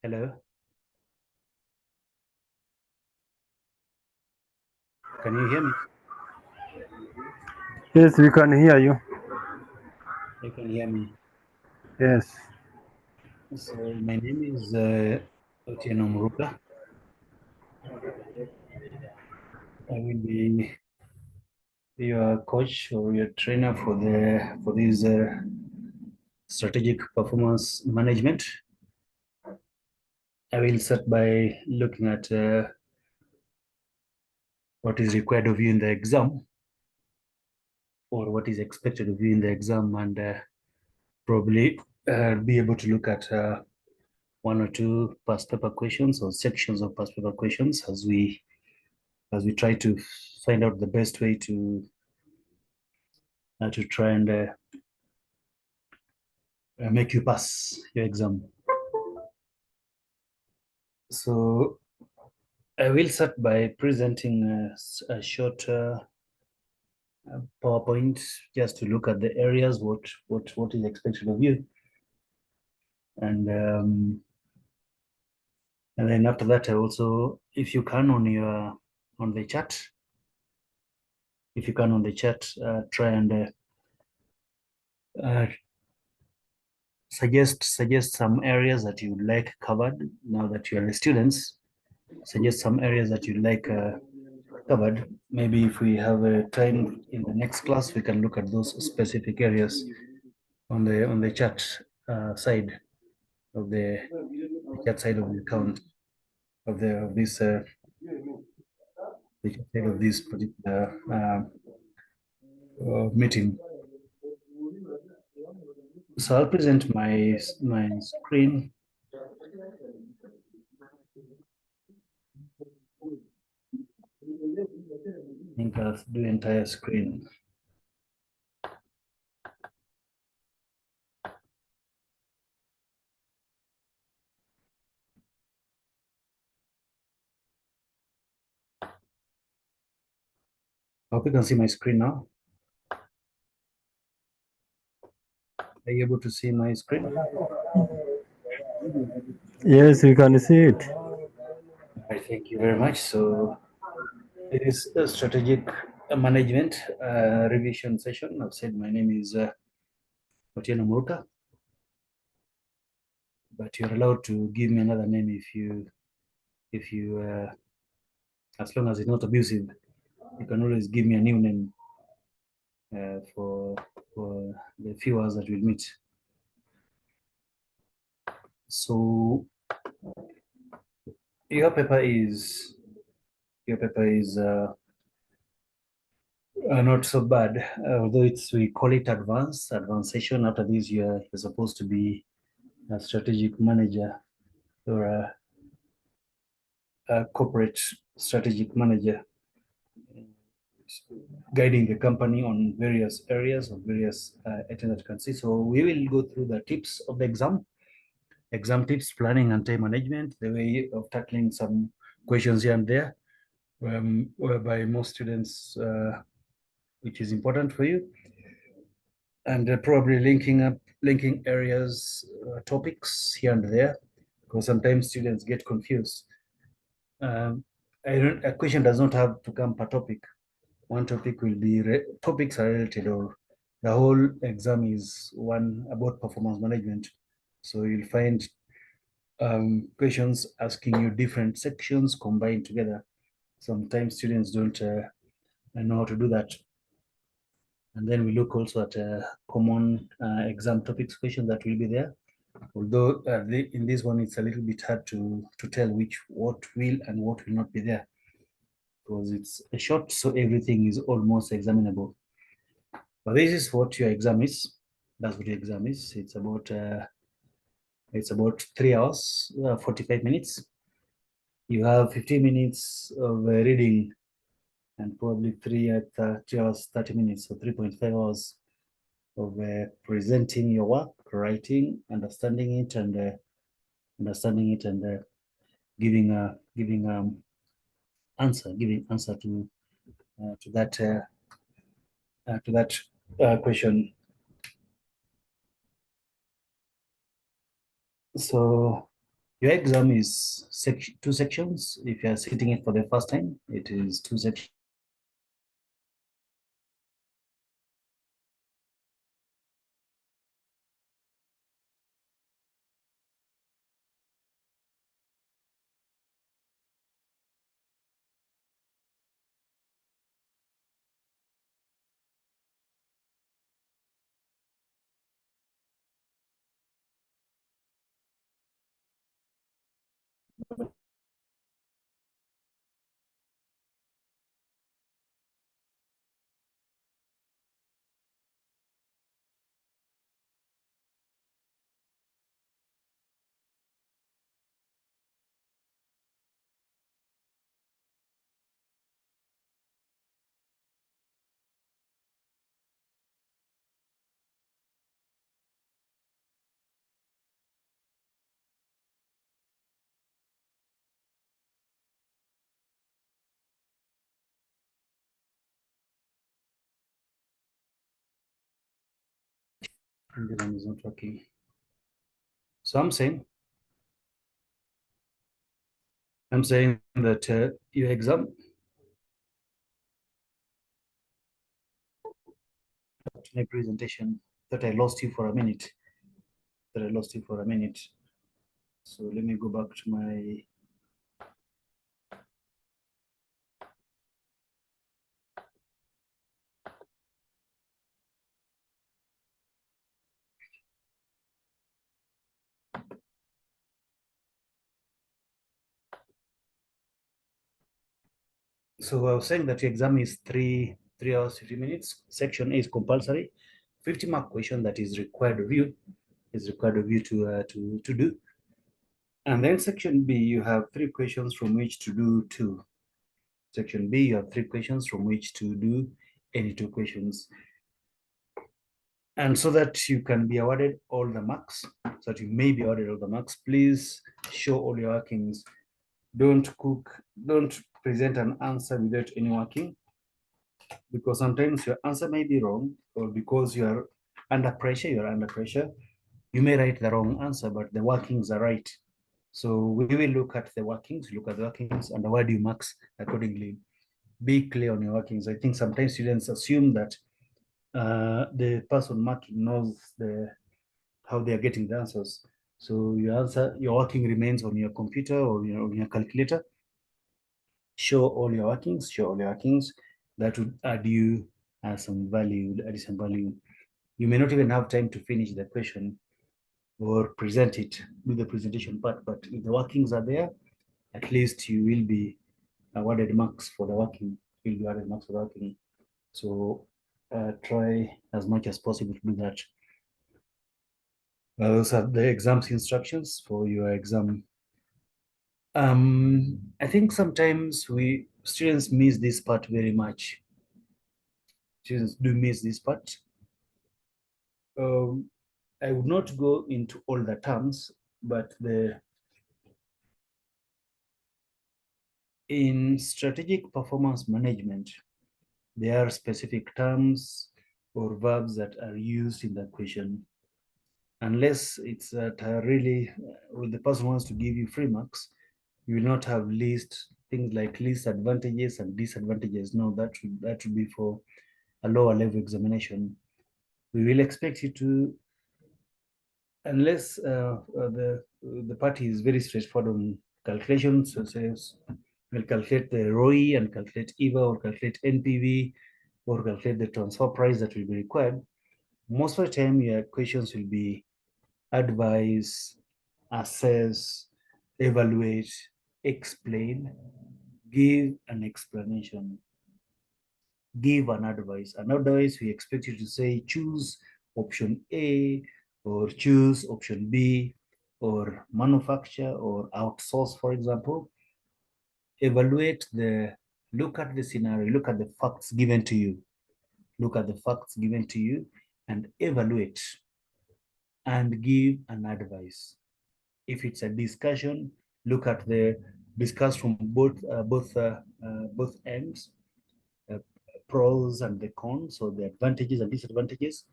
Hello, can you hear me? Yes, we can hear you. You can hear me. Yes. So my name is Otieno Muruka. I will be your coach or your trainer for this strategic performance management. I will start by looking at what is required of you in the exam or what is expected of you in the exam, and probably be able to look at one or two past paper questions or sections of past paper questions as we try to find out the best way to try and make you pass your exam. So I will start by presenting a short PowerPoint just to look at the areas what is expected of you, and and then after that I also, if you can on the chat, if you can on the chat, try and uh, suggest some areas that you would like covered now that you are the students. Suggest some areas that you like covered. Maybe if we have a time in the next class, we can look at those specific areas on the chat side of the chat side of the account of this the chat side of this particular meeting. So I'll present my screen. I think I'll do entire screen. I hope you can see my screen now. Are you able to see my screen? Yes, we can see it. I thank you very much. So it is a strategic management revision session. I've said my name is Otieno Muruka, but you're allowed to give me another name if you as long as it's not abusive. You can always give me a new name for the few hours that we'll meet. So your paper is your paper is not so bad, although it's we call it advanced session. After this, you're supposed to be a strategic manager or a corporate strategic manager, guiding the company on various areas or various items that you can see. So we will go through the tips of the exam tips, planning and time management, the way of tackling some questions here and there, whereby most students, which is important for you, and probably linking areas, topics here and there, because sometimes students get confused. Um, a question does not have to come per topic. One topic will be topics are related, or the whole exam is one about performance management. So you'll find questions asking you different sections combined together. Sometimes students don't know how to do that. And then we look also at common exam topics questions that will be there. Although in this one, it's a little bit hard to tell what will and what will not be there, because it's a short, so everything is almost examinable. But this is what your exam is. That's what your exam is. It's about 3 hours, 45 minutes. You have 15 minutes of reading and probably 3 hours, 30 minutes, so 3.5 hours of presenting your work, writing, understanding it, and giving answer to that question. So Your exam is two sections. If you are sitting it for the first time, it is two sections. And the one is not working. So I'm saying that your exam, my presentation, that I lost you for a minute. So let me go back to my. So I was saying that your exam is 3 hours 50 minutes. Section A is compulsory. 50-mark question that is required of you to do. And then section B, you have 3 questions from which to do 2. Section B, you have 3 questions from which to do any 2 questions. And so that you can be awarded all the marks, so that you may be awarded all the marks, please show all your workings. Don't present an answer without any working, because sometimes your answer may be wrong, or because you're under pressure, you may write the wrong answer, but the workings are right. So we will look at the workings, and award you marks accordingly. Be clear on your workings. I think sometimes students assume that the person marking knows how they are getting the answers. So your working remains on your computer or on your calculator. Show all your workings. That would add you some value. You may not even have time to finish the question or present it, do the presentation part. But if the workings are there, at least you will be awarded marks for the working. So try as much as possible to do that. Those are the exams instructions for your exam. I think sometimes students miss this part very much. Students do miss this part. I would not go into all the terms, but in strategic performance management, there are specific terms or verbs that are used in the question. Unless it's that really, when the person wants to give you free marks, you will not have things like list advantages and disadvantages. No, that should be for a lower level examination. We will expect you to, unless the party is very straightforward on calculations, so says we'll calculate the ROI and calculate EVA or calculate NPV or calculate the transfer price that will be required. Most of the time, your questions will be advise, assess, evaluate, explain, give an explanation, give an advice. An advice, we expect you to say, choose option A, or choose option B, or manufacture or outsource, for example. Evaluate look at the scenario, look at the facts given to you. Look at the facts given to you and evaluate and give an advice. If it's a discussion, look at discuss from both ends, uh, pros and the cons, so the advantages and disadvantages.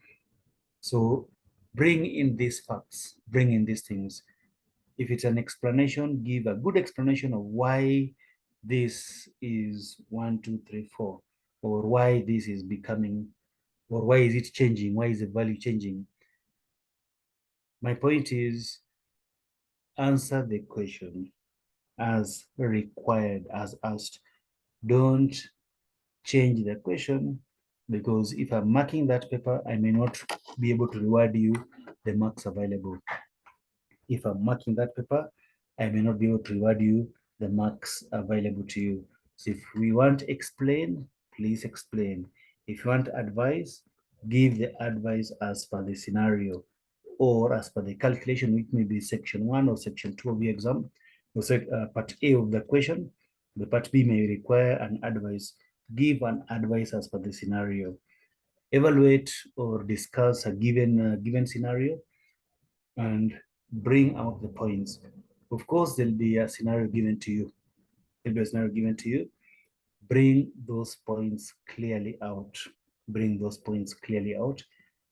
So bring in these facts, bring in these things. If it's an explanation, give a good explanation of why this is 1, 2, 3, 4, or why this is becoming, or why is it changing? Why is the value changing? My point is answer the question as required, as asked. Don't change the question, because if I'm marking that paper, I may not be able to reward you the marks available. If I'm marking that paper, I may not be able to reward you the marks available to you. So if we want to explain, please explain. If you want advice, give the advice as per the scenario or as per the calculation, which may be section 1 or section 2 of your exam, or part A of the question. The part B may require an advice. Give an advice as per the scenario. Evaluate or discuss a given scenario and bring out the points. Of course, there'll be a scenario given to you. There'll be a scenario given to you. Bring those points clearly out. Bring those points clearly out,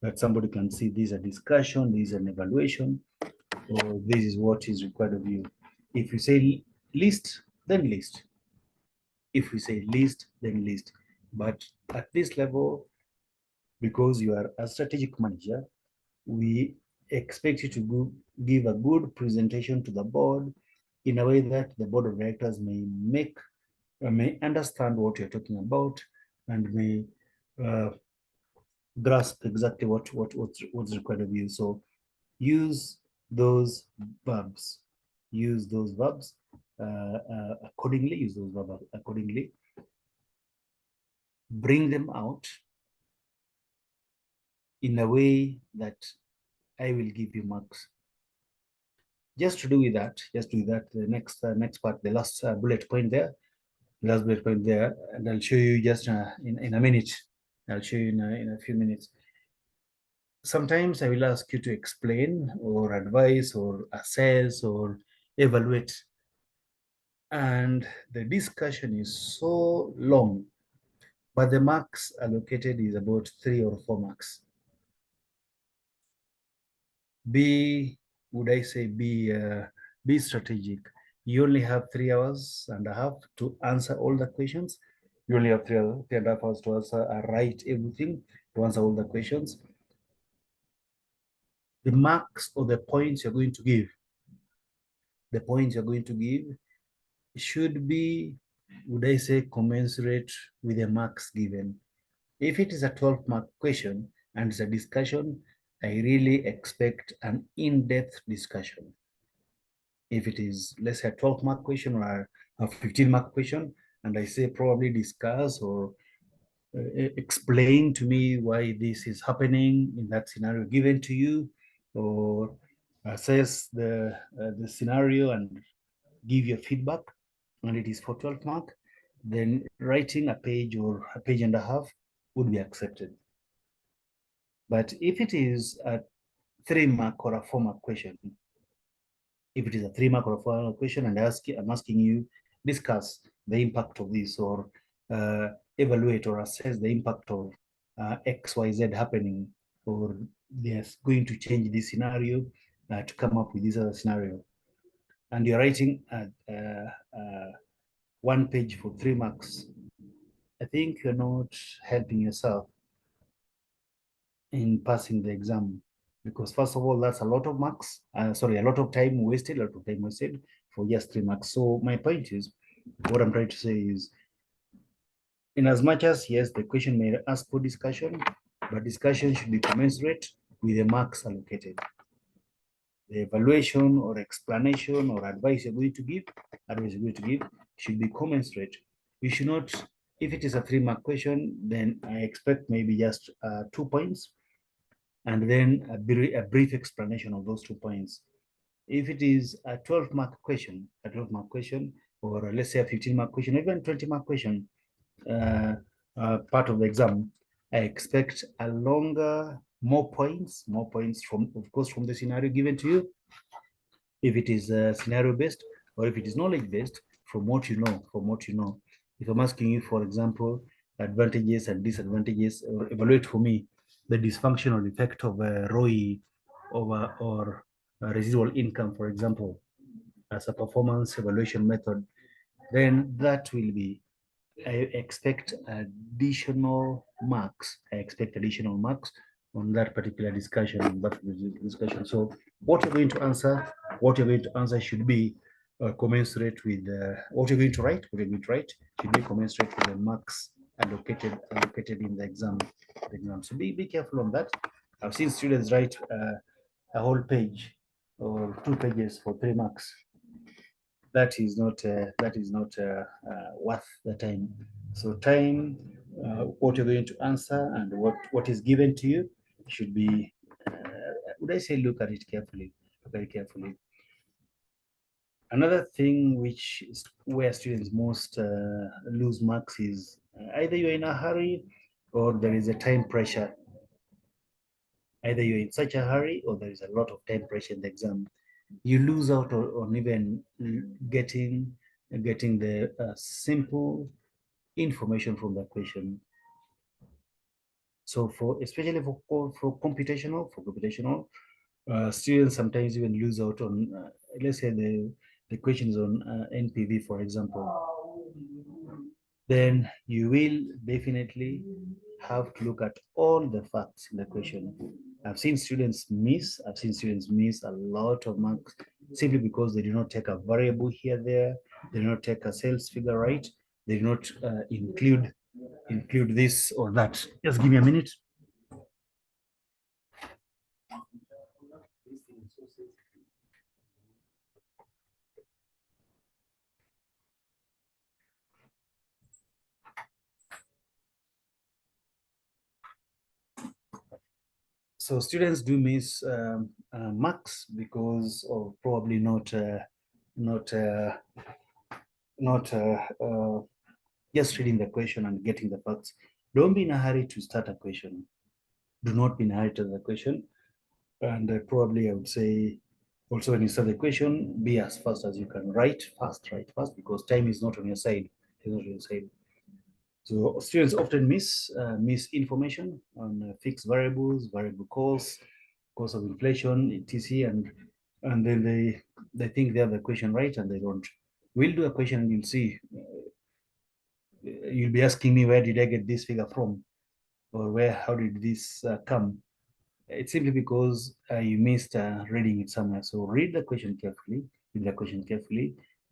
that somebody can see this is a discussion, this is an evaluation, or this is what is required of you. If you say list, then list. If we say list, then list. But at this level, because you are a strategic manager, we expect you to give a good presentation to the board in a way that the board of directors may understand what you're talking about and may grasp exactly what's required of you. So use those verbs. Use those verbs accordingly. Use those verbs accordingly. Bring them out in a way that I will give you marks. Just to do with that, the next part, the last bullet point there, and I'll show you just in a minute. I'll show you in a few minutes. Sometimes I will ask you to explain or advise or assess or evaluate, and the discussion is so long, but the marks allocated is about 3 or 4 marks. Be strategic. You only have 3.5 hours to answer all the questions. You only have 3.5 hours to write everything, to answer all the questions. The marks or the points you're going to give, should be, commensurate with the marks given. If it is a 12-mark question and it's a discussion, I really expect an in-depth discussion. If it is, let's say, a 12-mark question or a 15-mark question, and I say probably discuss or explain to me why this is happening in that scenario given to you, or assess the scenario and give your feedback, and it is for 12 mark, then writing a page or a page and a half would be accepted. But if it is a 3-mark or a 4-mark question, if it is a 3-mark or a 4-mark question, and I'm asking you discuss the impact of this, or evaluate or assess the impact of XYZ happening, or they're going to change this scenario to come up with this other scenario, and you're writing 1 page for 3 marks, I think you're not helping yourself in passing the exam, because first of all, that's a lot of marks. A lot of time wasted, for just 3 marks. So my point is, what I'm trying to say is, in as much as, yes, the question may ask for discussion, but discussion should be commensurate with the marks allocated. The evaluation or explanation or advice you're going to give, should be commensurate. You should not, if it is a 3-mark question, then I expect maybe just 2 points, and then a brief explanation of those 2 points. If it is a 12-mark question, or let's say a 15-mark question, even 20-mark question, part of the exam, I expect a longer, more points from, of course, from the scenario given to you, if it is scenario-based, or if it is knowledge-based, from what you know. If I'm asking you, for example, advantages and disadvantages, or evaluate for me the dysfunctional effect of ROI or residual income, for example, as a performance evaluation method, then that will be, I expect additional marks. I expect additional marks on that particular discussion, So what you're going to answer, should be commensurate with what you're going to write. What you're going to write should be commensurate with the marks allocated in the exam. So be careful on that. I've seen students write a whole page or 2 pages for 3 marks. That is not worth the time. So time, what you're going to answer and what is given to you should be, would I say, look at it carefully, very carefully. Another thing which is where students most lose marks is either you're in a hurry or there is a time pressure. Either you're in such a hurry or there is a lot of time pressure in the exam. You lose out on even getting the simple information from the question. So especially for computational, students sometimes even lose out on, let's say the questions on NPV, for example. Then you will definitely have to look at all the facts in the question. I've seen students miss a lot of marks simply because they did not take a variable here, there, they did not take a sales figure right, they did not include this or that. Just give me a minute. So students do miss marks because of probably not just reading the question and getting the facts. Don't be in a hurry to start a question. Do not be in a hurry to the question. And probably I would say also when you start the question, be as fast as you can. Write fast, because time is not on your side. It is not on your side. So students often miss information on fixed variables, variable costs, cost of inflation, etc., and then they think they have the question right and they don't. We'll do a question and you'll see. You'll be asking me, where did I get this figure from, or how did this come? It's simply because you missed reading it somewhere. So read the question carefully.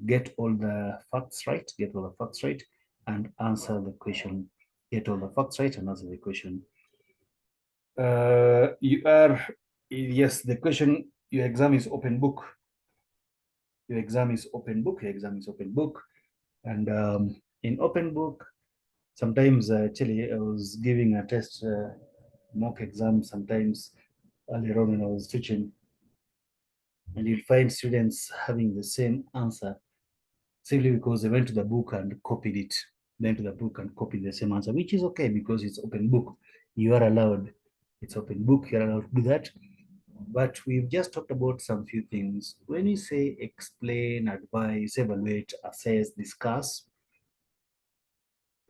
Get all the facts right. And answer the question. Get all the facts right and answer the question. Yes, the question. Your exam is open book. And in open book, sometimes actually I was giving a test mock exam sometimes earlier on when I was teaching, and you'll find students having the same answer simply because they went to the book and copied it. The same answer, which is okay because it's open book. You are allowed. It's open book. You're allowed to do that. But we've just talked about some few things. When you say explain, advise, evaluate, assess, discuss,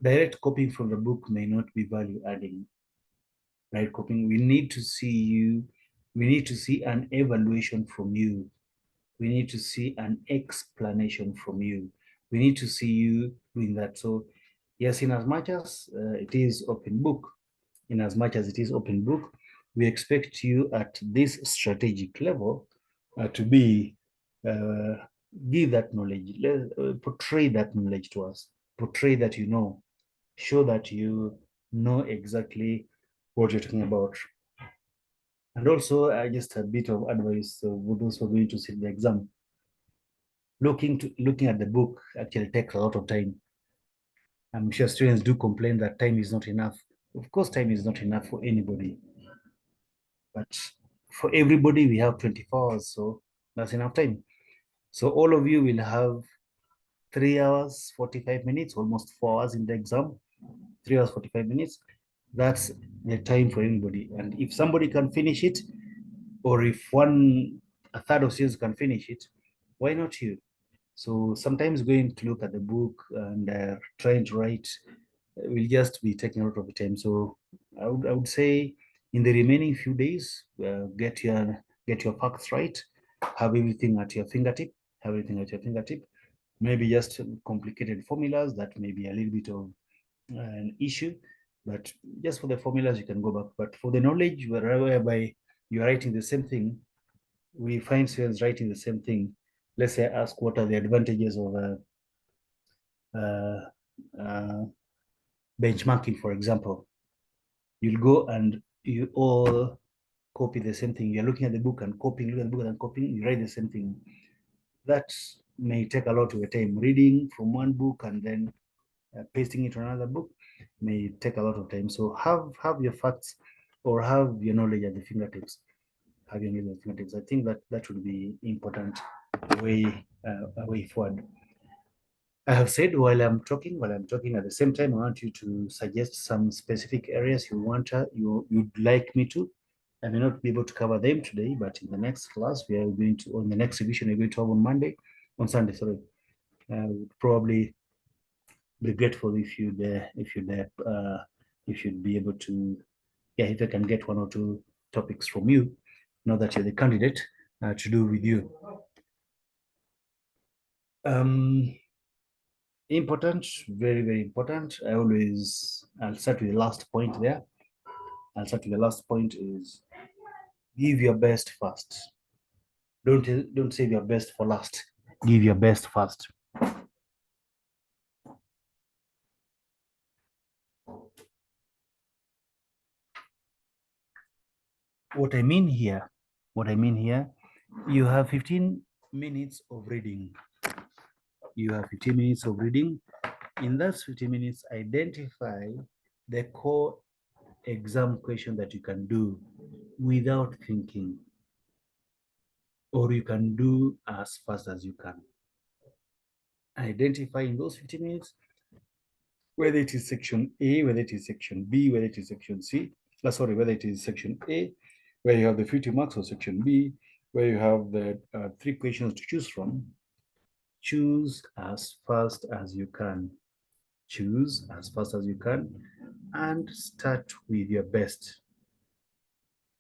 direct copying from the book may not be value adding. Direct copying, we need to see an evaluation from you. We need to see an explanation from you. We need to see you doing that. So yes, in as much as it is open book, we expect you at this strategic level to be give that knowledge, portray that knowledge to us, portray that you know, show that you know exactly what you're talking about. And also, just a bit of advice for those who are going to sit the exam. Looking at the book actually takes a lot of time. I'm sure students do complain that time is not enough. Of course, time is not enough for anybody. But for everybody, we have 24 hours, so that's enough time. So all of you will have 3 hours, 45 minutes, almost 4 hours in the exam, 3 hours, 45 minutes. That's the time for anybody. And if somebody can finish it, or if a third of students can finish it, why not you? So sometimes going to look at the book and trying to write will just be taking a lot of the time. So I would say in the remaining few days, get your facts right, have everything at your fingertip, everything at your fingertip. Maybe just complicated formulas that may be a little bit of an issue, but just for the formulas you can go back. But for the knowledge, whereby you're writing the same thing, we find students writing the same thing. Let's say ask what are the advantages of benchmarking, for example. You'll go and you all copy the same thing. You're looking at the book and copying, look at the book and copying, you write the same thing. That may take a lot of your time. Reading from one book and then pasting it to another book may take a lot of time. So have your facts or have your knowledge at the fingertips. Have your knowledge at the fingertips. I think that would be important way forward. I have said while I'm talking at the same time, I want you to suggest some specific areas you'd like me to. I may not be able to cover them today, but in the next class we are going to, on the next revision we're going to have on Sunday, sorry. Would probably be grateful if you'd be able to, yeah, if I can get one or two topics from you, now that you're the candidate, to do with you. Important, very, very important. I'll start with the last point there. I'll start with the last point is give your best first. Don't save your best for last. Give your best first. What I mean here, you have 15 minutes of reading. You have 15 minutes of reading. In that 15 minutes, identify the core exam question that you can do without thinking, or you can do as fast as you can. Identify in those 15 minutes whether it is section A, whether it is section B, whether it is section C, whether it is section A, where you have the 50 marks, or section B, where you have the 3 questions to choose from. Choose as fast as you can. Choose as fast as you can and start with your best.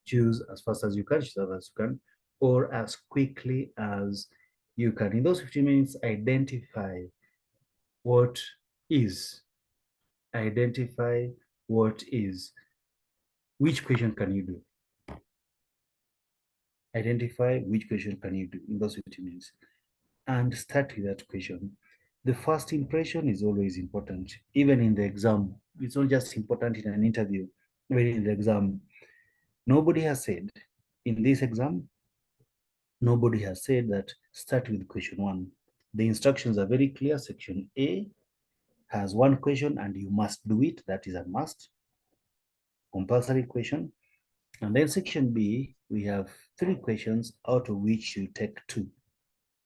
Choose as fast as you can, or as quickly as you can. In those 15 minutes, identify what is. Identify what is. Which question can you do? Identify which question can you do in those 15 minutes and start with that question. The first impression is always important, even in the exam. It's not just important in an interview, even in the exam. Nobody has said in this exam, nobody has said that start with question 1. The instructions are very clear. Section A has 1 question and you must do it. That is a must, compulsory question. And then section B, we have 3 questions out of which you take 2,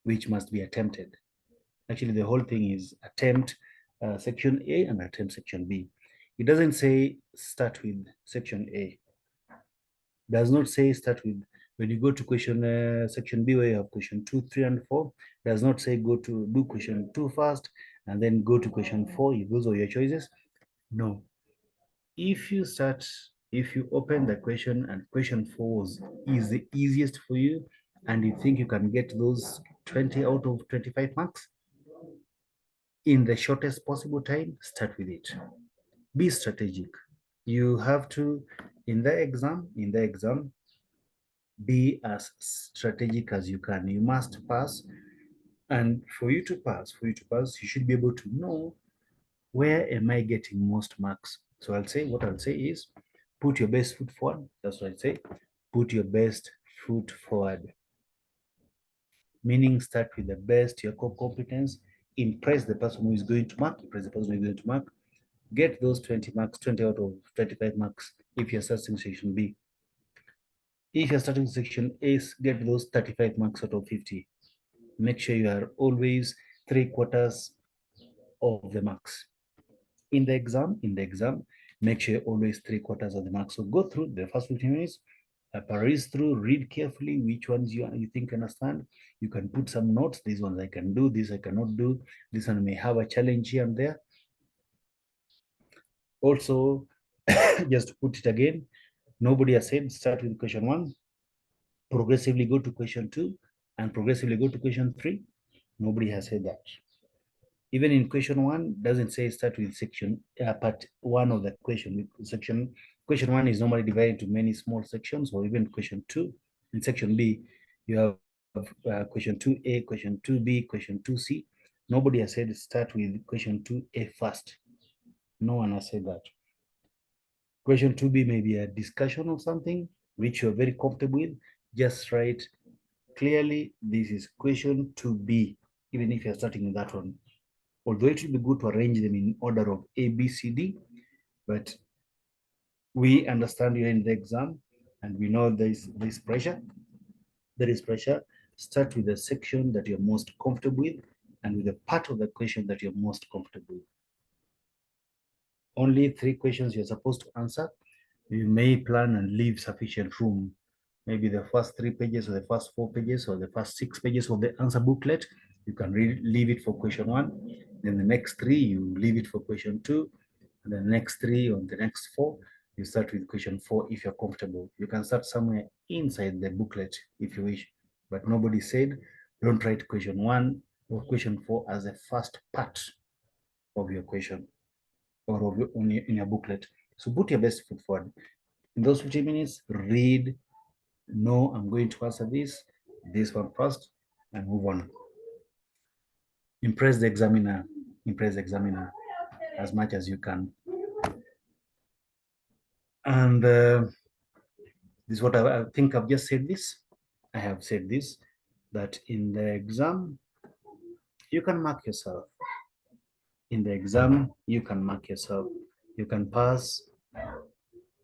which must be attempted. Actually, the whole thing is attempt section A and attempt section B. It doesn't say start with section A. It does not say start with, when you go to question section B, where you have question 2, 3, and 4, does not say go to do question 2 first and then go to question 4. If those are your choices, no. If you open the question and question 4 is the easiest for you, and you think you can get those 20 out of 25 marks in the shortest possible time, start with it. Be strategic. You have to, in the exam, be as strategic as you can. You must pass. And for you to pass, you should be able to know, where am I getting most marks? So what I'll say is, put your best foot forward. That's what I say. Put your best foot forward. Meaning start with the best, your core competence. Impress the person who is going to mark. Get those 20 marks, 20 out of 25 marks if you're starting section B. If you're starting section A, get those 35 marks out of 50. Make sure you are always 3/4 of the marks. In the exam, make sure you're always 3/4 of the marks. So go through the first 15 minutes, peruse through, read carefully which ones you think you understand. You can put some notes. These ones I can do, this I cannot do. This one may have a challenge here and there. Also, just to put it again, nobody has said start with question 1, progressively go to question 2, and progressively go to question 3. Nobody has said that. Even in question one, doesn't say start with section part one of the question. Question one is normally divided into many small sections, or even question two. In section B, you have question 2A, question 2B, question 2C. Nobody has said start with question 2A first. No one has said that. Question 2B may be a discussion of something which you're very comfortable with. Just write clearly, this is question 2B, even if you're starting with that one. Although it would be good to arrange them in order of A, B, C, D, but we understand you're in the exam and we know there's pressure. There is pressure. Start with the section that you're most comfortable with and with the part of the question that you're most comfortable with. Only 3 questions you're supposed to answer. You may plan and leave sufficient room. Maybe the first 3 pages or the first 4 pages or the first 6 pages of the answer booklet, you can leave it for question 1. Then the next 3, you leave it for question 2. And the next 3 on the next 4, you start with question 4 if you're comfortable. You can start somewhere inside the booklet if you wish. But nobody said don't write question 1 or question 4 as a first part of your question or of your, in your booklet. So put your best foot forward. In those 15 minutes, read, no, I'm going to answer this one first, and move on. Impress the examiner as much as you can. And this is what I think I've just said this. I have said this, that in the exam, you can mark yourself. In the exam, you can mark yourself. You can pass.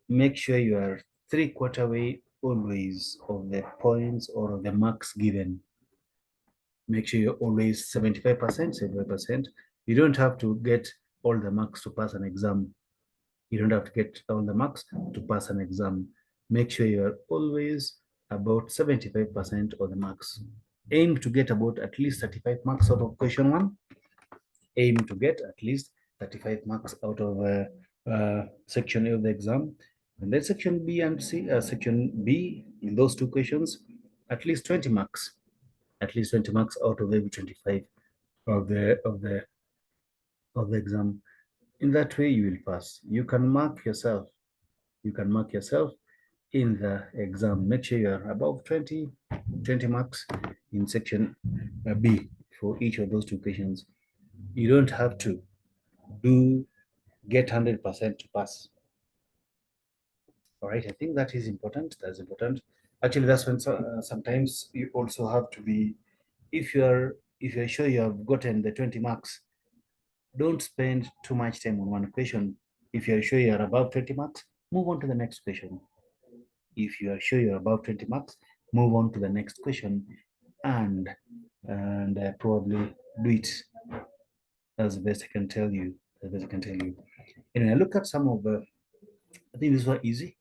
Make sure you are 3/4 way always of the points or of the marks given. Make sure you're always 75%, 75%. You don't have to get all the marks to pass an exam. You don't have to get all the marks to pass an exam. Make sure you're always about 75% of the marks. Aim to get about at least 35 marks out of question 1. Aim to get at least 35 marks out of section A of the exam. And then section B and C, section B, in those 2 questions, at least 20 marks. At least 20 marks out of every 25 of the exam. In that way, you will pass. You can mark yourself. You can mark yourself in the exam. Make sure you're above 20 marks in section B for each of those 2 questions. You don't have to get 100% to pass. All right, I think that is important. That's important. Actually, that's when sometimes you also have to be, if you're sure you have gotten the 20 marks, don't spend too much time on one question. If you're sure you're above 20 marks, move on to the next question. If you are sure you're above 20 marks, move on to the next question and probably do it. That's the best I can tell you. And I look at some of the, I think these were easy.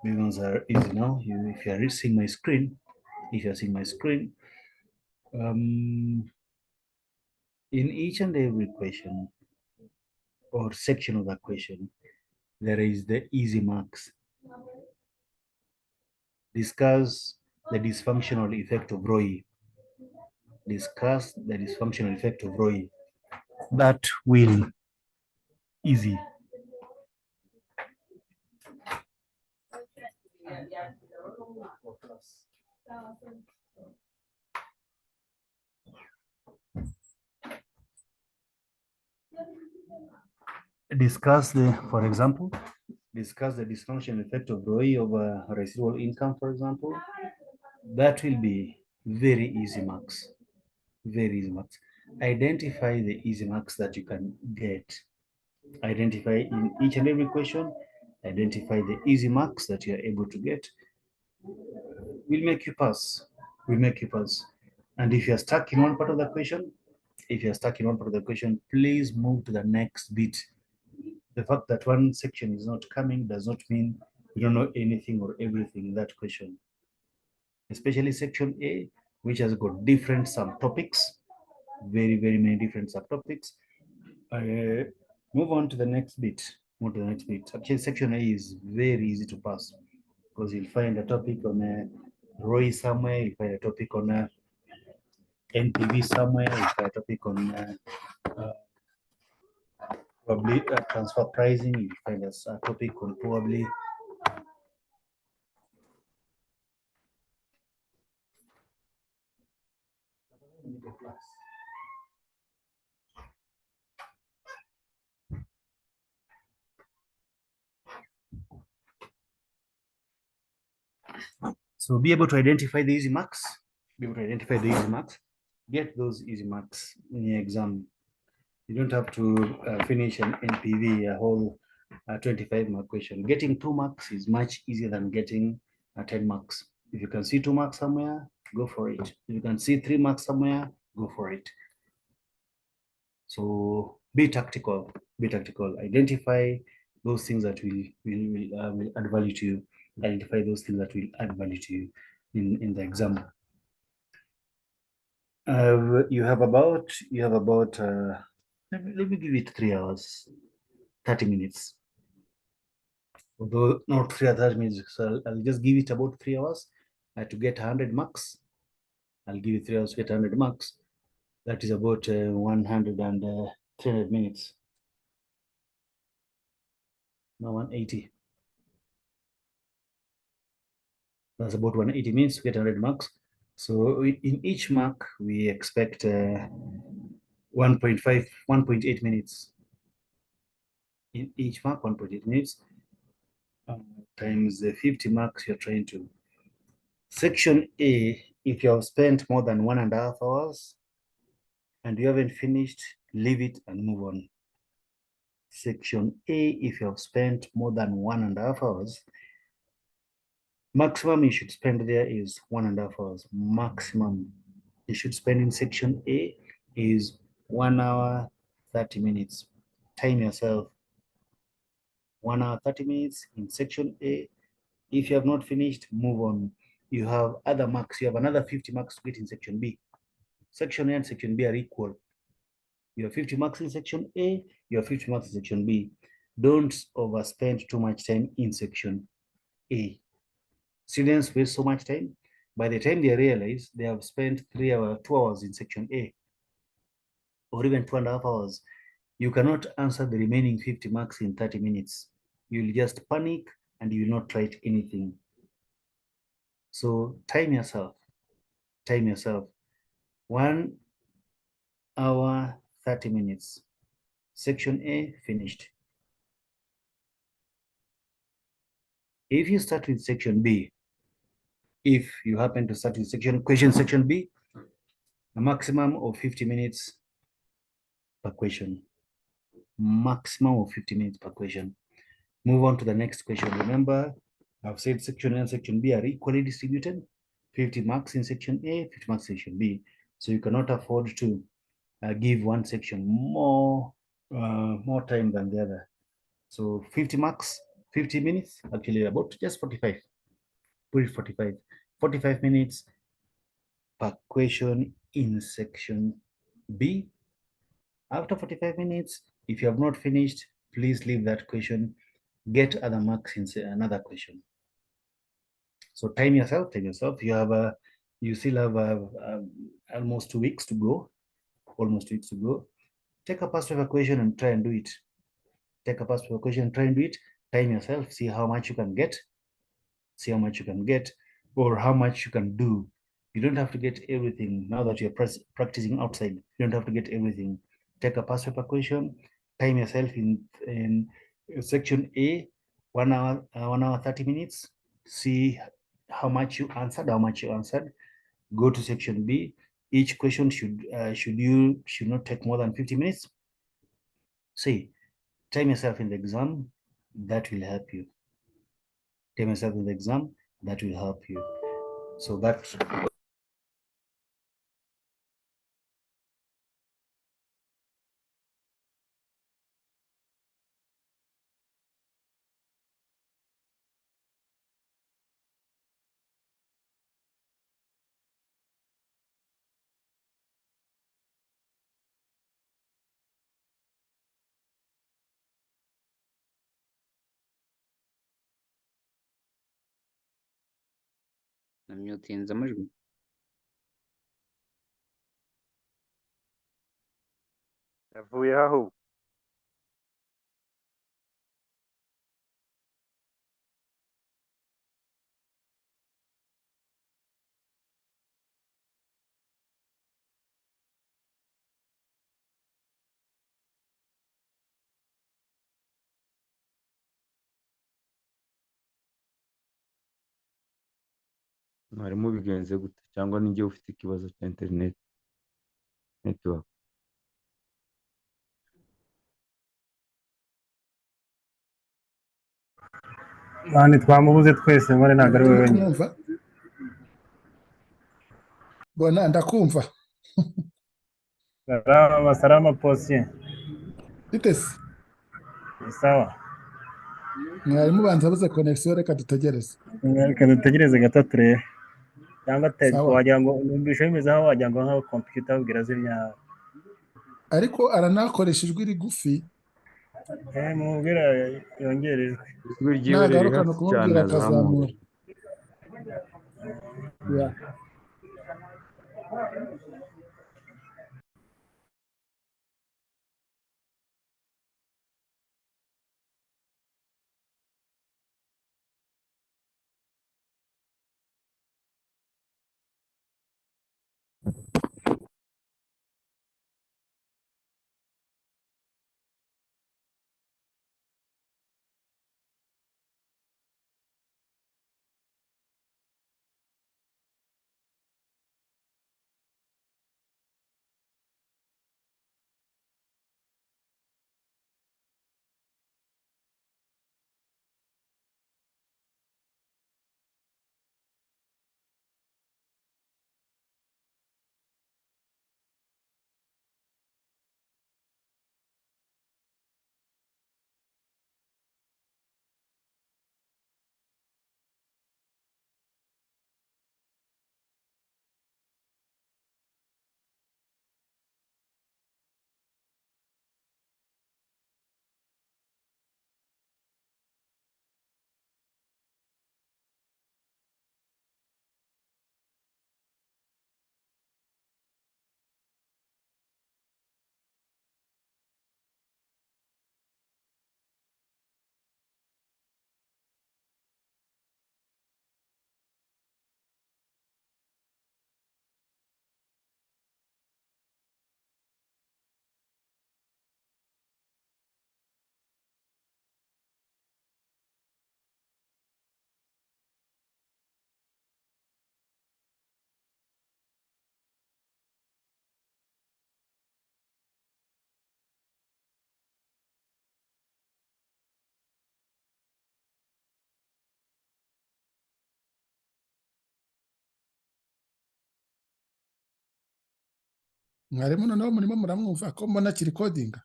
These ones are easy now. If you are seeing my screen, in each and every question or section of that question, there is the easy marks. Discuss the dysfunctional effect of ROI. Discuss the dysfunctional effect of ROI. That will easy. Discuss the, for example, discuss the dysfunctional effect of ROI over residual income, for example. That will be very easy marks. Very easy marks. Identify the easy marks that you can get. Identify in each and every question, identify the easy marks that you're able to get. Will make you pass. Will make you pass. And if you're stuck in one part of the question, please move to the next bit. The fact that one section is not coming does not mean you don't know anything or everything in that question. Especially section A, which has got different subtopics, very many different subtopics. Move on to the next bit. Actually, section A is very easy to pass because you'll find a topic on a ROI somewhere, you find a topic on NPV somewhere, we try a topic on probably transfer pricing, you find us a topic on probably so be able to identify the easy marks, be able to identify the easy marks, get those easy marks in the exam. You don't have to finish an NPV, a whole 25 mark question. Getting 2 marks is much easier than getting 10 marks. If you can see 2 marks somewhere, go for it. If you can see 3 marks somewhere, go for it. So be tactical, be tactical. Identify those things that will add value to you. Identify those things that will add value to you in the exam. You have about let me give it 3 hours, 30 minutes. Although not 3 or 30 minutes, so I'll just give it about 3 hours to get 100 marks. I'll give you 3 hours to get 100 marks. That is about 100 and 300 minutes. No, 180. That's about 180 minutes to get 100 marks. So in each mark, we expect 1.5, 1.8 minutes. In each mark, 1.8 minutes times the 50 marks you're trying to. Section A, if you have spent more than 1.5 hours and you haven't finished, leave it and move on. Section A, if you have spent more than 1.5 hours, maximum you should spend there is 1.5 hours. Maximum you should spend in section A is 1 hour, 30 minutes. Time yourself. 1 hour, 30 minutes in section A. If you have not finished, move on. You have other marks. You have another 50 marks to get in section B. Section A and section B are equal. You have 50 marks in section A, you have 50 marks in section B. Don't overspend too much time in section A. Students waste so much time. By the time they realize they have spent 2 hours in section A, or even 2.5 hours, you cannot answer the remaining 50 marks in 30 minutes. You'll just panic and you will not write anything. So time yourself. Time yourself. 1 hour, 30 minutes. Section A finished. If you start with section B, if you happen to start with section B, a maximum of 50 minutes per question. Maximum of 50 minutes per question. Move on to the next question. Remember, I've said section A and section B are equally distributed. 50 marks in section A, 50 marks in section B. So you cannot afford to give one section more time than the other. So 50 marks, 50 minutes, actually about just 45. Put it 45. 45 minutes per question in section B. After 45 minutes, if you have not finished, please leave that question, get other marks in another question. So time yourself, you still have almost 2 weeks to go, Take a past paper question and try and do it. Take a past paper question and try and do it. Time yourself, see how much you can get, or how much you can do. You don't have to get everything now that you're practicing outside. You don't have to get everything. Take a past paper question, time yourself in section A, 1 hour, 1 hour, 30 minutes. See how much you answered, Go to section B. Each question should not take more than 50 minutes. See, time yourself in the exam, that will help you. Time yourself in the exam, that will help you. So that namyutinze amajwi Yavuye aho. Mwarimu bigenze gute cyangwa ninjye ufite ikibazo cya internet network? Mani twamubuze twese muri ntabwo ari wowe wenyine. kumwumva bona ndakumva Salama posye. bite se Sawa. mwarimu banza abuze connection reka dutegereze Reka dutegereze gato turebe. Cyangwa Sawa. wagira ngo numvishe bimeze aho wagira ngo nkaho computer abwira zimya. ariko aranakoresha ijwi rigufi Mubwira yongere ijwi. Ijwi ryiwe riri nagaruka no hasi cyane kumubwira azamura. akazamura Yeah. mwarimu noneho murimo muramwumva ko mbona kiri codinga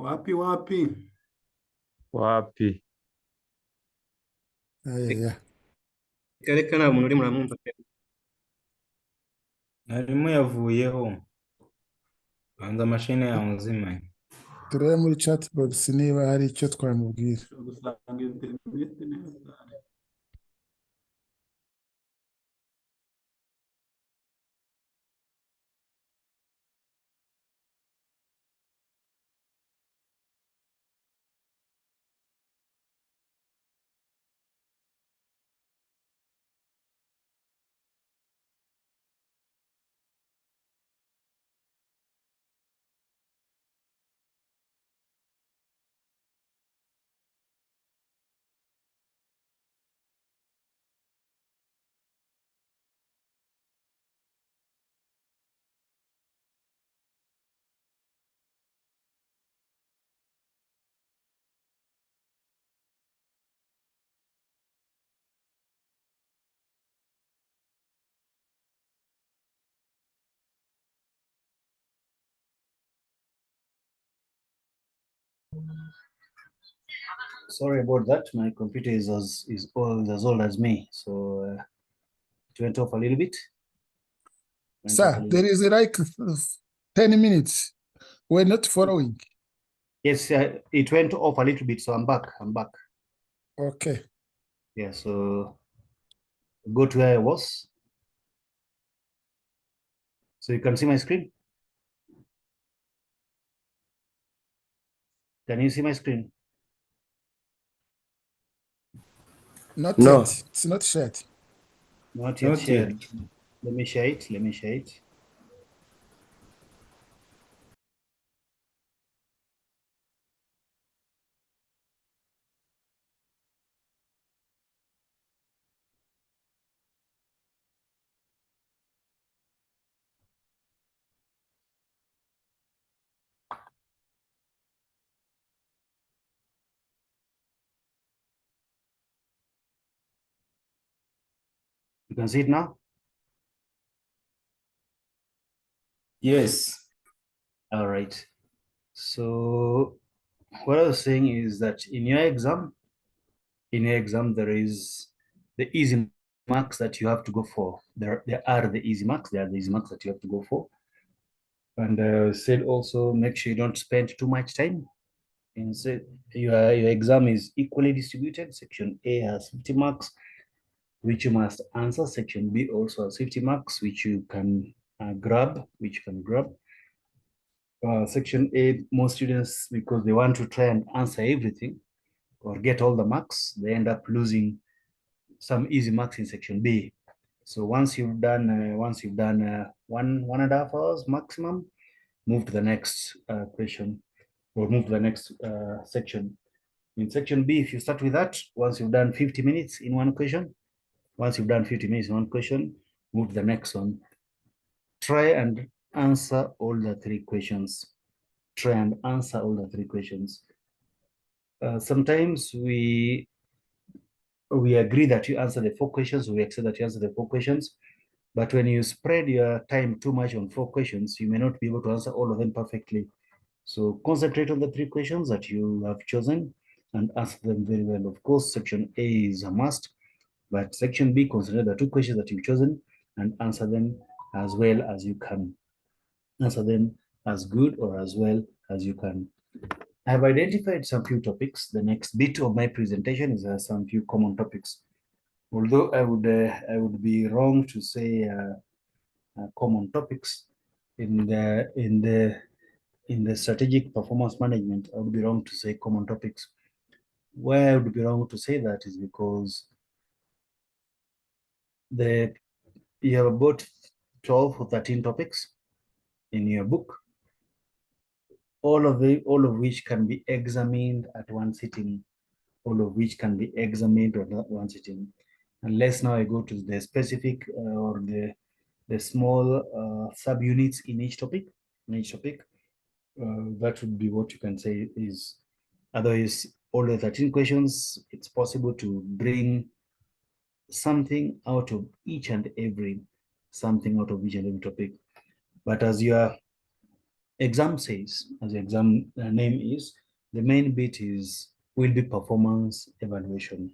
Wapi wapi? Wapi? yeah. Reka nta muntu uri muramwumva pe. Mwarimu yavuyeho. Banza mashine yawe uzimanye. turebe muri chat box niba hari icyo twamubwira Gusanga internet neza. Sorry about that. My computer is as old as me, so it went off a little bit. sir there is like 10 minutes we're not following Yes, it went off a little bit, so I'm back. okay Yeah, so go to where I was. So you can see my screen? Can you see my screen? Not No. yet. It's not shared. Not yet Not shared. yet. Let me share it. Let me share it. You can see it now? Yes. All right. So what I was saying is that in your exam, there is the easy marks that you have to go for. There are the easy marks. There are the easy marks that you have to go for. And said also make sure you don't spend too much time. And say your exam is equally distributed. Section A has 50 marks, which you must answer. Section B also has 50 marks, which you can grab. Section A, most students, because they want to try and answer everything or get all the marks, they end up losing some easy marks in section B. So once you've done one and a half hours maximum, move to the next question or move to the next section. In section B, if you start with that, once you've done 50 minutes in one question, move to the next one. Try and answer all the three questions. Sometimes we agree that you answer the 4 questions, we accept that you answer the 4 questions, but when you spread your time too much on 4 questions, you may not be able to answer all of them perfectly. So concentrate on the 3 questions that you have chosen and answer them very well. Of course, section A is a must, but section B, consider the 2 questions that you've chosen and answer them as well as you can. Answer them as good or as well as you can. I have identified some few topics. The next bit of my presentation is some few common topics. Although I would be wrong to say common topics in the strategic performance management. I would be wrong to say common topics. Why I would be wrong to say that is because you have about 12 or 13 topics in your book, all of which can be examined at one sitting. Unless now I go to the specific or the small subunits in each topic. That would be what you can say is. Otherwise, all the 13 questions, it's possible to bring something out of each and every topic. But as your exam says, as the exam name is, the main bit will be performance evaluation.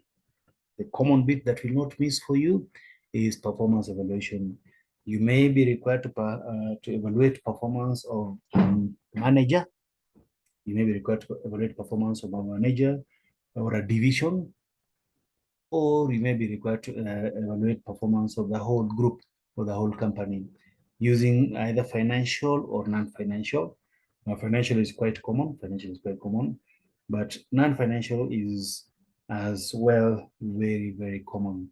The common bit that will not miss for you is performance evaluation. You may be required to evaluate performance of manager. You may be required to evaluate performance of a manager or a division, or you may be required to evaluate performance of the whole group or the whole company using either financial or non-financial. Now, financial is quite common, but non-financial is as well very, very common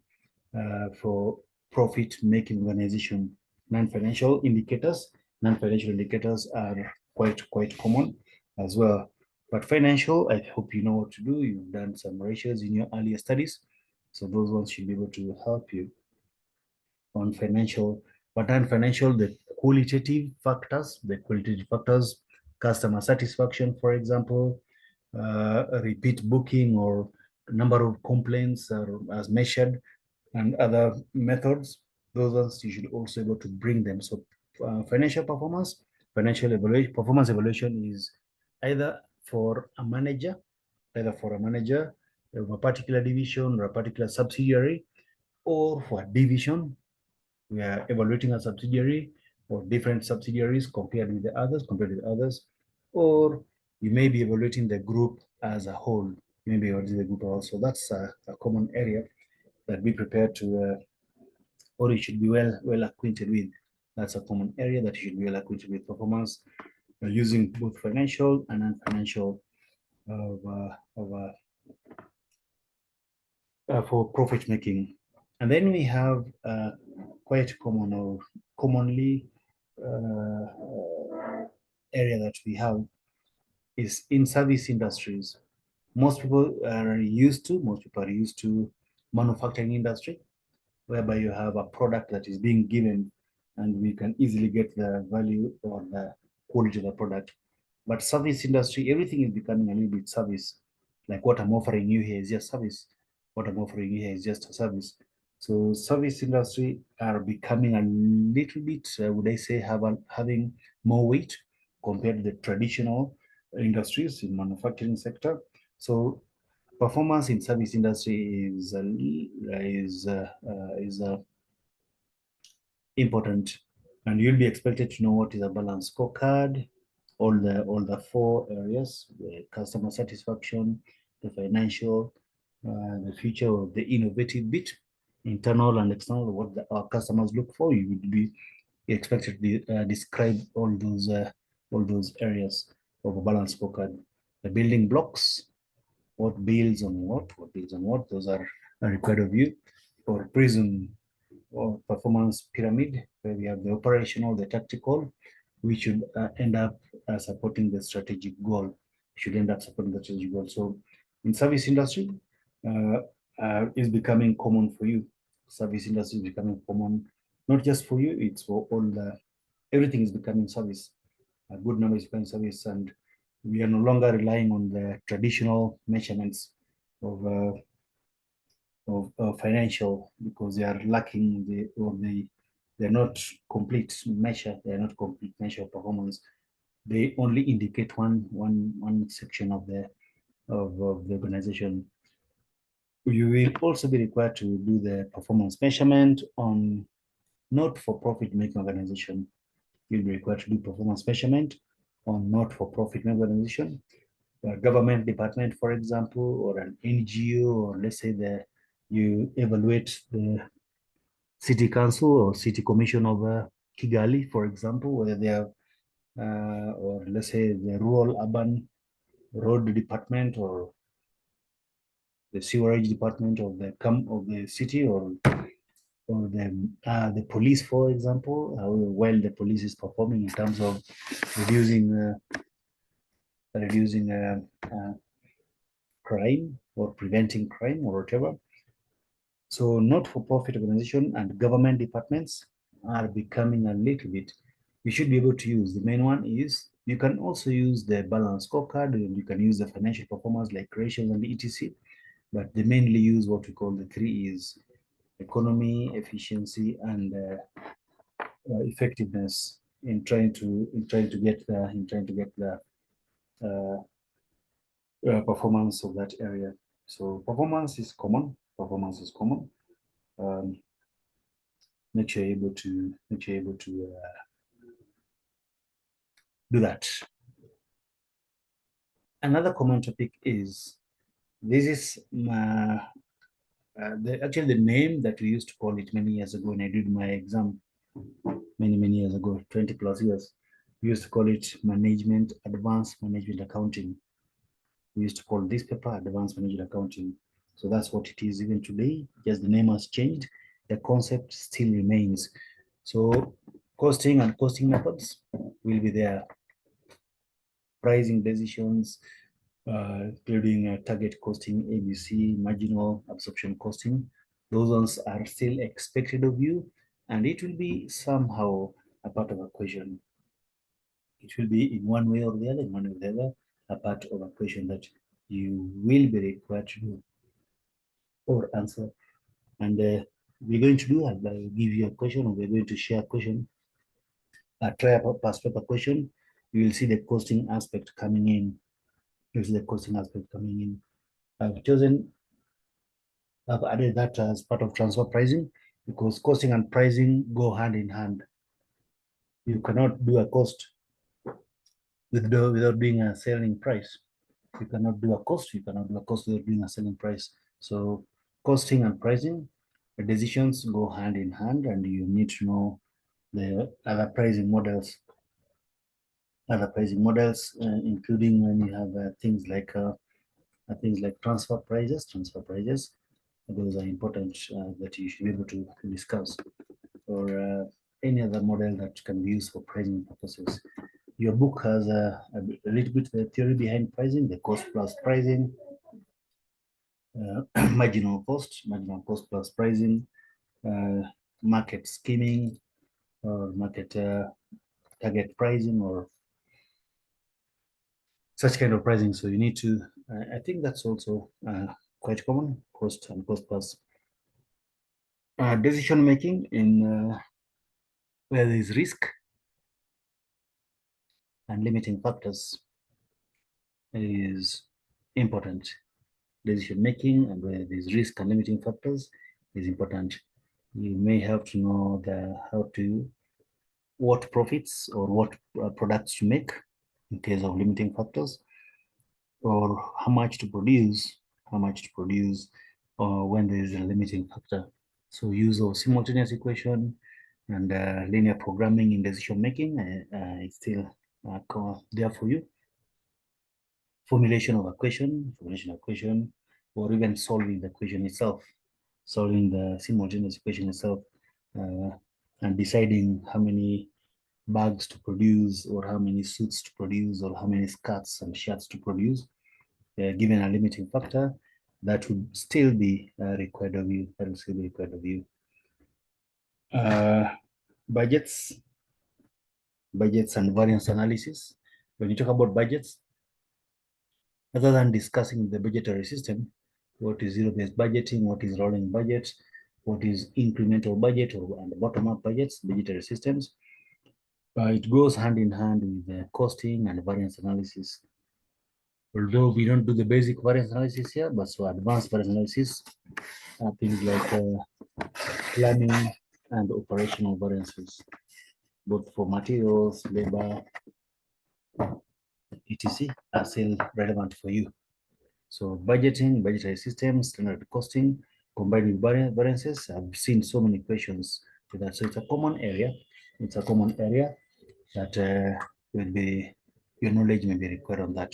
for profit-making organization. Non-financial indicators are quite common as well. But financial, I hope you know what to do. You've done some ratios in your earlier studies. So those ones should be able to help you on financial. But non-financial, the qualitative factors, customer satisfaction, for example, repeat booking or number of complaints as measured, and other methods, those ones you should also be able to bring them. So financial performance, performance evaluation is either for a manager of a particular division or a particular subsidiary, or for a division. We are evaluating a subsidiary or different subsidiaries compared with others, or you may be evaluating the group as a whole. You may be evaluating the group also. That's a common area that be prepared to or you should be well acquainted with. That's a common area that you should be equipped with performance using both financial and non-financial for profit making. And then we have quite common or commonly area that we have is in service industries. Most people are used to manufacturing industry, whereby you have a product that is being given and we can easily get the value or the quality of the product. But service industry, everything is becoming a little bit service. Like what I'm offering you here is just service. What I'm offering you here is just a service. So service industry are becoming a little bit, would I say, having more weight compared to the traditional industries in manufacturing sector. So performance in service industry is important, and you'll be expected to know what is a balanced scorecard, all the four areas: the customer satisfaction, the financial, the future of the innovative bit, internal and external, what our customers look for. You would be expected to describe all those areas of a balanced scorecard. The building blocks, what builds on what, those are required of you. For prism or performance pyramid, where we have the operational, the tactical, we should end up supporting the strategic goal. Should end up supporting the strategic goal. So in service industry is becoming common for you. Service industry is becoming common, not just for you, it's for all everything is becoming service. A good number is becoming service, and we are no longer relying on the traditional measurements of financial, because they are lacking they're not complete measure. They're not complete measure of performance. They only indicate one section of the organization. You will also be required to do the performance measurement on not-for-profit making organization. You'll be required to do performance measurement on not-for-profit organization, a government department, for example, or an NGO, or let's say you evaluate the city council or city commission of Kigali, for example, whether they have, or let's say the rural urban road department or the sewerage department of the city, or the police, for example, how well the police is performing in terms of reducing crime or preventing crime or whatever. So not-for-profit organization and government departments are becoming a little bit, you should be able to use. The main one is you can also use the balance scorecard, and you can use the financial performance like ratios and etc. But they mainly use what we call the three is economy, efficiency, and effectiveness in trying to get the performance of that area. So performance is common. Make sure you're able to do that. Another common topic is this is actually the name that we used to call it many years ago when I did my exam many years ago, 20 plus years. We used to call it advanced management accounting. We used to call this paper advanced management accounting. So that's what it is even today. Just the name has changed. The concept still remains. So costing and costing methods will be there. Pricing decisions, including target costing, ABC, marginal absorption costing. Those ones are still expected of you, and it will be somehow a part of a question. It will be in one way or the other, a part of a question that you will be required to do or answer. And we're going to do, I'll give you a question, or we're going to share a question, try a past paper question. You will see the costing aspect coming in. I've added that as part of transfer pricing, because costing and pricing go hand in hand. You cannot do a cost without doing a selling price. You cannot do a cost without doing a selling price. So costing and pricing, the decisions go hand in hand, and you need to know the other pricing models. Other pricing models, including when you have things like transfer prices. Transfer prices, those are important that you should be able to discuss, or any other model that can be used for pricing purposes. Your book has a little bit the theory behind pricing, the cost plus pricing, marginal cost plus pricing, market scheming, or market target pricing, or such kind of pricing. So you need to, I think that's also quite common, cost and cost plus. Decision making in where there is risk and limiting factors is important. Decision making and where there is risk and limiting factors is important. You may have to know what profits or what products to make in case of limiting factors, or how much to produce, when there is a limiting factor. So use of simultaneous equation and linear programming in decision making is still there for you. Formulation of a question, or even solving the question itself, solving the simultaneous equation itself, and deciding how many bags to produce, or how many suits to produce, or how many skirts and shirts to produce, given a limiting factor, that would still be required of you. That will still be required of you. Budgets and variance analysis. When you talk about budgets, other than discussing the budgetary system, what is zero-based budgeting, what is rolling budget, what is incremental budget, and bottom-up budgets, budgetary systems, it goes hand in hand with the costing and variance analysis. Although we don't do the basic variance analysis here, but so advanced variance analysis, things like planning and operational variances, both for materials, labor, etc., are still relevant for you. So budgeting, budgetary systems, standard costing, combined with variances. I've seen so many questions with that. So it's a common area. It's a common area that will be, your knowledge may be required on that.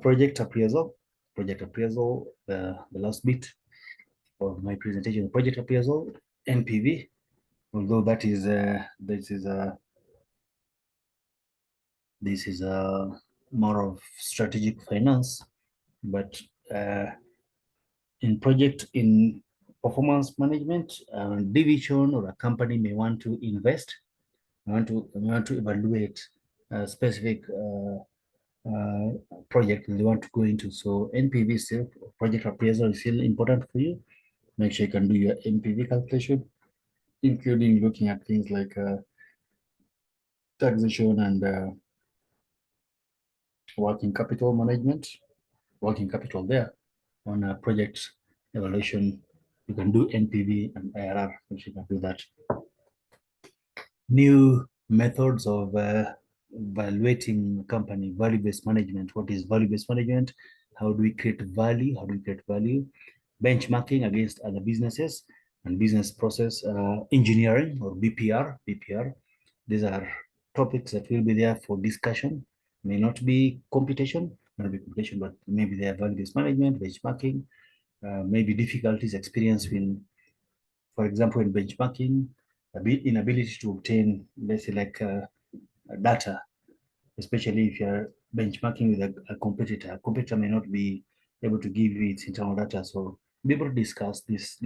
Project appraisal, the last bit of my presentation, project appraisal, NPV, although this is more of strategic finance, but in performance management, division or a company may want to invest, want to evaluate a specific project they want to go into. So NPV still, project appraisal is still important for you. Make sure you can do your NPV calculation, including looking at things like taxation and working capital management, working capital there on a project evaluation. You can do NPV and IRR, which you can do that. New methods of evaluating company, value-based management. What is value-based management? How do we create value? Benchmarking against other businesses and business process engineering, or BPR. These are topics that will be there for discussion. May not be computation, but maybe they are value-based management, benchmarking, maybe difficulties experienced in, for example, in benchmarking, inability to obtain, let's say, like data, especially if you're benchmarking with a competitor. A competitor may not be able to give you its internal data, so be able to discuss this,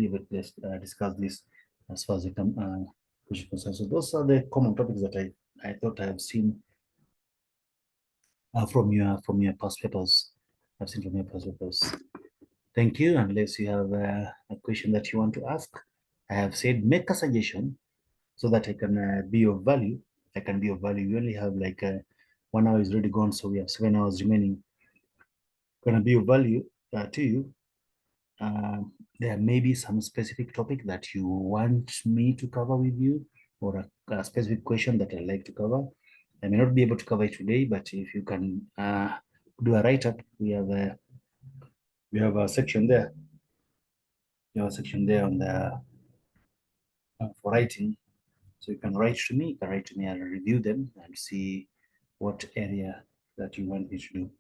discuss this as far as the question concerns. So those are the common topics that I thought I have seen from your past papers. I've seen from your past papers. Thank you. Unless you have a question that you want to ask, I have said make a suggestion so that I can be of value. I can be of value. We only have like 1 hour is already gone, so we have 7 hours remaining. Gonna be of value to you. There may be some specific topic that you want me to cover with you, or a specific question that I'd like to cover. I may not be able to cover it today, but if you can do a write-up, we have a section there. We have a section there on for writing. So you can write to me, I'll review them and see what area that you want me to do.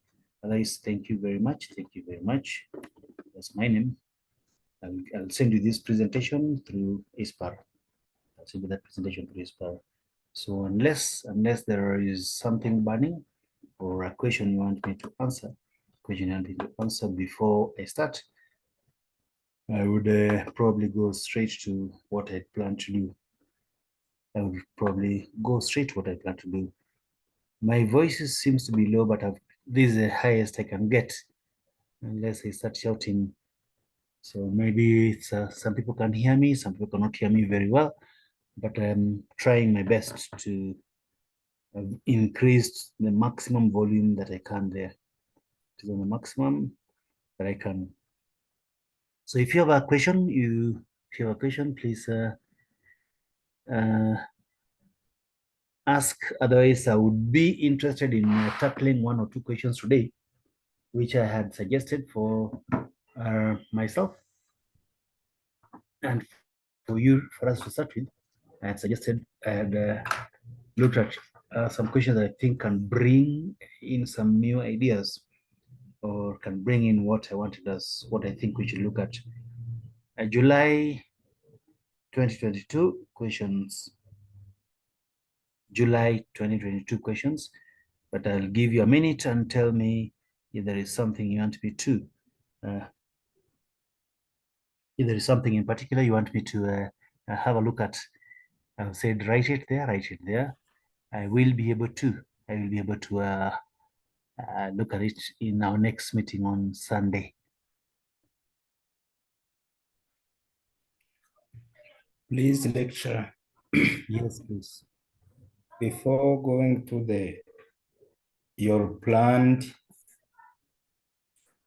Otherwise, thank you very much. Thank you very much. That's my name. I'll send you this presentation through ISPAR. I'll send you that presentation through ISPAR. So unless there is something burning or a question you want me to answer, before I start, I would probably go straight to what I plan to do. I would probably go straight to what I plan to do. My voice seems to be low, but this is the highest I can get unless I start shouting. So maybe it's, some people can hear me, some people cannot hear me very well, but I'm trying my best to increase the maximum volume that I can there. It is on the maximum that I can. So if you have a question, please ask. Otherwise, I would be interested in tackling 1 or 2 questions today, which I had suggested for myself and for us to start with. I had suggested and looked at some questions that I think can bring in some new ideas or can bring in what I wanted us, what I think we should look at. July 2022 questions. July 2022 questions, but I'll give you a minute and tell me if there is something you want me to, if there is something in particular you want me to have a look at. I've said write it there. I will be able to look at it in our next meeting on Sunday. Please, lecturer, Yes, please. before going to your planned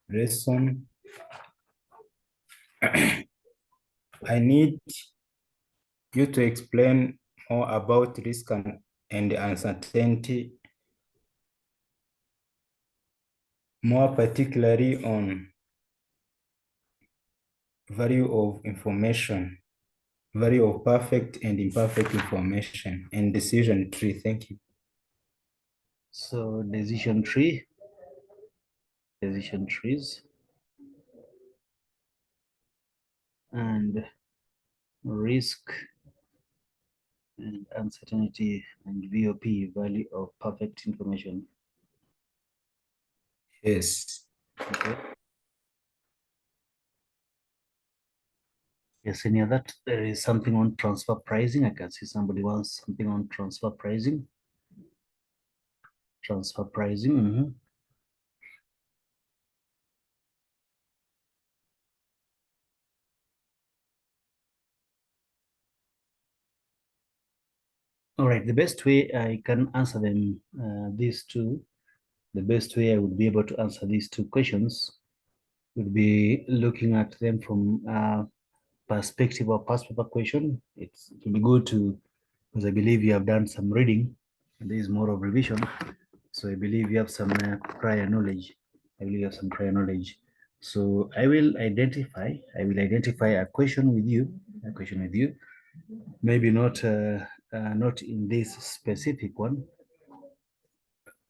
lesson, I need you to explain more about risk and uncertainty, more particularly on value of information, value of perfect and imperfect information, and decision tree. Thank you. So decision trees, and risk and uncertainty, and VOP, value of perfect information. Yes. Okay. Yes, any other? There is something on transfer pricing. I can see somebody wants something on transfer pricing. Transfer pricing. All right, the best way I can answer them, these two, the best way I would be able to answer these two questions would be looking at them from perspective of past paper question. It would be good to, because I believe you have done some reading, and there is more of revision. So I believe you have some prior knowledge. So I will identify a question with you, maybe not not in this specific one,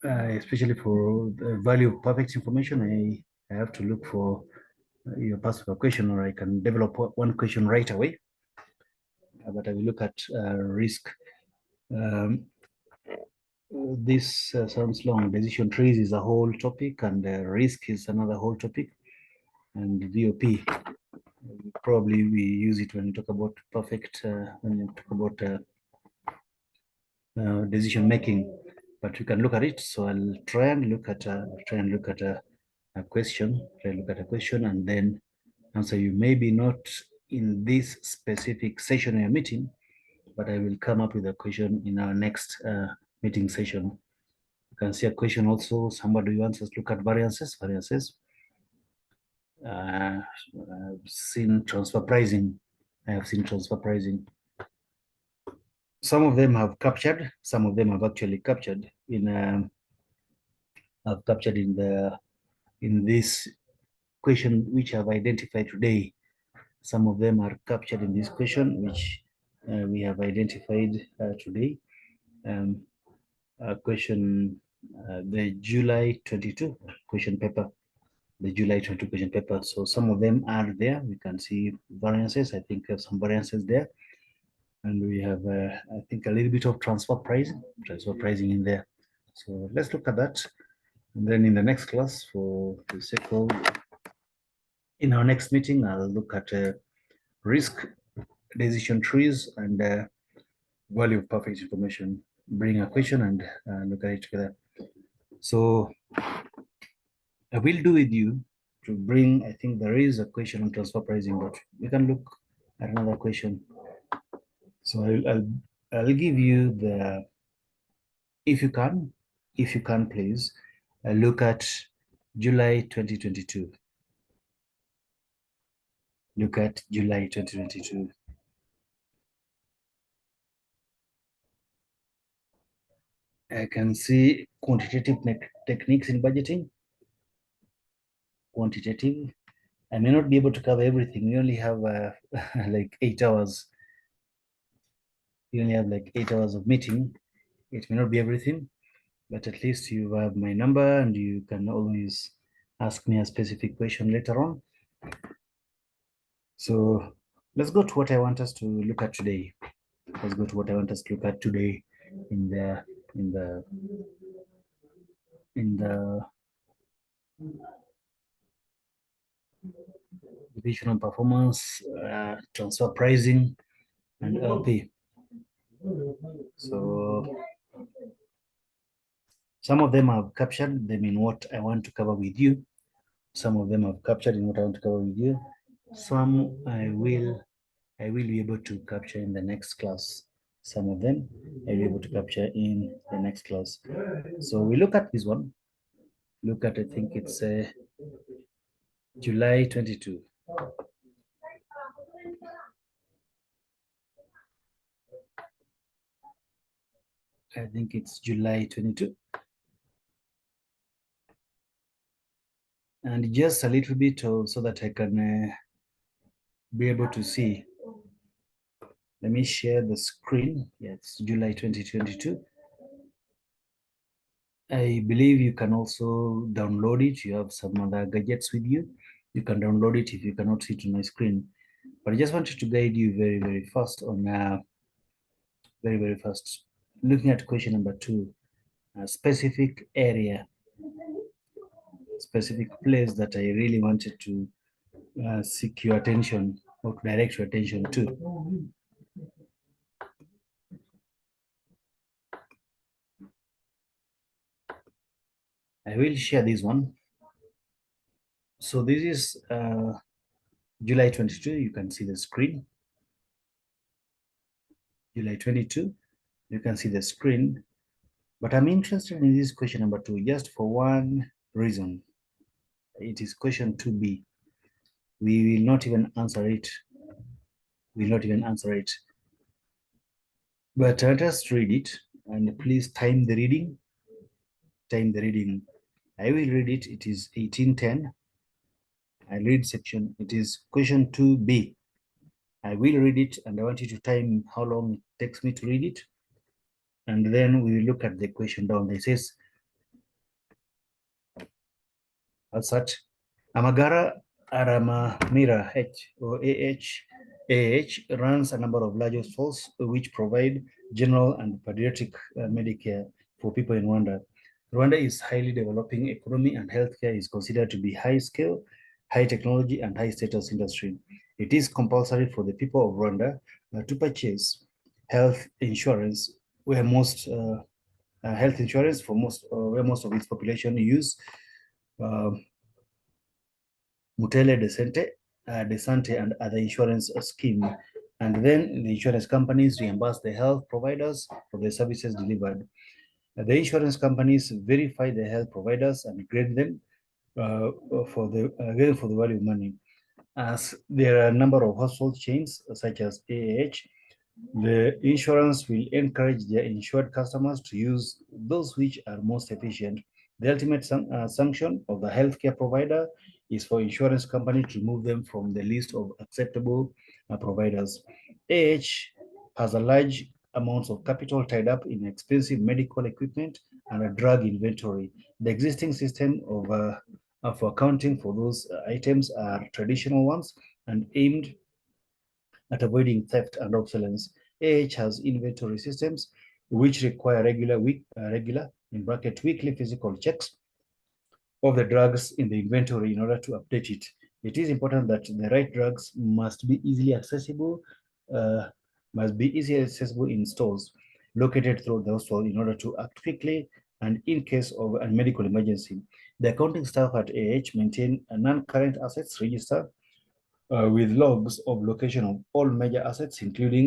especially for the value of perfect information. I have to look for your past question, or I can develop one question right away. But I will look at risk. This sounds long. Decision trees is a whole topic, and risk is another whole topic. And VOP, probably we use it when we talk about perfect, when we talk about decision making. But we can look at it. So I'll try and look at a question. And then answer you. Maybe not in this specific session of your meeting, but I will come up with a question in our next meeting session. You can see a question also. Somebody wants us to look at variances. I've seen transfer pricing. Some of them have captured. Some of them have actually captured in in this question which I've identified today. Some of them are captured in this question, which we have identified today. Question, the July 22 question paper, the July 22 question paper. So some of them are there. We can see variances. I think there's some variances there. And we have, I think, a little bit of transfer pricing in there. So let's look at that. And then in the next class, for the sake of, in our next meeting, I'll look at risk decision trees and value of perfect information. Bring a question and look at it together. So I will do with you to bring, I think there is a question on transfer pricing, but we can look at another question. So I'll give you the, if you can, please look at July 2022. Look at July 2022. I can see quantitative techniques in budgeting. Quantitative. I may not be able to cover everything. We only have like 8 hours. We only have like 8 hours of meeting. It may not be everything, but at least you have my number and you can always ask me a specific question later on. So let's go to what I want us to look at today. Let's go to what I want us to look at today in the divisional performance, transfer pricing, and LP. So some of them I've captured them in what I want to cover with you. Some of them I've captured in what I want to cover with you. Some I will be able to capture in the next class. Some of them I'll be able to capture in the next class. So we look at this one. Look at, I think it's July 22. I think it's July 22. And just a little bit so that I can be able to see. Let me share the screen. Yeah, it's July 2022. I believe you can also download it. You have some other gadgets with you. You can download it if you cannot see it on my screen. But I just wanted to guide you very, very fast on very fast. Looking at question number 2, a specific area, specific place that I really wanted to seek your attention or direct your attention to. I will share this one. So this is July 22. You can see the screen. July 22. You can see the screen. But I'm interested in this question number 2 just for one reason. It is question 2B. We will not even answer it. We will not even answer it. But let us read it and please time the reading. Time the reading. I will read it. It is 1810. I read section. It is question 2B. I will read it and I want you to time how long it takes me to read it. And then we will look at the question down. It says, as such, Amagara Aramamira H or AH runs a number of large hospitals which provide general and pediatric Medicare for people in Rwanda. Rwanda is highly developing economy and healthcare is considered to be high scale, high technology and high status industry. It is compulsory for the people of Rwanda to purchase health insurance where most health insurance for where most of its population use Mutele Desante and other insurance scheme. And then the insurance companies reimburse the health providers for the services delivered. The insurance companies verify the health providers and grade them for the value of money. As there are a number of household chains such as AAH, the insurance will encourage their insured customers to use those which are most efficient. The ultimate sanction of the healthcare provider is for insurance company to remove them from the list of acceptable providers. AH has a large amounts of capital tied up in expensive medical equipment and a drug inventory. The existing system of accounting for those items are traditional ones and aimed at avoiding theft and obsolescence. AH has inventory systems which require regular in bracket weekly physical checks of the drugs in the inventory in order to update it. It is important that the right drugs must be easily accessible in stores located throughout the household in order to act quickly and in case of a medical emergency. The accounting staff at AH maintain a non-current assets register with logs of location of all major assets, including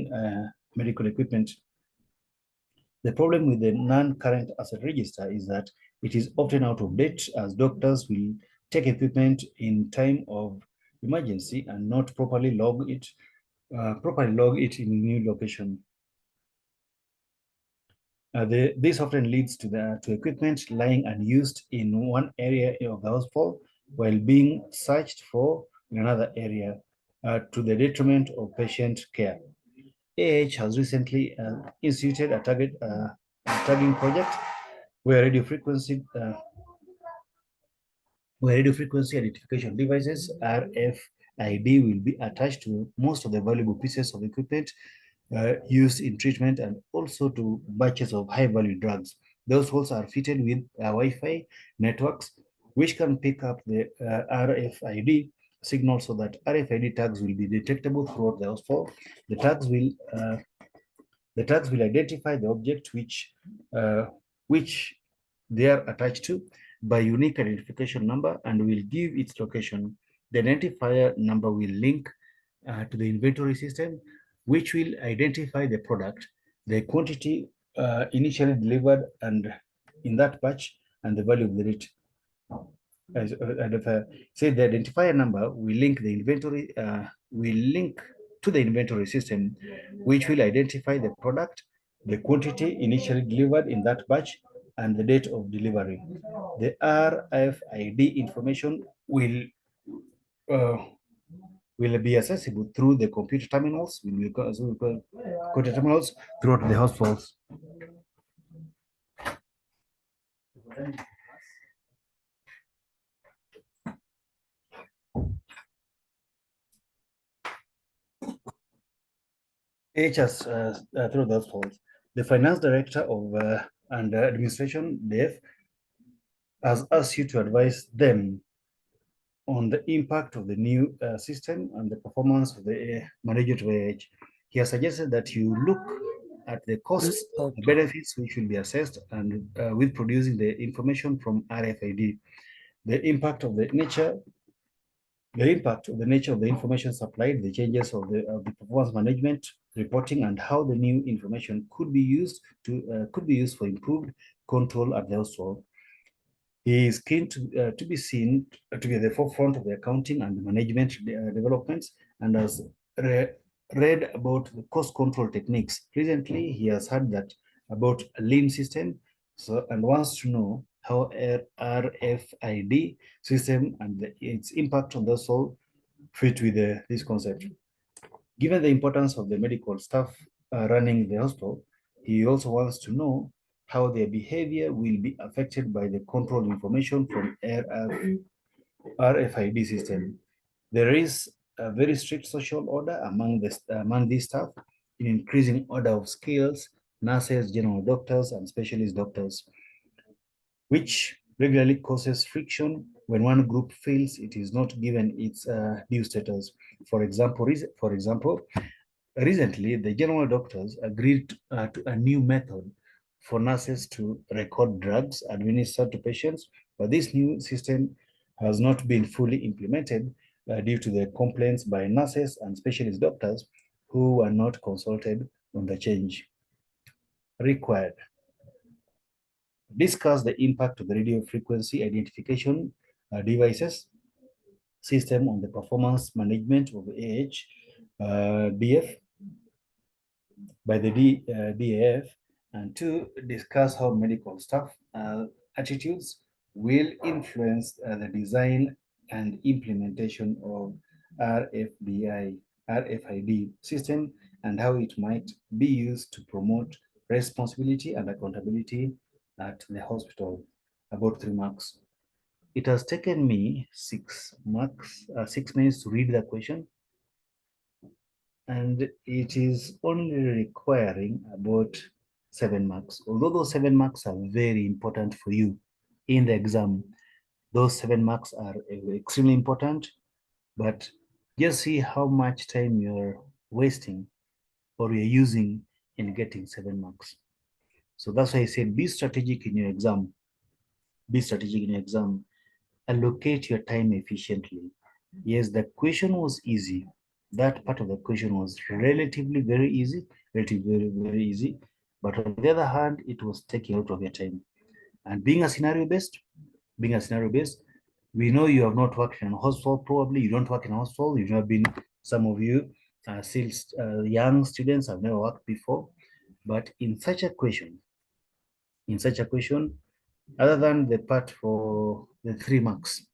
medical equipment. The problem with the non-current asset register is that it is often out of date, as doctors will take equipment in time of emergency and not properly log it in new location. This often leads to equipment lying unused in one area of the household while being searched for in another area, to the detriment of patient care. AH has recently instituted a tagging project where radio frequency identification devices RFID will be attached to most of the valuable pieces of equipment used in treatment and also to batches of high-value drugs. Those holes are fitted with Wi-Fi networks, which can pick up the RFID signal so that RFID tags will be detectable throughout the household. The tags will identify the object which they are attached to by unique identification number and will give its location. The identifier number will link to the inventory system, which will identify the product, the quantity initially delivered and in that batch, and the value of the rate. Say the identifier number will link the inventory, to the inventory system, which will identify the product, the quantity initially delivered in that batch, and the date of delivery. The RFID information will be accessible through the computer terminals, throughout the households. HS through those households. The finance director of and administration, Dave, has asked you to advise them on the impact of the new system and the performance of the management of AH. He has suggested that you look at the costs, the benefits which will be assessed, and with producing the information from RFID, the impact of the nature of the information supplied, the changes of the performance management reporting, and how the new information could be used for improved control at the household. He is keen to be seen to be at the forefront of the accounting and management developments, and has read about the cost control techniques. Recently, he has heard that about a lean system, and wants to know how RFID system and its impact on the soul fit with this concept. Given the importance of the medical staff running the hospital, he also wants to know how their behavior will be affected by the control information from RFID system. There is a very strict social order among these staff in increasing order of skills, nurses, general doctors, and specialist doctors, which regularly causes friction when one group feels it is not given its due status. For example, recently the general doctors agreed to a new method for nurses to record drugs administered to patients, but this new system has not been fully implemented due to the complaints by nurses and specialist doctors who were not consulted on the change required. Discuss the impact of the radio frequency identification devices system on the performance management of DF by the DAF, and to discuss how medical staff attitudes will influence the design and implementation of RFID system and how it might be used to promote responsibility and accountability at the hospital. About 3 marks. It has taken me 6 minutes to read the question, and it is only requiring about 7 marks. Although those 7 marks are very important for you in the exam, those 7 marks are extremely important, but just see how much time you're wasting or you're using in getting 7 marks. So that's why I said be strategic in your exam. Be strategic in your exam. Allocate your time efficiently. Yes, the question was easy. That part of the question was relatively very easy, relatively very easy. But on the other hand, it was taking out of your time. And being a scenario based, we know you have not worked in a hospital, probably you don't work in a hospital, you've never been, some of you are still young students, have never worked before. But in such a question, other than the part for the 3 marks,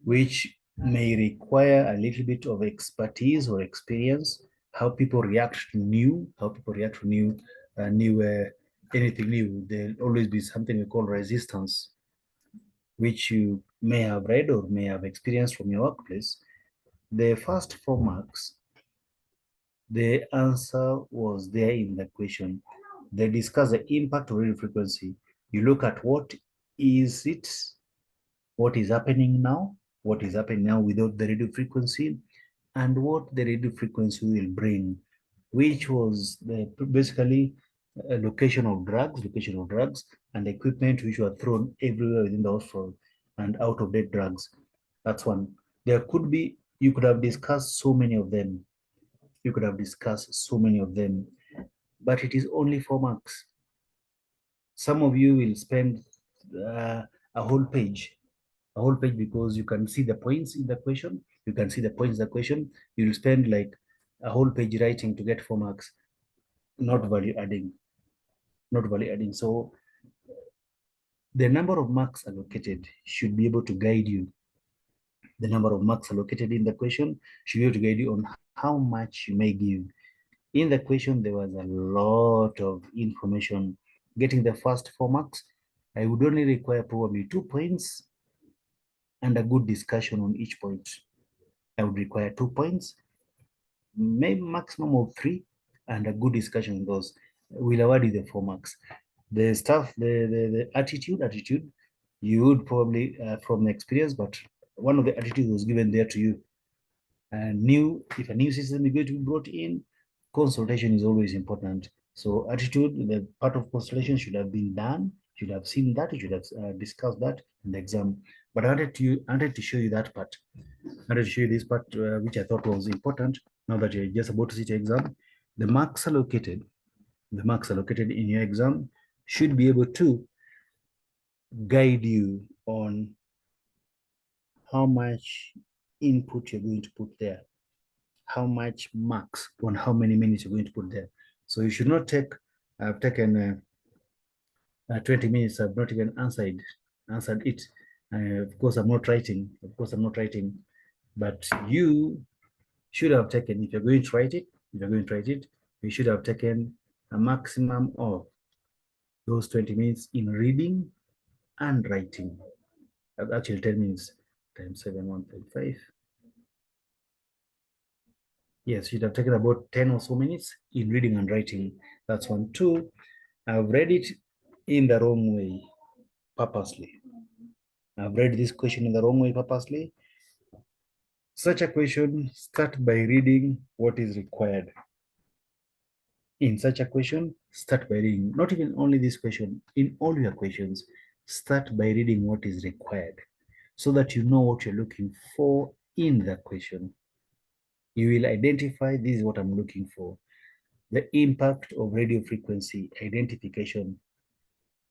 which may require a little bit of expertise or experience, how people react to anything new. There'll always be something we call resistance, which you may have read or may have experienced from your workplace. The first 4 marks, the answer was there in the question. They discuss the impact of radio frequency. You look at what is happening now without the radio frequency, and what the radio frequency will bring, which was basically a location of drugs and equipment which were thrown everywhere within the hospital, and out of date drugs. That's one. You could have discussed so many of them. But it is only 4 marks. Some of you will spend a whole page because you can see the points in the question. You will spend like a whole page writing to get 4 marks. Not value adding. So the number of marks allocated should be able to guide you. The number of marks allocated in the question should be able to guide you on how much you may give. In the question, there was a lot of information. Getting the first 4 marks, I would only require probably 2 points and a good discussion on each point. I would require 2 points, maybe maximum of 3, and a good discussion on those. We'll award you the 4 marks. The stuff, the attitude, you would probably, from experience, but one of the attitudes was given there to you. And if a new system is going to be brought in, consultation is always important. So attitude, the part of consultation should have been done, should have seen that, you should have discussed that in the exam. But I wanted to show you that part. I wanted to show you this part, which I thought was important. Now that you're just about to sit your exam, the marks allocated in your exam should be able to guide you on how much input you're going to put there, how much marks on how many minutes you're going to put there. So you should not take, I've taken 20 minutes, I've not even answered it. Of course, I'm not writing, but you should have taken, if you're going to write it, you should have taken a maximum of those 20 minutes in reading and writing. Actually 10 minutes times 7, 1.5. Yes, you'd have taken about 10 or so minutes in reading and writing. That's 1. 2, I've read it in the wrong way purposely. I've read this question in the wrong way purposely. Such a question, start by reading what is required. In such a question, start by reading, not even only this question, in all your questions, start by reading what is required so that you know what you're looking for in the question. You will identify, this is what I'm looking for. The impact of radio frequency identification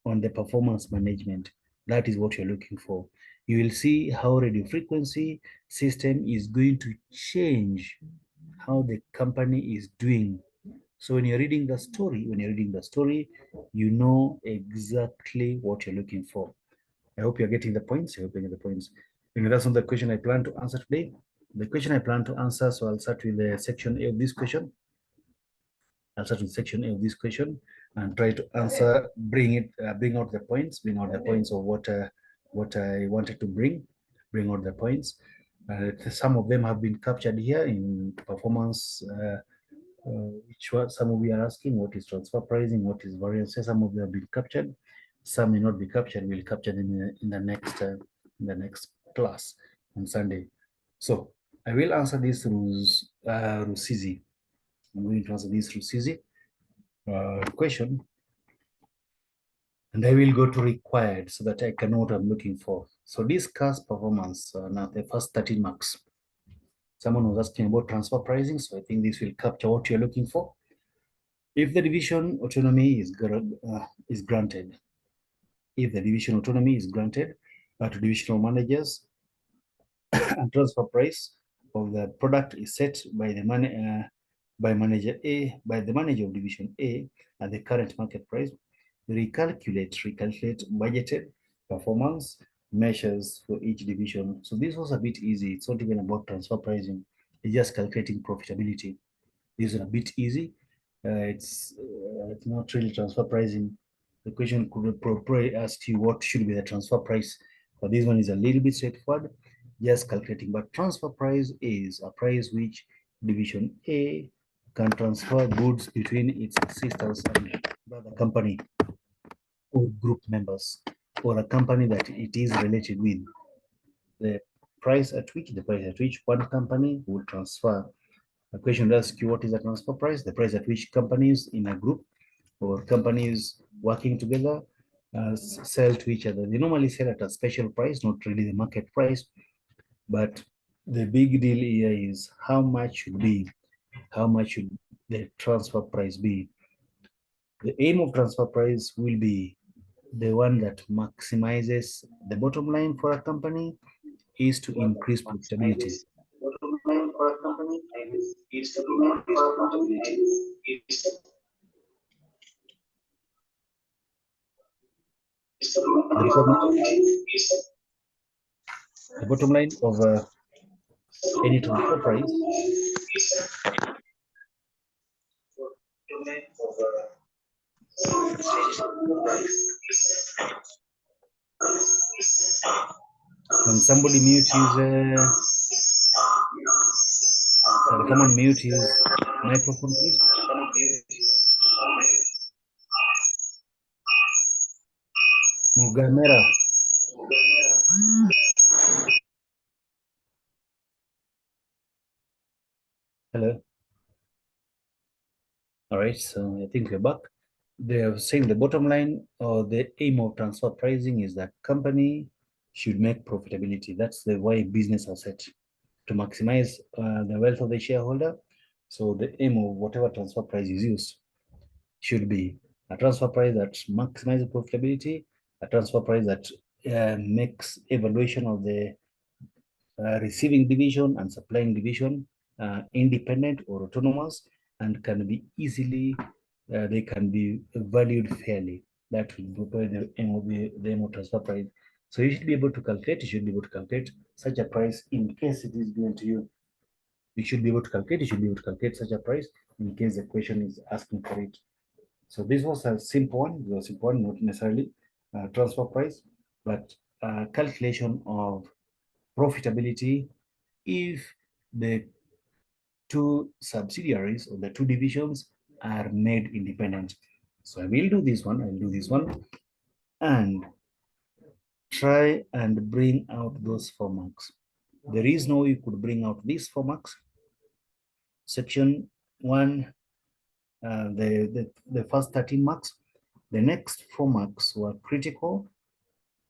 on the performance management. That is what you're looking for. You will see how radio frequency system is going to change how the company is doing. So when you're reading the story, you know exactly what you're looking for. I hope you're getting the points. That's not the question I plan to answer today. the question I plan to answer. So I'll start with the section A of this question. I'll start with section A of this question and try to answer, bring out the points of what I wanted to bring out the points. Some of them have been captured here in performance. Some of you are asking what is transfer pricing, what is variance. Some of them have been captured, some may not be captured. We'll capture them in the next class on Sunday. So I will answer this through CZ. I'm going to answer this through CZ question, and I will go to required so that I can know what I'm looking for. So discuss performance. Now the first 13 marks. Someone was asking about transfer pricing, so I think this will capture what you're looking for. If the division autonomy is granted, if the division autonomy is granted to divisional managers, and transfer price of the product is set by the manager of division A at the current market price, recalculate budgeted performance measures for each division. So this was a bit easy. It's not even about transfer pricing. It's just calculating profitability. This is a bit easy. It's not really transfer pricing. The question could probably ask you what should be the transfer price, but this one is a little bit straightforward, just calculating. But transfer price is a price which division A can transfer goods between its sisters and brother company or group members, or a company that it is related with. The price at which one company will transfer. The question will ask you what is the transfer price, the price at which companies in a group or companies working together sell to each other. They normally sell at a special price, not really the market price. But the big deal here is how much should the transfer price be? The aim of transfer price will be the one that maximizes the bottom line for a company is to increase profitability. Bottom line for a company is to increase profitability. The bottom line of any transfer price Can somebody mute his someone mute his microphone, please? Mugamera. Hello. All right, so I think we're back. They're saying the bottom line or the aim of transfer pricing is that company should make profitability. That's the way business are set, to maximize the wealth of the shareholder. So the aim of whatever transfer price is used should be a transfer price that maximizes profitability, a transfer price that makes evaluation of the receiving division and supplying division independent or autonomous, and can be easily, they can be valued fairly. That will be the aim of transfer price. So you should be able to calculate, such a price in case it is given to you. You should be able to calculate such a price in case the question is asking for it. So this was a simple one. It was simple one, not necessarily transfer price, but calculation of profitability if the two subsidiaries or the two divisions are made independent. So I will do this one, and try and bring out those 4 marks. There is no way you could bring out these 4 marks. Section 1, the first 13 marks, the next 4 marks were critical,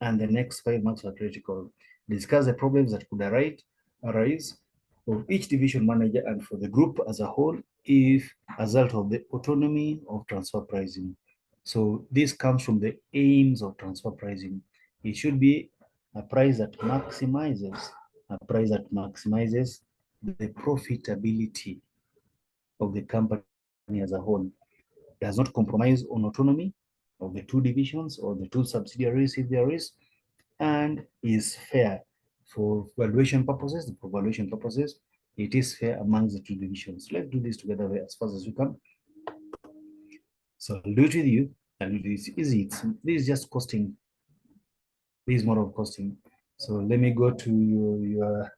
and the next 5 marks were critical. Discuss the problems that could arise for each division manager and for the group as a whole if as a result of the autonomy of transfer pricing. So this comes from the aims of transfer pricing. It should be a price that maximizes the profitability of the company as a whole, does not compromise on autonomy of the two divisions or the two subsidiaries if there is, and is fair for valuation purposes, it is fair amongst the two divisions. Let's do this together as fast as we can. So I'll do it with you, and it is easy. This is just costing. This is more of costing. So let me go to your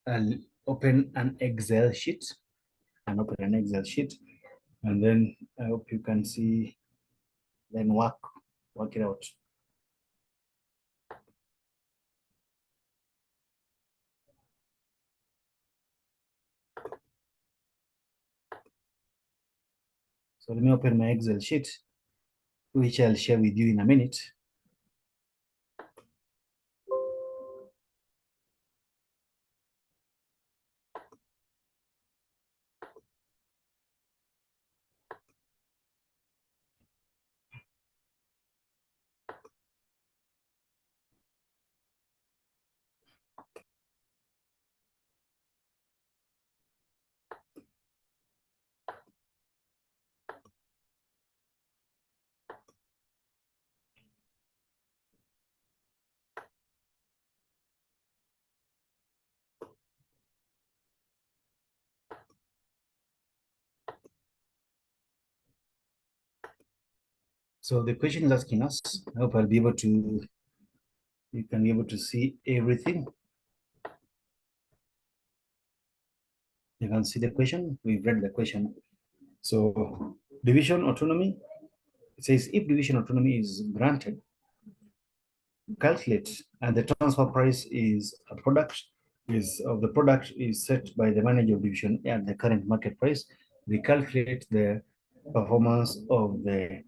I'll open an Excel sheet and then I hope you can see, then work it out. So let me open my Excel sheet, which I'll share with you in a minute. So the question is asking us, I hope I'll be able to, you can be able to see everything. You can see the question, we've read the question. So division autonomy, it says if division autonomy is granted, calculate, and the transfer price is a product of the product is set by the manager of division at the current market price. We calculate the performance of the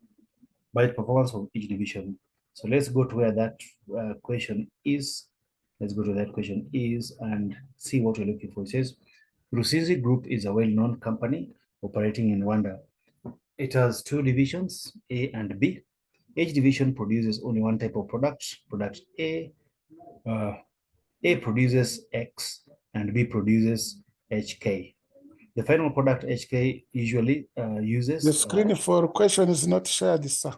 performance of each division. So let's go to where that question is. Let's go to that question is and see what we're looking for. It says Rusizi Group is a well-known company operating in Rwanda. It has two divisions, A and B. Each division produces only one type of product. Product A produces X and B produces HK. The final product HK usually uses. The screen for question is not shared, sir.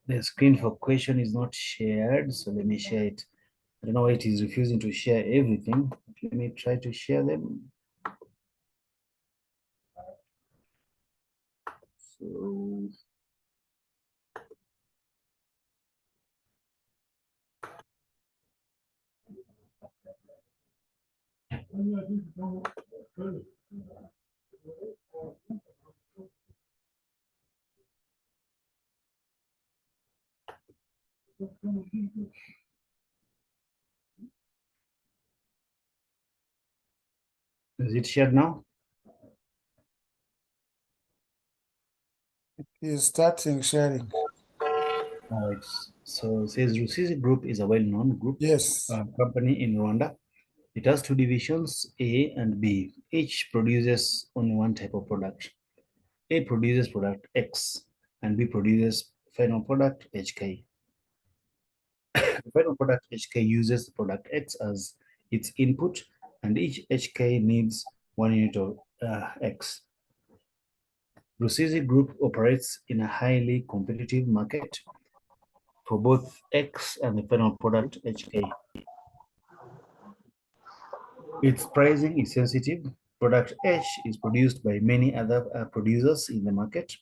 The screen for question is not shared, so let me share it. I don't know why it is refusing to share everything. Let me try to share them. So is it shared now? He's starting sharing. Right. So it says Rusizi Group is a well-known group Yes. company in Rwanda. It has two divisions, A and B. Each produces only one type of product. A produces product X and B produces final product HK. The final product HK uses product X as its input, and each HK needs 1 unit of X. Rusizi Group operates in a highly competitive market for both X and the final product HK. Its pricing is sensitive. Product H is produced by many other producers in the market,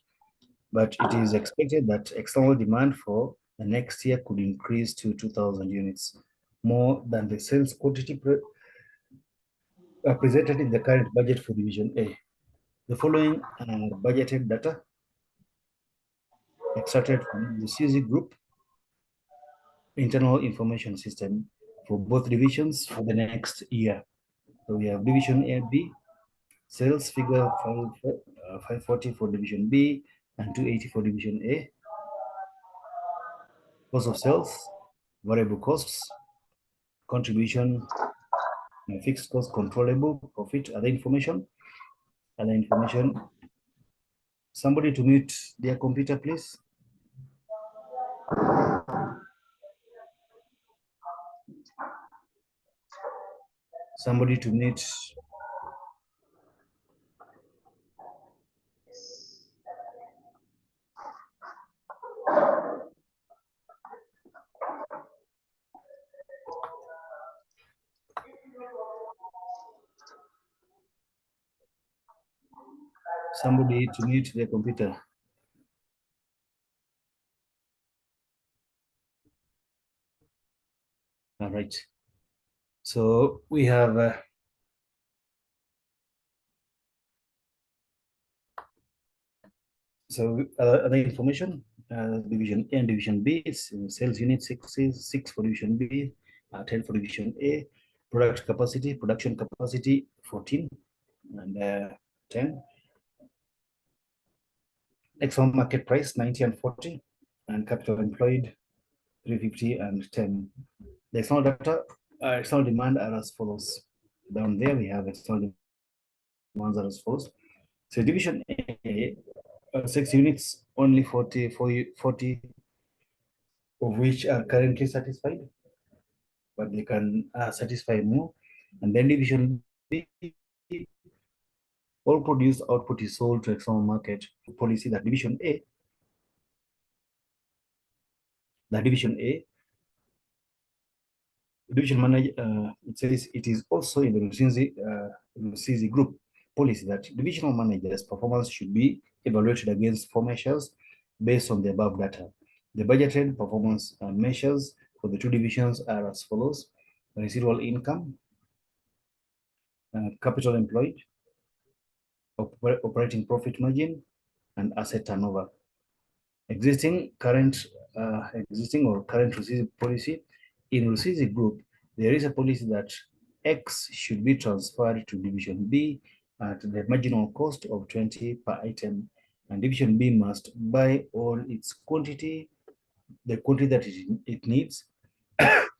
but it is expected that external demand for the next year could increase to 2,000 units, more than the sales quantity presented in the current budget for Division A. The following are budgeted data extracted from the CZ Group internal information system for both divisions for the next year. So we have Division A and B, sales figure 540 for Division B and 280 for Division A. Cost of sales, variable costs, contribution, fixed cost, controllable, profit, other information. Somebody to mute their computer, please. Somebody to mute. somebody to mute their computer. All right. So we have other information, division A and division B, it's sales unit 6 for division B, 10 for division A, production capacity 14 and 10. External market price 90 and 40, and capital employed 350 and 10. The external data, external demand are as follows. Down there we have external demands are as follows. So division A, 6 units, only 40 of which are currently satisfied, but they can satisfy more. And then division B, all produced output is sold to external market. Policy that division A, division manager, it says it is also in the Rusizi group policy that divisional managers' performance should be evaluated against 4 measures based on the above data. The budgeted performance measures for the 2 divisions are as follows: residual income, capital employed, operating profit margin, and asset turnover. Existing or current Rusizi policy. In Rusizi group, there is a policy that X should be transferred to division B at the marginal cost of 20 per item, and division B must buy all its quantity, the quantity that it needs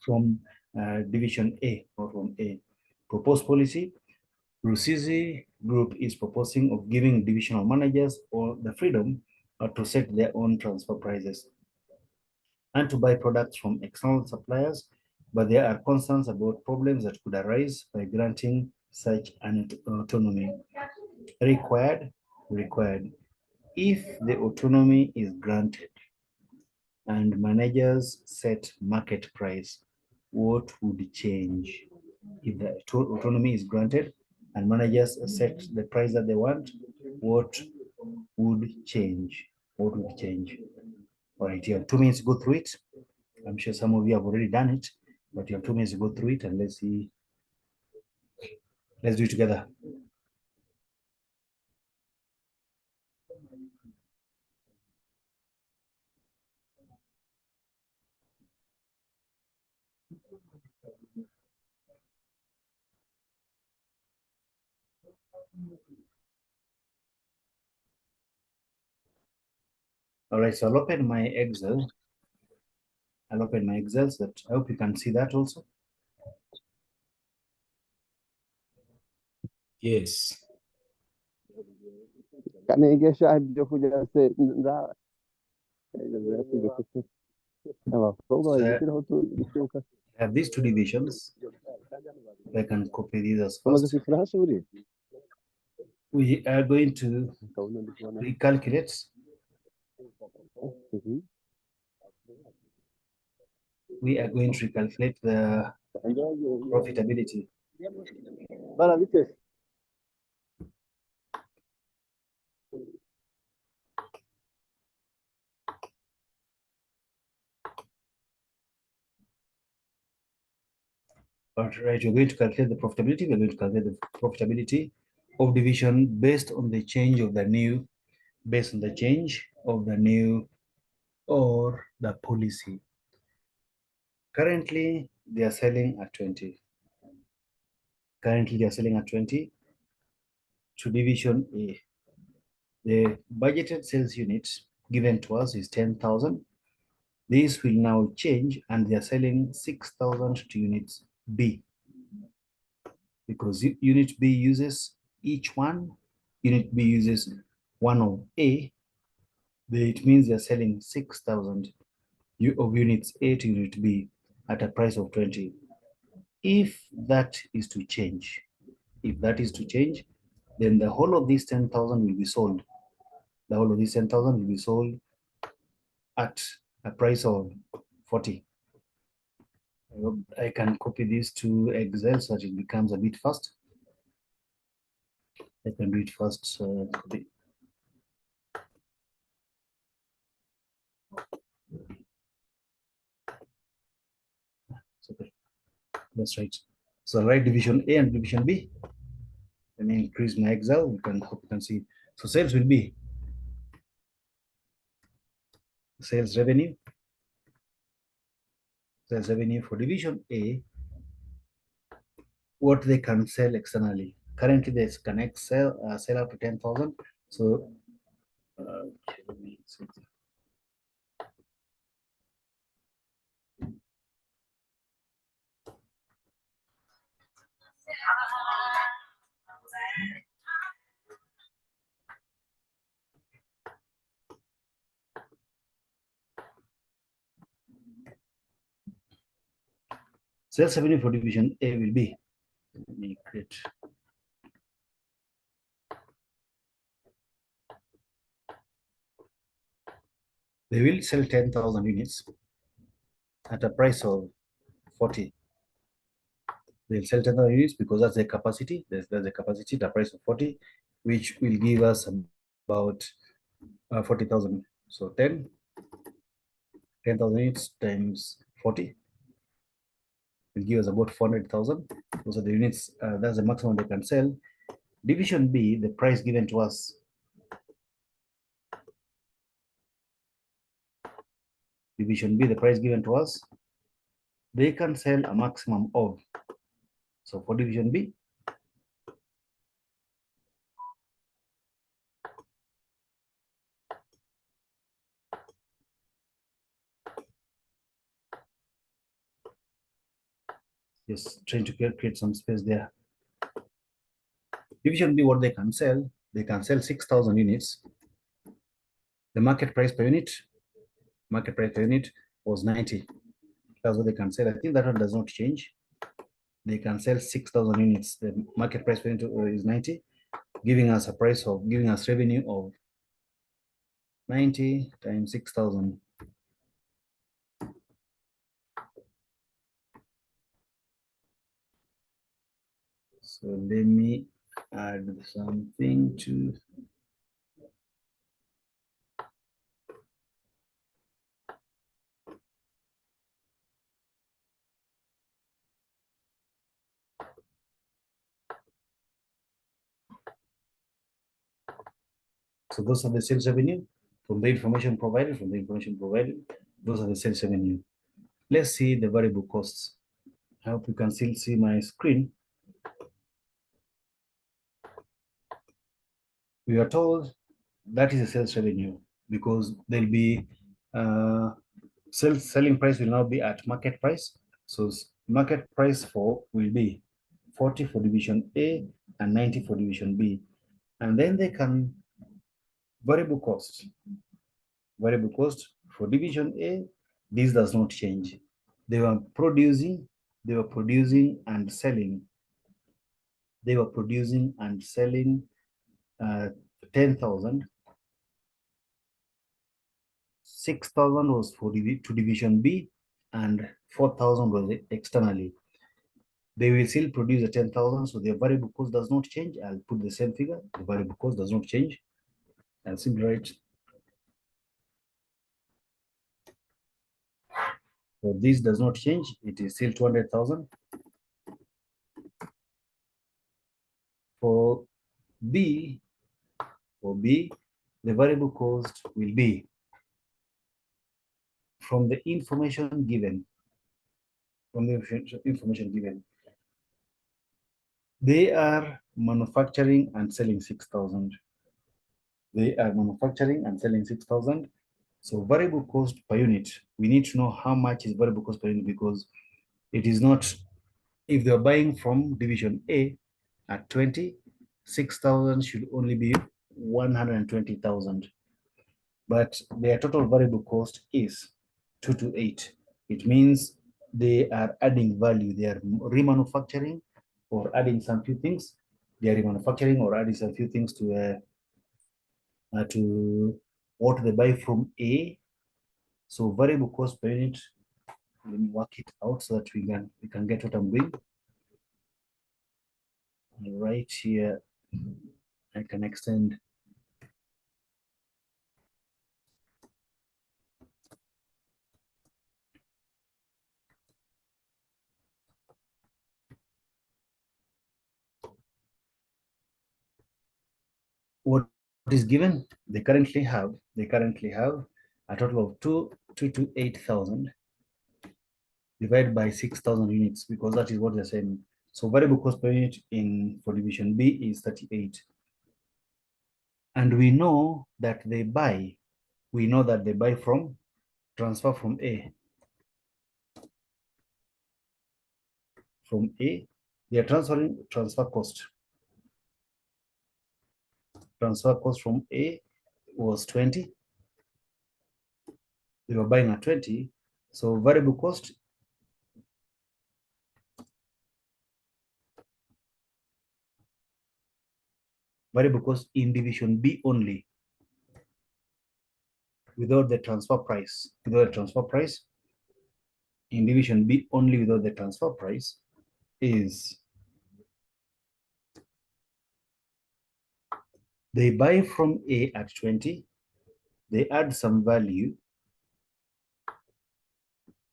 from division A or from A. Proposed policy, Rusizi group is proposing of giving divisional managers all the freedom to set their own transfer prices and to buy products from external suppliers, but there are concerns about problems that could arise by granting such an autonomy. Required. If the autonomy is granted and managers set market price, what would change? If the autonomy is granted and managers set the price that they want, what would change? What would change? All right, you have 2 minutes to go through it. I'm sure some of you have already done it, but you have 2 minutes to go through it, and let's see. Let's do it together. All right, so I'll open my Excel. So that I hope you can see that also. Yes. I have these 2 divisions. I can copy these as first. We are going to recalculate. We are going to recalculate the profitability. All right, we're going to calculate the profitability. We're going to calculate the profitability of division based on the change of the new, or the policy. Currently, they are selling at 20. To division A. The budgeted sales unit given to us is 10,000. This will now change, and they are selling 6,000 to units B, because unit B uses unit B uses one of A. It means they're selling 6,000 of units A to unit B at a price of 20. If that is to change, then the whole of these 10,000 will be sold. The whole of these 10,000 will be sold at a price of 40. I can copy this to Excel so that it becomes a bit fast. I can do it first. That's right. So write division A and division B. Let me increase my Excel. You can hope you can see. So sales will be sales revenue. Sales revenue for division A, what they can sell externally. Currently, they can sell up to 10,000. So, okay, let me see. Sales revenue for division A will be, let me create. They will sell 10,000 units at a price of 40. They'll sell 10,000 units because that's the capacity. There's the capacity, the price of 40, which will give us about 40,000. So 10,000 units times 40 will give us about 400,000. Those are the units, that's the maximum they can sell. Division B, the price given to us. Division B, the price given to us, they can sell a maximum of. So for division B, just trying to create some space there. Division B, what they can sell 6,000 units. The market price per unit was 90. That's what they can sell. I think that one does not change. They can sell 6,000 units. The market price per unit is 90, giving us revenue of 90 times 6,000. So let me add something to. So those are the sales revenue from the information provided. Those are the sales revenue. Let's see the variable costs. I hope you can still see my screen. We are told that is a sales revenue because there'll be selling price will now be at market price. So market price will be 40 for division A and 90 for division B. And then they can variable cost for division A, this does not change. They were producing and selling. 10,000. 6,000 was to division B and 4,000 was externally. They will still produce a 10,000, so their variable cost does not change. I'll put the same figure. The variable cost does not change. I'll simply write. So this does not change. It is still 200,000. For B, the variable cost will be from the information given. They are manufacturing and selling 6,000. So variable cost per unit, we need to know how much is variable cost per unit because it is not, if they're buying from division A at 20, 6,000 should only be 120,000. But their total variable cost is 228. It means they are adding value. They are remanufacturing or adding some few things. They are remanufacturing or adding some few things to what they buy from A. So variable cost per unit, let me work it out so that we can get what I'm doing. Right here, I can extend. is given? They currently have a total of 228,000 divided by 6,000 units, because that is what they're saying. So variable cost per unit for division B is 38. And we know that they buy from transfer from A. From A, they are transferring transfer cost. Transfer cost from A was 20. They were buying at 20. So variable cost in division B only, without the transfer price. In division B only without the transfer price is, they buy from A at 20, they add some value,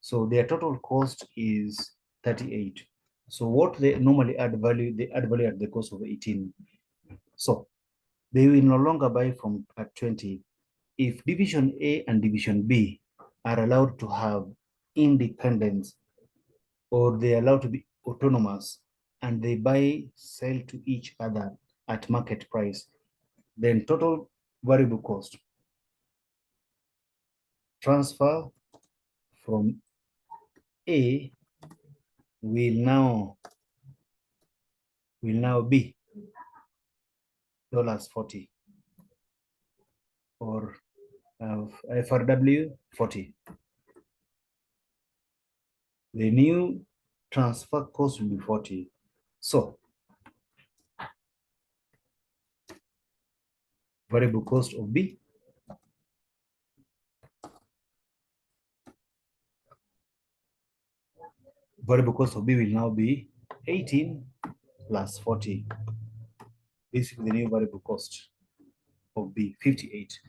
so their total cost is 38. So what they normally add value, they add value at the cost of 18. So they will no longer buy from at 20. If division A and division B are allowed to have independence, or they are allowed to be autonomous, and they sell to each other at market price, then total variable cost transfer from A will now be $40 or FRW 40. The new transfer cost will be 40. So variable cost of B will now be 18 plus 40. This is the new variable cost of B, 58,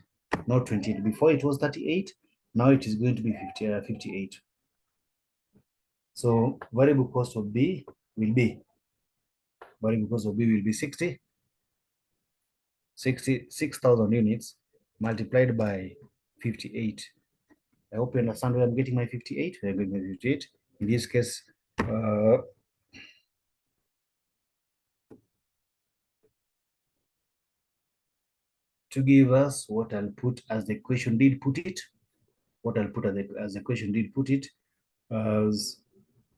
not 28. Before it was 38, now it is going to be 58. So variable cost of B will be 66,000 units multiplied by 58. I hope you understand where I'm getting my 58. We're getting my 58. In this case, to give us what I'll put as the question did put it, as the question did put it, as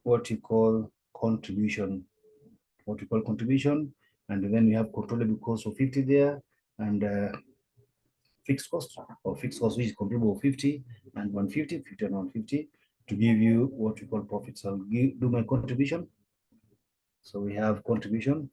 what you call contribution. And then we have controllable cost of 50 there, and fixed cost which is controllable 50 and 150, 50 and 150, to give you what we call profits. I'll do my contribution. So we have contribution.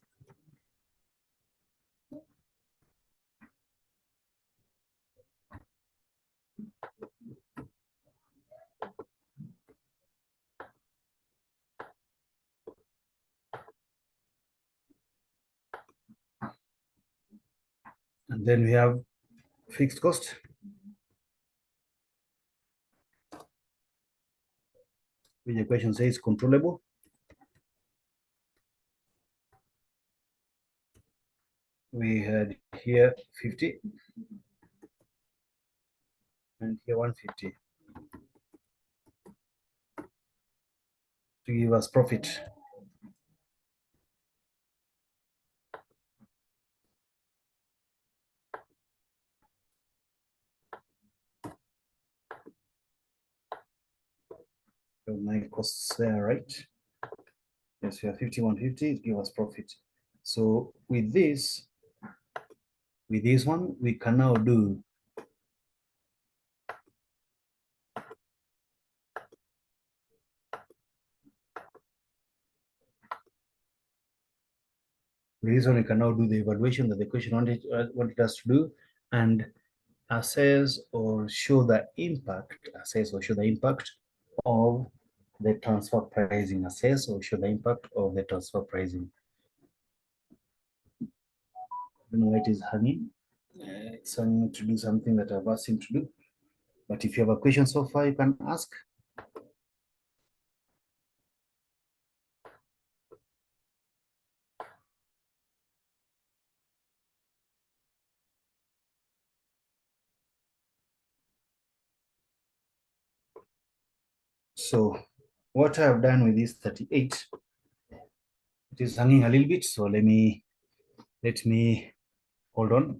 And then we have fixed cost. Which the question says controllable. We had here 50 and here 150 to give us profit. So my costs there, right? Yes, we have 50, 150, it gives us profit. So with this one, we can now do the evaluation that the question wanted us to do, and assess or show the impact of the transfer pricing. I don't know why it is hanging. It's hanging to do something that I've asked him to do. But if you have a question so far, you can ask. So what I have done with this 38, it is hanging a little bit. So let me hold on.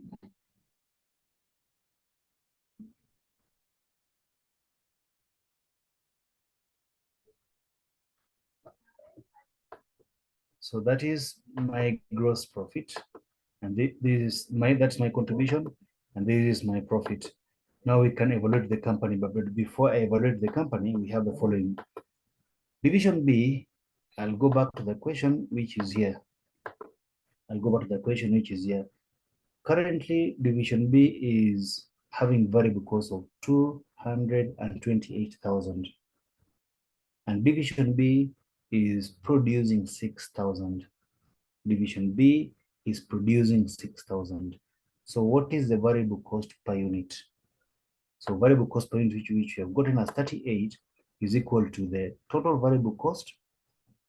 So that is my gross profit, and this is that's my contribution, and this is my profit. Now we can evaluate the company, but before I evaluate the company, we have the following. Division B, I'll go back to the question which is here. Currently, division B is having variable cost of 228,000. And division B is producing 6,000. Division B is producing 6,000. So what is the variable cost per unit? So variable cost per unit, which we have gotten as 38, is equal to the total variable cost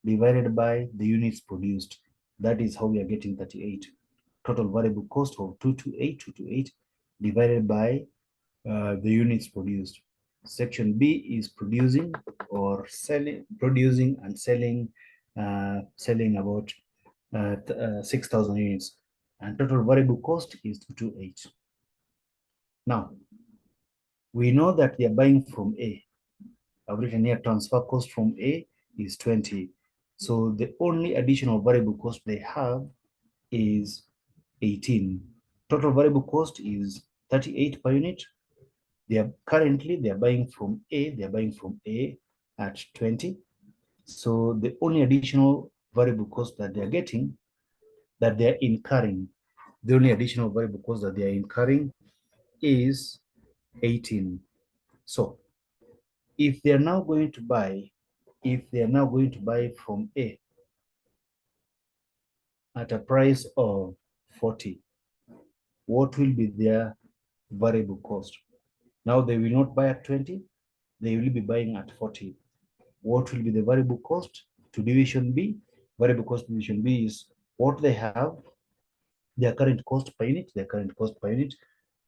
divided by the units produced. That is how we are getting 38. Total variable cost of 228 divided by the units produced. Section B is producing or selling, producing and selling, selling about 6,000 units, and total variable cost is 228. Now, we know that they are buying from A. I've written here transfer cost from A is 20. So the only additional variable cost they have is 18. Total variable cost is 38 per unit. They are buying from A, at 20. So the only additional variable cost that they are getting, that they are incurring, the only additional variable cost that they are incurring is 18. So if they are now going to buy, from A at a price of 40, what will be their variable cost? Now they will not buy at 20, they will be buying at 40. What will be the variable cost to division B? Variable cost to division B is what they have, their current cost per unit,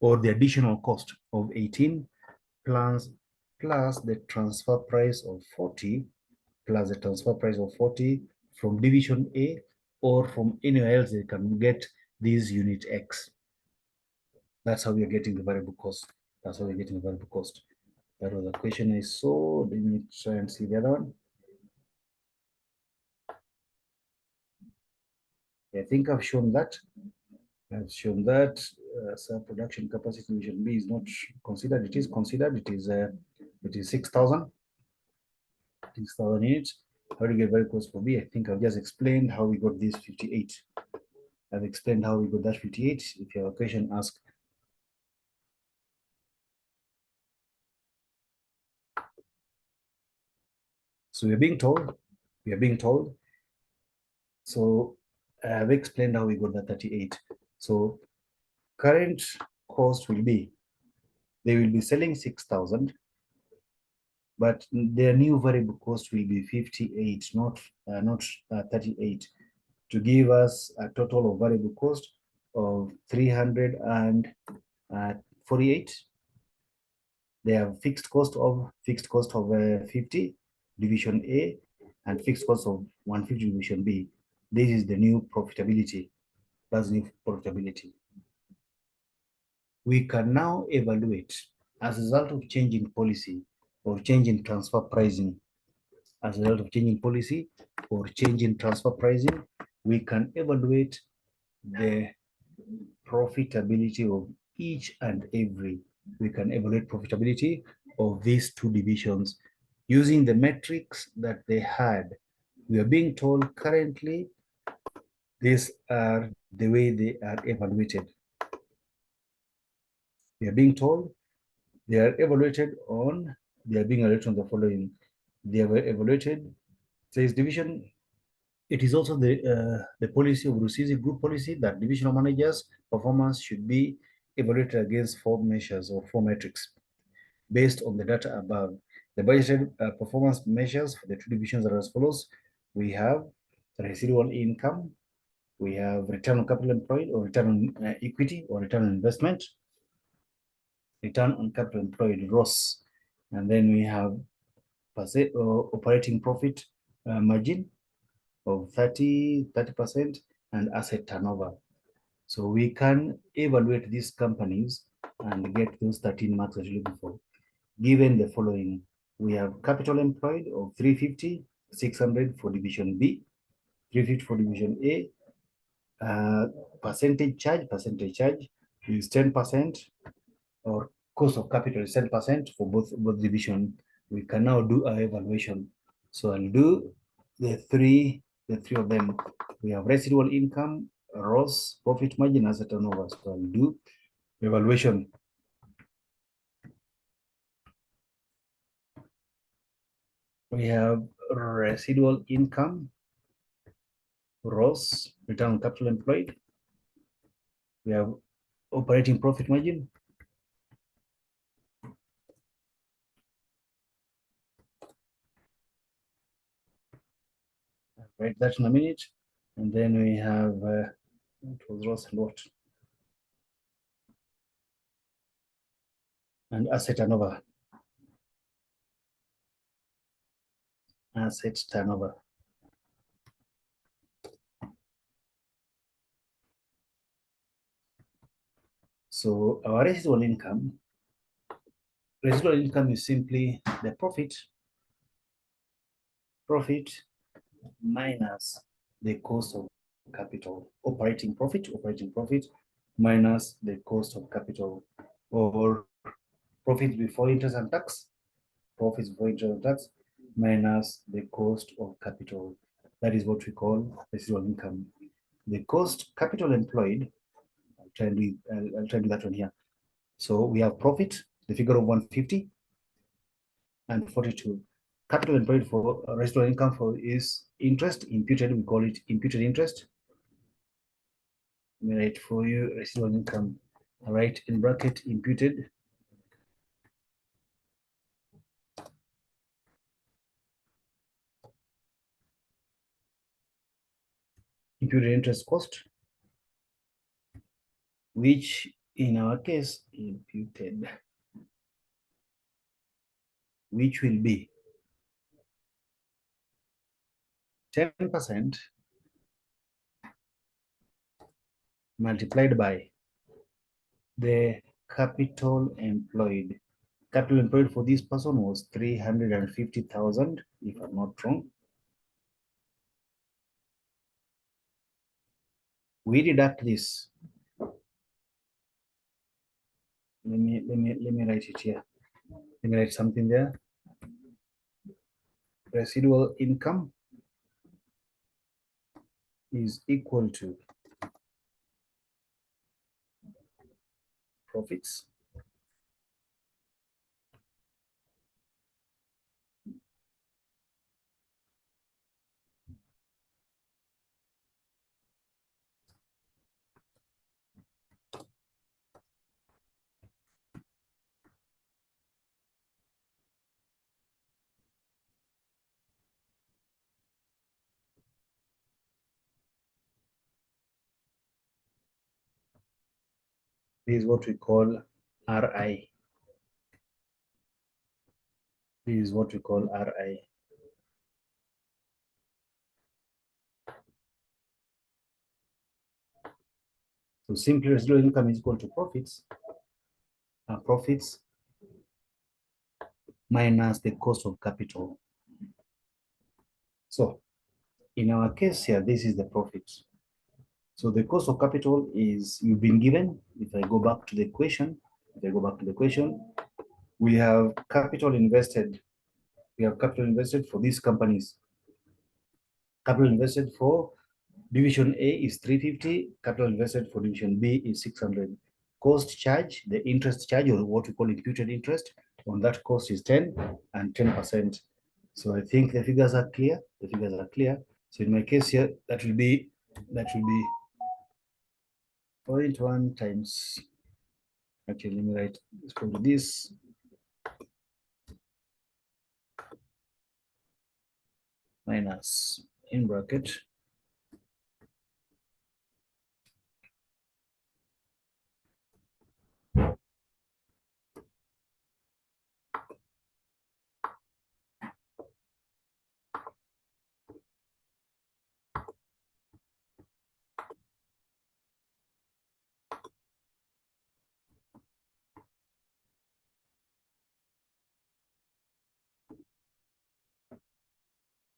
or the additional cost of 18 plus the transfer price of 40, from division A or from anywhere else they can get this unit X. That's how we are getting the variable cost. That was the question I saw. Let me try and see the other one. I think I've shown that. So production capacity division B is not considered. It is considered. It is 6,000 units. How do you get variable cost for B? I think I've just explained how we got this 58. I've explained how we got that 58. If you have a question, ask. So we are being told. So I've explained how we got that 38. So current cost will be, they will be selling 6,000, but their new variable cost will be 58, not 38, to give us a total of variable cost of 348. They have fixed cost of 50 division A and fixed cost of 150 division B. This is the new profitability. That's new profitability. We can now evaluate, as a result of changing policy or changing transfer pricing, we can evaluate the profitability of each and every. We can evaluate profitability of these two divisions using the metrics that they had. We are being told currently these are the way they are evaluated. We are being told they are evaluated on, they are being evaluated on the following. They were evaluated, says division. It is also the policy of Rusizi group policy that divisional managers' performance should be evaluated against 4 measures or 4 metrics based on the data above. The budgeted performance measures for the two divisions are as follows. We have residual income, we have return on capital employed or return on equity or return on investment, return on capital employed, ROS, and then we have operating profit margin of 30%, and asset turnover. So we can evaluate these companies and get those 13 marks that you're looking for. Given the following, we have capital employed of 350, 600 for division B, 350 for division A. Percentage charge is 10%, or cost of capital is 10% for both division. We can now do our evaluation. So I'll do the three of them. We have residual income, ROS, profit margin, asset turnover. So I'll do evaluation. We have residual income, ROS, return on capital employed. We have operating profit margin. I'll write that in a minute. And then we have what was ROS and what? And asset turnover. Asset turnover. So our residual income is simply the profit minus the cost of capital. Operating profit minus the cost of capital, or profit before interest and tax, minus the cost of capital. That is what we call residual income. The cost capital employed, I'll try and do that one here. So we have profit, the figure of 150 and 42. Capital employed for residual income is interest imputed. We call it imputed interest. Let me write for you residual income. All right, in bracket imputed. Imputed interest cost, which in our case imputed, which will be 10% multiplied by the capital employed. Capital employed for this person was 350,000, if I'm not wrong. We deduct this. Let me write it here. Let me write something there. Residual income is equal to profits This is what we call RI. This is what we call RI. So simply residual income is equal to profits, minus the cost of capital. So in our case here, this is the profit. So the cost of capital is, you've been given, if I go back to the equation, we have capital invested. We have capital invested for these companies. Capital invested for division A is 350, capital invested for division B is 600. Cost charge, the interest charge, or what we call imputed interest, on that cost is 10 and 10%. So I think the figures are clear. So in my case here, that will be 0.1 times, actually let me write, let's go to this. Minus in bracket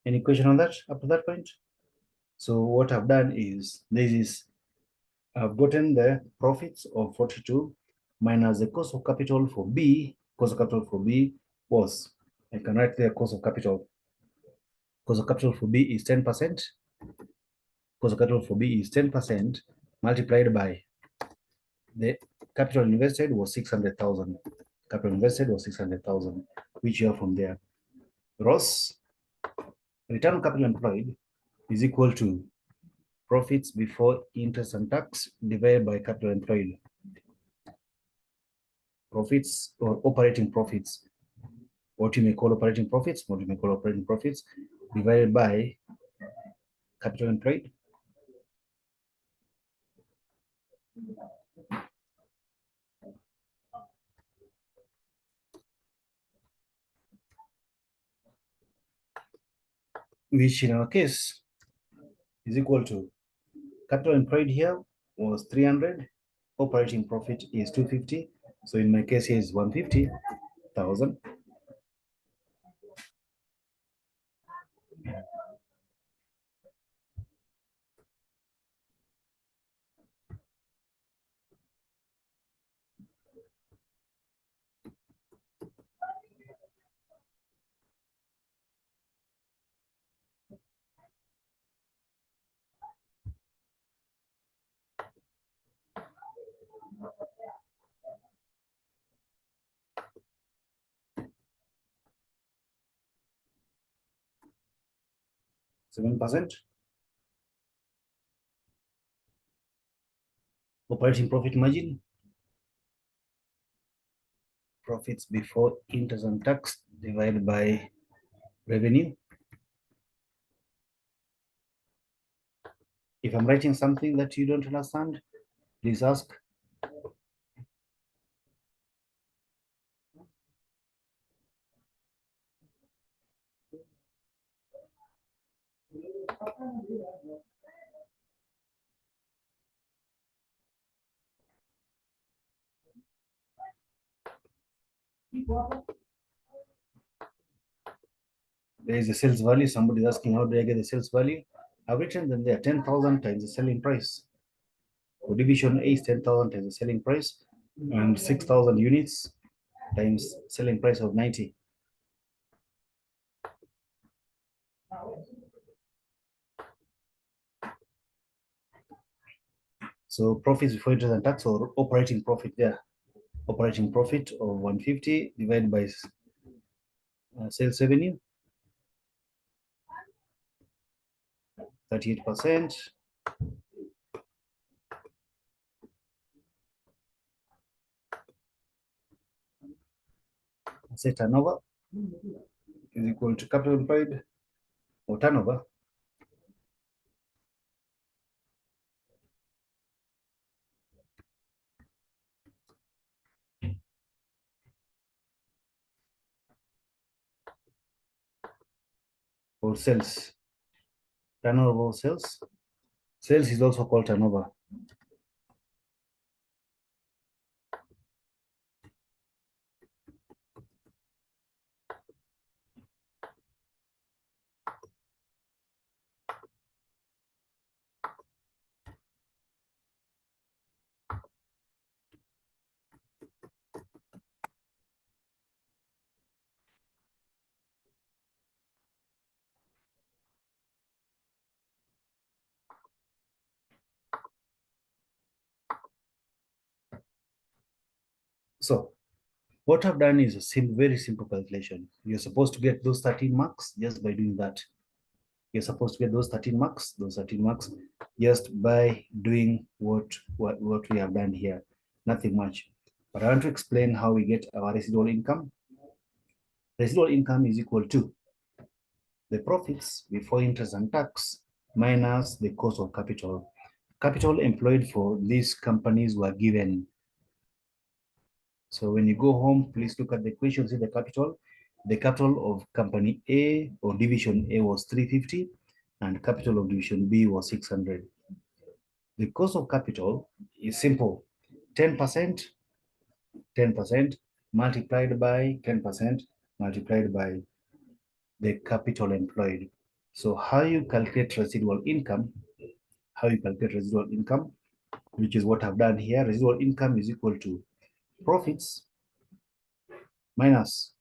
Any question on that up to that point? So what I've done is I've gotten the profits of 42 minus the cost of capital for B. Cost of capital for B was, I can write there cost of capital. Cost of capital for B is 10%. Cost of capital for B is 10% multiplied by the capital invested was 600,000. Capital invested was 600,000, which you have from there. ROS, return on capital employed, is equal to profits before interest and tax divided by capital employed. Profits or operating profits, what you may call operating profits, divided by capital employed. Which in our case is equal to capital employed here was 300, operating profit is 250. So in my case here is 150,000. %. Operating profit margin, profits before interest and tax divided by revenue. If I'm writing something that you don't understand, please ask. There is a sales value. Somebody is asking, how do I get the sales value? I've written them there, 10,000 times the selling price. For division A is 10,000 times the selling price, and 6,000 units times selling price of 90. So profits before interest and tax, or operating profit there. Operating profit of 150 divided by sales revenue, 38%. Say turnover is equal to capital employed or turnover or sales. Turnover or sales. Sales is also called turnover. So what I've done is a very simple calculation. You're supposed to get those 13 marks just by doing that. You're supposed to get those 13 marks, just by doing what we have done here. Nothing much. But I want to explain how we get our residual income. Residual income is equal to the profits before interest and tax minus the cost of capital. Capital employed for these companies were given. So when you go home, please look at the equation, see the capital. The capital of company A or division A was 350 and capital of division B was 600. The cost of capital is simple, 10% multiplied by 10% multiplied by the capital employed. So how you calculate residual income, which is what I've done here. Residual income is equal to profits minus,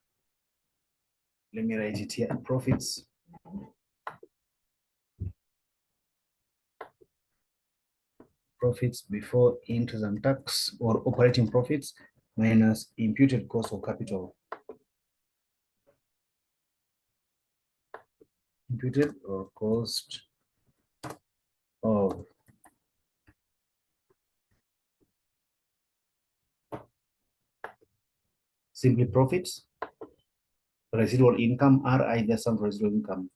let me write it here, profits before interest and tax, or operating profits, minus imputed cost of capital. Imputed or cost of simply profits, residual income, RI, the sum residual income,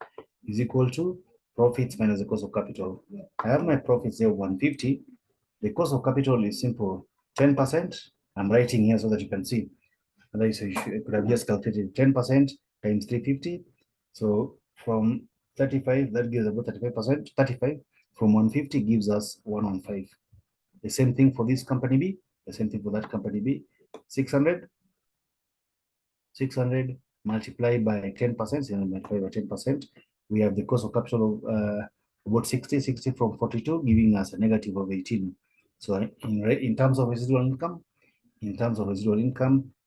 is equal to profits minus the cost of capital. I have my profits there 150. The cost of capital is simple, 10%. I'm writing here so that you can see. Otherwise, you could have just calculated 10% times 350. So from 35, that gives about 35%. 35 from 150 gives us 115. The same thing for this company B, the same thing for that company B. 600 multiplied by 10%, 600 multiplied by 10%. We have the cost of capital of about 60 from 42, giving us a negative of 18. So in terms of residual income,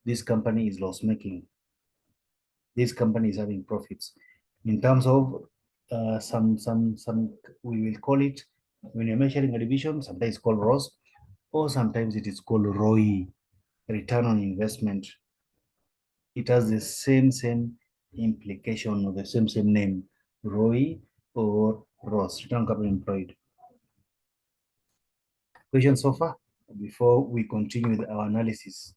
this company is loss making. This company is having profits. In terms of we will call it, when you're measuring a division, sometimes it's called ROS, or sometimes it is called ROI, return on investment. It has the same implication, or the same name, ROI or ROS, return on capital employed. Questions so far before we continue with our analysis?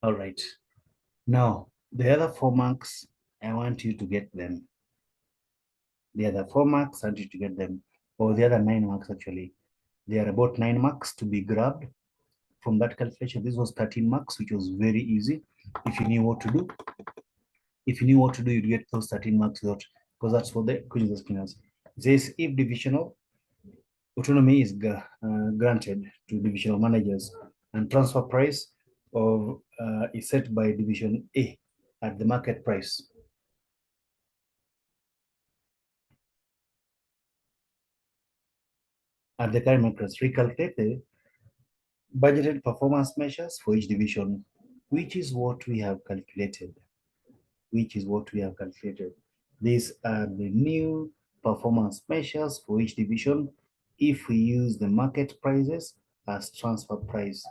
All right. Now, the other 4 marks, I want you to get them. The other 4 marks, I want you to get them. Or the other 9 marks, actually. There are about 9 marks to be grabbed from that calculation. This was 13 marks, which was very easy. If you knew what to do, you'd get those 13 marks out, because that's what the question is asking us. It says if divisional autonomy is granted to divisional managers, and transfer price of is set by division A at the market price. At the current market price, recalculate the budgeted performance measures for each division, which is what we have calculated. These are the new performance measures for each division if we use the market prices as transfer price.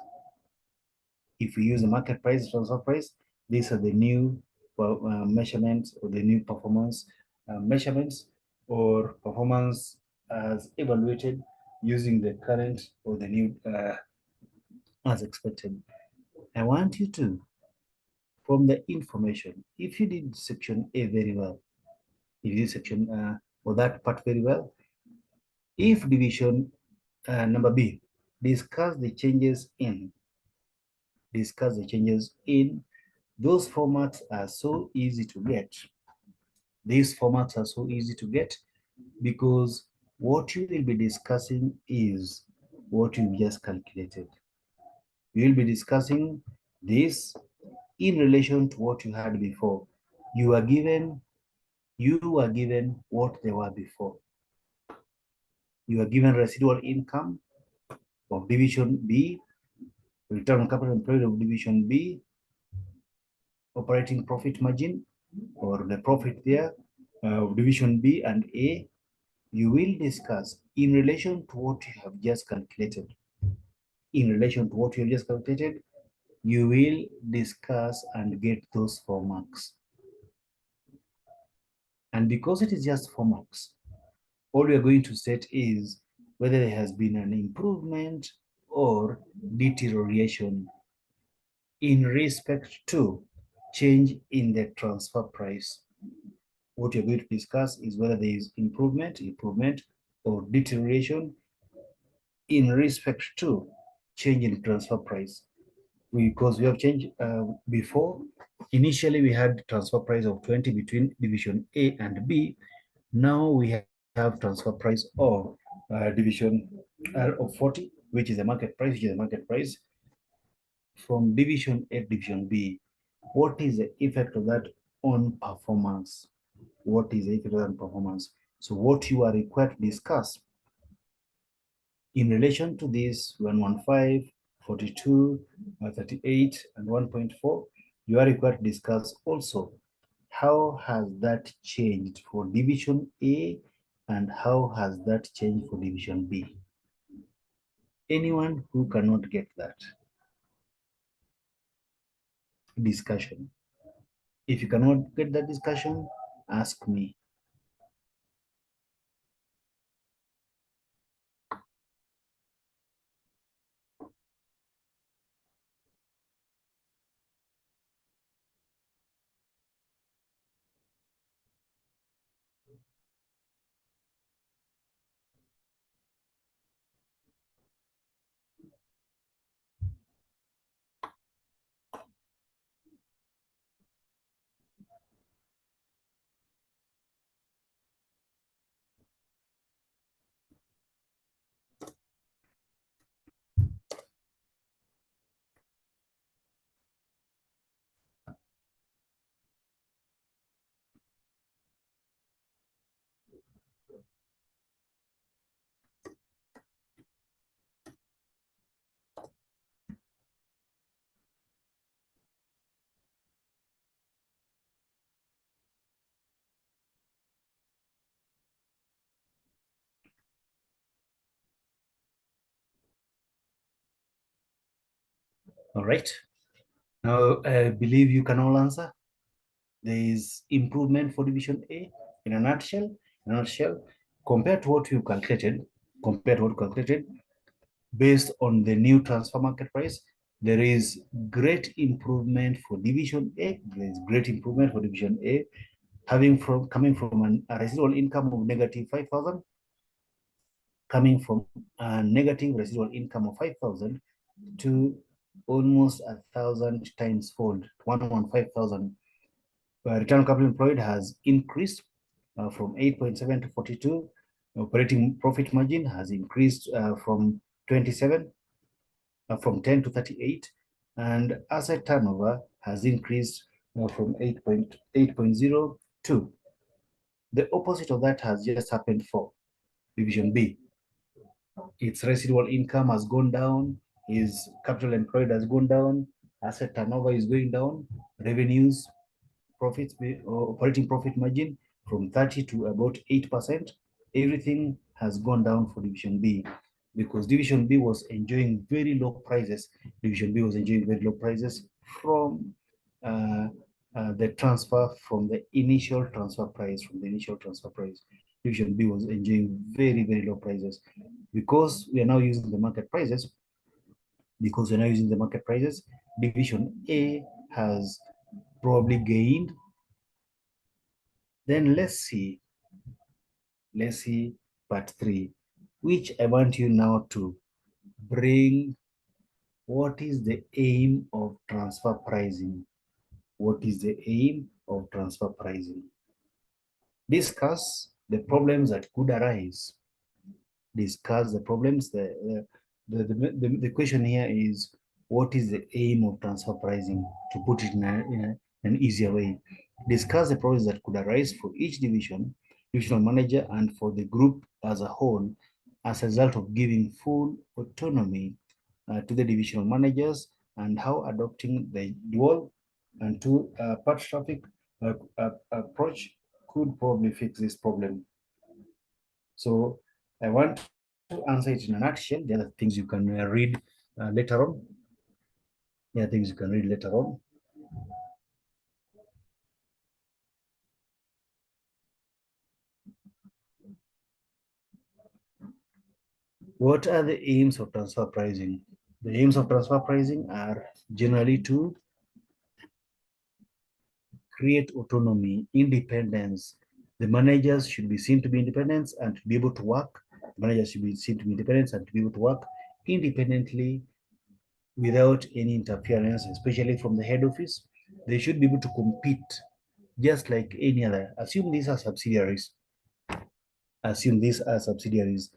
If we use the market price as transfer price, these are the new measurements, or the new performance measurements, or performance as evaluated using the current or the new as expected. I want you to, from the information, if you did section A very well, if you did section or that part very well, if division number B, discuss the changes in, those formats are so easy to get. These formats are so easy to get because what you will be discussing is what you just calculated. You will be discussing this in relation to what you had before. You were given what they were before. You are given residual income of division B, return on capital employed of division B, operating profit margin, or the profit there of division B and A. You will discuss in relation to what you have just calculated. You will discuss and get those 4 marks. And because it is just 4 marks, all we are going to set is whether there has been an improvement or deterioration in respect to change in the transfer price. What you're going to discuss is whether there is improvement, or deterioration in respect to change in transfer price. Because we have changed before. Initially, we had transfer price of 20 between division A and B. Now we have transfer price of division of 40, which is the market price, from division A to division B. What is the effect of that on performance? What is the effect of that on performance? So what you are required to discuss in relation to this 115, 42, 38, and 1.4, you are required to discuss also how has that changed for division A and how has that changed for division B. Anyone who cannot get that discussion, if you cannot get that discussion, ask me. All right. Now, I believe you can all answer. There is improvement for division A in a nutshell. Compared to what you calculated, based on the new transfer market price, there is great improvement for division A. There is great improvement for division A, coming from a residual income of negative 5,000, coming from a negative residual income of 5,000 to almost 1,000 times fold, 115,000. Return on capital employed has increased from 8.7 to 42. Operating profit margin has increased from 27, from 10 to 38, and asset turnover has increased from 8.02. The opposite of that has just happened for division B. Its residual income has gone down, his capital employed has gone down, asset turnover is going down, revenues, profits, operating profit margin from 30 to about 8%. Everything has gone down for division B because division B was enjoying very low prices. Division B was enjoying very low prices from the transfer from the initial transfer price. Division B was enjoying very, very low prices. Because we are now using the market prices, division A has probably gained. Then let's see part 3, which I want you now to bring. What is the aim of transfer pricing? Discuss the problems that could arise. The question here is, what is the aim of transfer pricing? To put it in an easier way, discuss the problems that could arise for each divisional manager, and for the group as a whole, as a result of giving full autonomy to the divisional managers, and how adopting the dual and two-part traffic approach could probably fix this problem. So I want to answer it in a nutshell. The other things you can read later on. What are the aims of transfer pricing? The aims of transfer pricing are generally to create autonomy, independence. The managers should be seen to be independent and to be able to work. The managers should be seen to be independent and to be able to work independently without any interference, especially from the head office. They should be able to compete just like any other. Assume these are subsidiaries. Assume these are subsidiaries.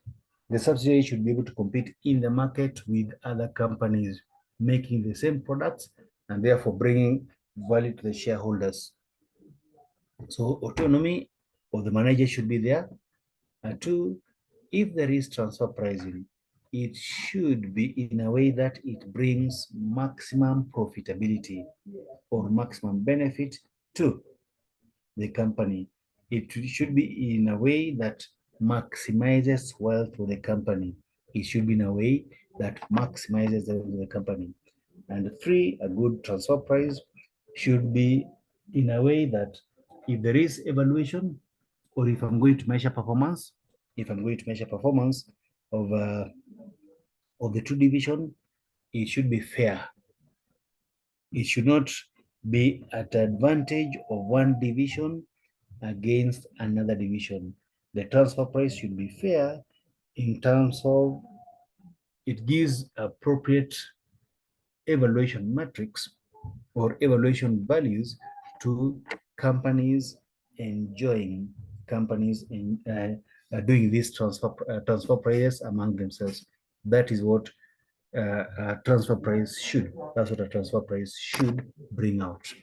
The subsidiary should be able to compete in the market with other companies making the same products and therefore bringing value to the shareholders. So autonomy of the manager should be there. Two, if there is transfer pricing, it should be in a way that it brings maximum profitability or maximum benefit to the company. It should be in a way that maximizes wealth for the company. It should be in a way that maximizes the company. And three, a good transfer price should be in a way that if there is evaluation, or if I'm going to measure performance, of the two division, it should be fair. It should not be at the advantage of one division against another division. The transfer price should be fair in terms of it gives appropriate evaluation metrics or evaluation values to companies enjoying doing these transfer prices among themselves. That is what a transfer price should. That's what a transfer price should bring out.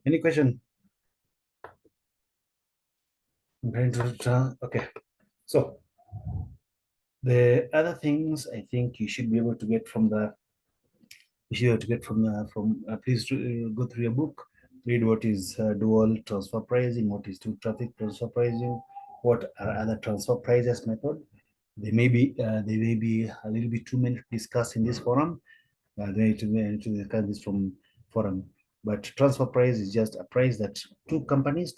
Any question? Okay, so the other things I think you should be able to get from the please go through your book, read what is dual transfer pricing, what is two traffic transfer pricing, what are other transfer prices method. They may be a little bit too many to discuss in this forum. They need to discuss this from forum. But transfer price is just a price that two companies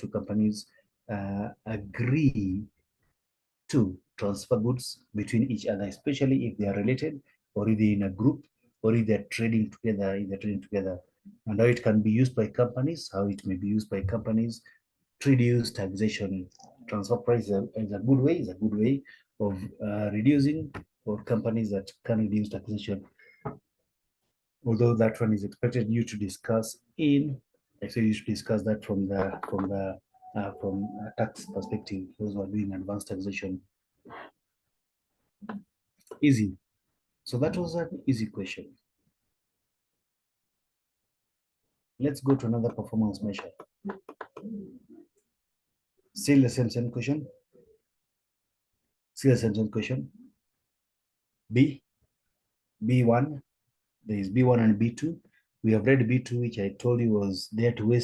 agree to transfer goods between each other, especially if they are related or if they're in a group or if they're trading together, and how it can be used by companies, how it may be used by companies to reduce taxation. Transfer price is a good way of reducing for companies that can reduce taxation. Although that one is expected you to discuss actually you should discuss that from tax perspective, those who are doing advanced taxation. Easy. So that was an easy question. Let's go to another performance measure. Still the same question. Still the same question. B1. There is B1 and B2. We have read B2, which I told you was there to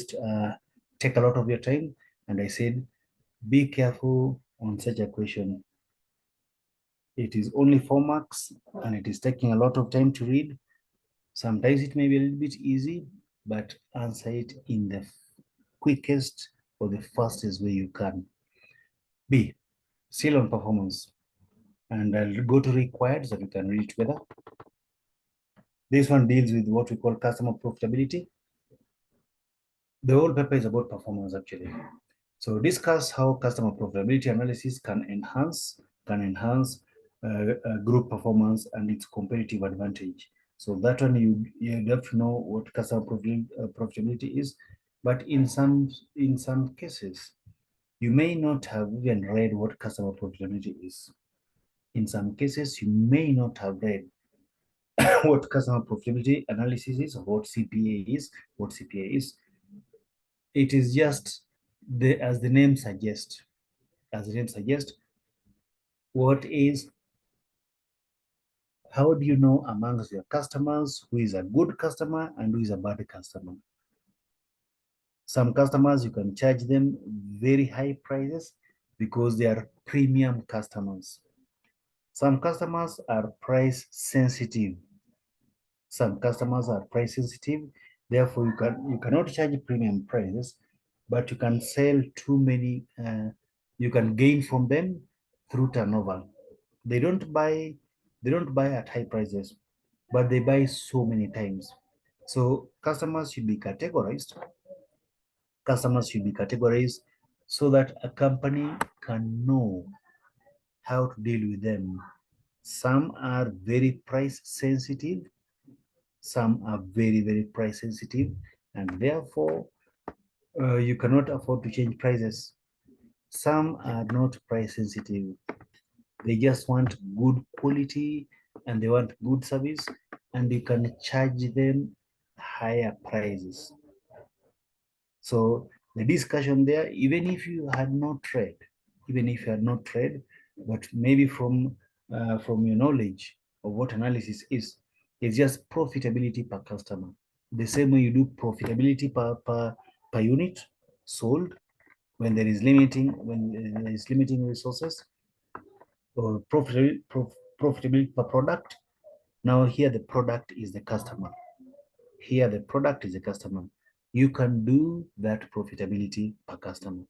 take a lot of your time. And I said, be careful on such a question. It is only 4 marks and it is taking a lot of time to read. Sometimes it may be a little bit easy, but answer it in the quickest or the fastest way you can. B, still on performance. And I'll go to required so we can read it together. This one deals with what we call customer profitability. The whole paper is about performance actually. So discuss how customer profitability analysis can enhance group performance and its competitive advantage. So that one you have to know what customer profitability is. But in some cases, you may not have even read what customer profitability is. In some cases, you may not have read what customer profitability analysis is, or what CPA is, what CPA is. It is just as the name suggests, what is, how do you know amongst your customers who is a good customer and who is a bad customer? Some customers, you can charge them very high prices because they are premium customers. Some customers are price sensitive. Some customers are price sensitive. Therefore, you cannot charge premium prices, but you can sell too many, you can gain from them through turnover. They don't buy at high prices, but they buy so many times. So customers should be categorized. Customers should be categorized so that a company can know how to deal with them. Some are very price sensitive, some are very, very price sensitive, and therefore you cannot afford to change prices. Some are not price sensitive. They just want good quality and they want good service, and you can charge them higher prices. So the discussion there, even if you had not read, but maybe from your knowledge of what analysis is, it's just profitability per customer. The same way you do profitability per unit sold when there is limiting resources, or profitability per product. Now here the product is the customer. You can do that profitability per customer,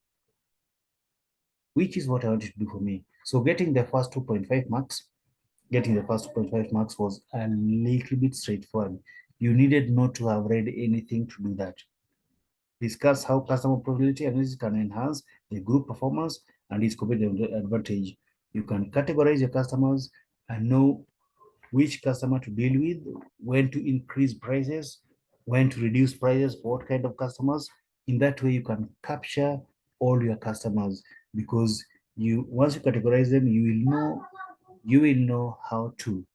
which is what I wanted to do for me. So getting the first 2.5 marks, was a little bit straightforward. You needed not to have read anything to do that. Discuss how customer profitability analysis can enhance the group performance and its competitive advantage. You can categorize your customers and know which customer to deal with, when to increase prices, when to reduce prices for what kind of customers. In that way, you can capture all your customers, because once you categorize them, you will know how to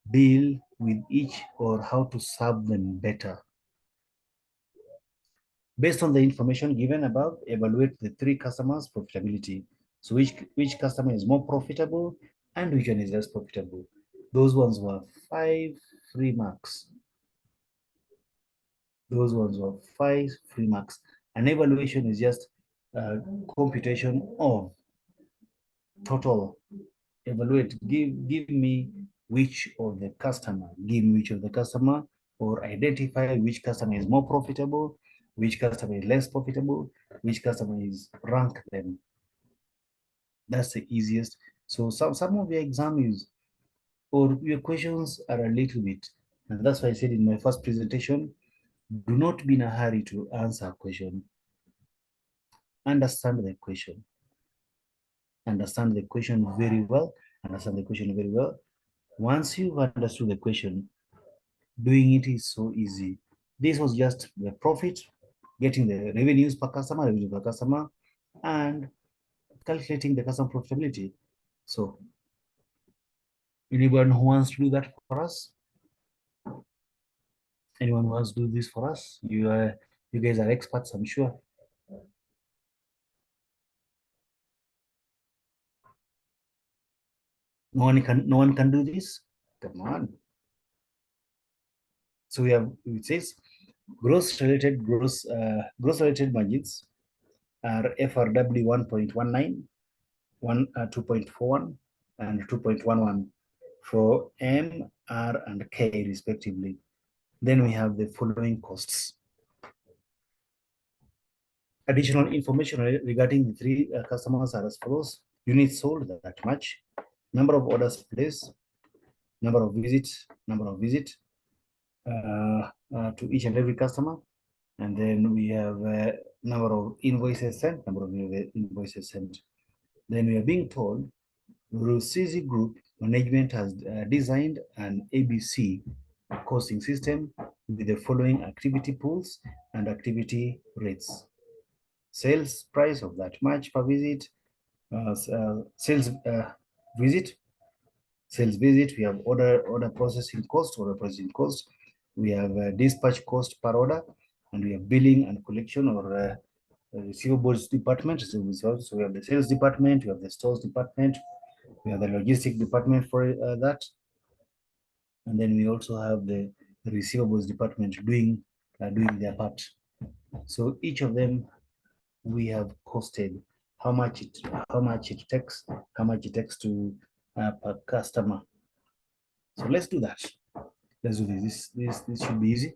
deal with each, or how to serve them better. Based on the information given above, evaluate the 3 customers' profitability. So which customer is more profitable and which one is less profitable? Those ones were 5 free marks. An evaluation is just a computation of total. Evaluate, give me which of the customer, or identify which customer is more profitable, which customer is less profitable, which customer is, rank them. That's the easiest. So some of your exams or your questions are a little bit, and that's why I said in my first presentation, do not be in a hurry to answer a question. Understand the question very well. Once you've understood the question, doing it is so easy. This was just the profit, getting the revenue per customer, and calculating the customer profitability. So anyone who wants to do that for us? Anyone who wants to do this for us? You guys are experts, I'm sure. No one can do this. Come on. So it says gross related margins are FRW 1.19, 2.41, and 2.11 for M, R, and K respectively. Then we have the following costs. Additional information regarding the 3 customers are as follows: units sold, that much; number of orders placed; number of visits to each and every customer; and then we have number of invoices sent. Then we are being told Rusizi Group management has designed an ABC costing system with the following activity pools and activity rates. Sales price of that much per visit, sales visit, we have order processing cost, we have dispatch cost per order, and we have billing and collection or receivables department. So we have the sales department, we have the stores department, we have the logistic department for that, and then we also have the receivables department doing their part. So each of them we have costed how much it takes to per customer. So let's do that. Let's do this. This should be easy.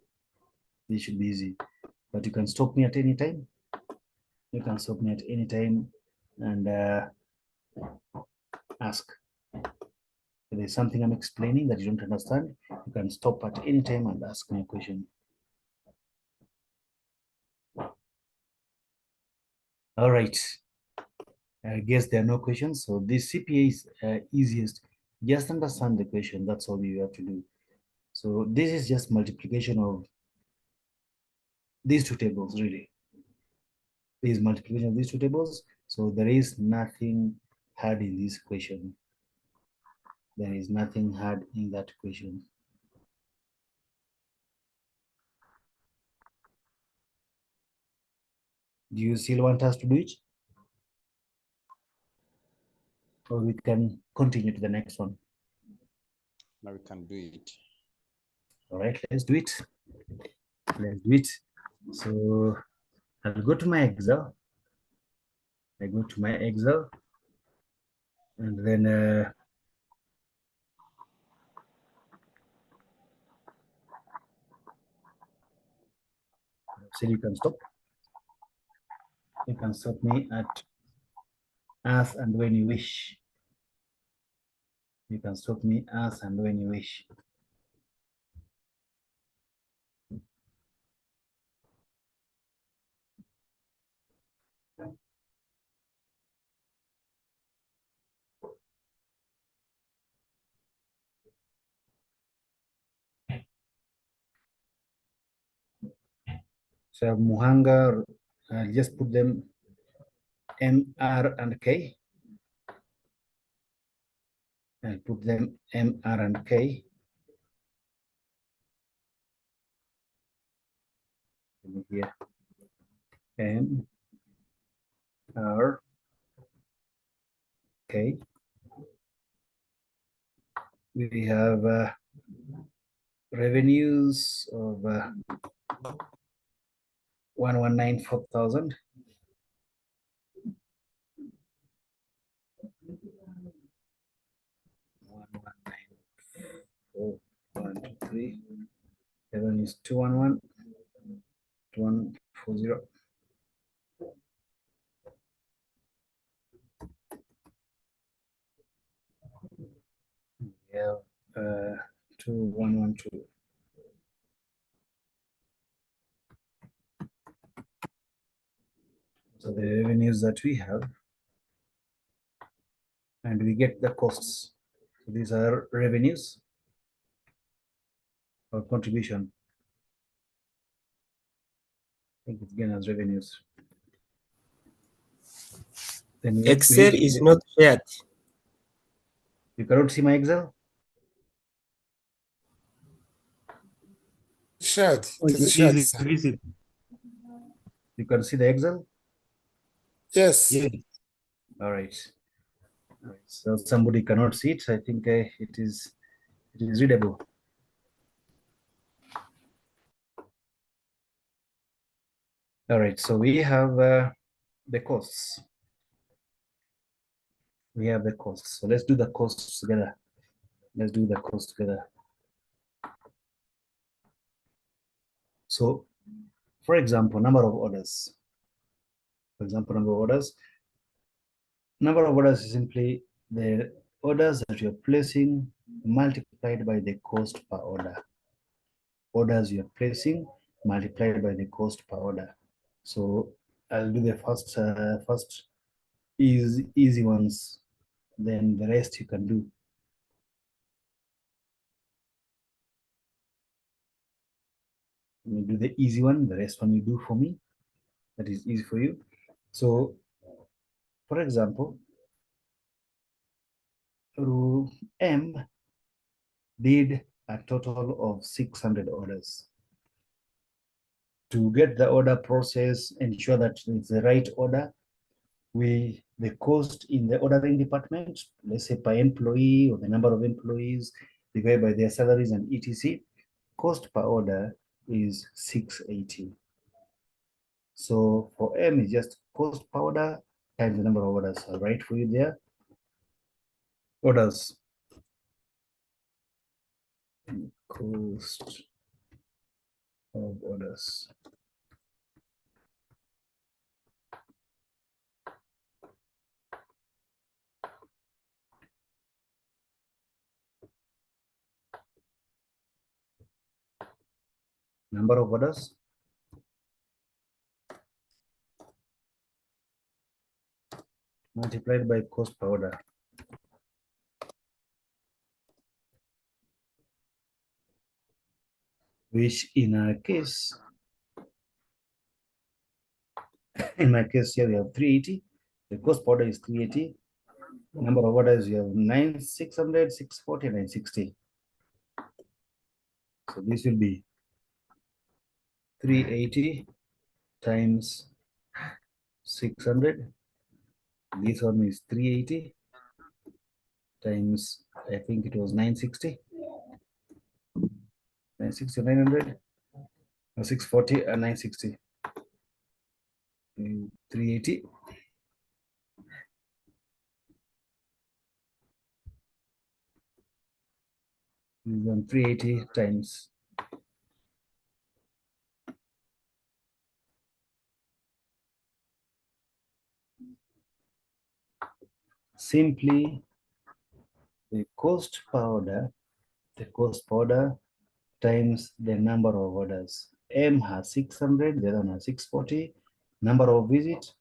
This should be easy. But you can stop me at any time. You can stop me at any time and ask. If there's something I'm explaining that you don't understand, you can stop at any time and ask me a question. All right. I guess there are no questions. So this CPA is easiest. Just understand the question. That's all you have to do. So this is just multiplication of these two tables, really. This is multiplication of these two tables. So there is nothing hard in this equation. There is nothing hard in that equation. Do you still want us to do it? Or we can continue to the next one? Now we can do it. All right, let's do it. Let's do it. So I'll go to my Excel. I go to my Excel, and then so you can stop. You can stop me at as and when you wish. You can stop me as and when you wish. So Muhanga, I'll just put them M, R, and K. I'll put them M, R, and K. Here, M, R, K. We have revenues of 1,194,000. One, two, three. Revenue is 211, 2140. We have 2112. So the revenues that we have, and we get the costs. So these are revenues or contribution. I think it's again as revenues. Then Excel is not shared. You cannot see my Excel? Shared. It is shared, sir. Visit. You can see the Excel? Yes. All right. All right. So somebody cannot see it. I think it is readable. All right. So we have the costs. We have the costs. So let's do the costs together. Let's do the costs together. So, for example, number of orders. For example, number of orders. Number of orders is simply the orders that you're placing multiplied by the cost per order. Orders you're placing multiplied by the cost per order. So I'll do the first easy ones. Then the rest you can do. Let me do the easy one. The rest one you do for me. That is easy for you. So, for example, row M did a total of 600 orders. To get the order process, ensure that it's the right order, the cost in the ordering department, let's say per employee or the number of employees divided by their salaries and etc. Cost per order is 680. So for M is just cost per order times the number of orders. I'll write for you there. Orders. Cost of orders. Number of orders multiplied by cost per order. Which in our case, in my case here we have 380. The cost per order is 380. Number of orders you have 600, 640, 960. So this will be 380 times 600. This one is 380 times, I think it was 960. 960, 900, 640 and 960. 380. Then 380 times simply the cost per order, times the number of orders. M has 600, the other one has 640. Number of visits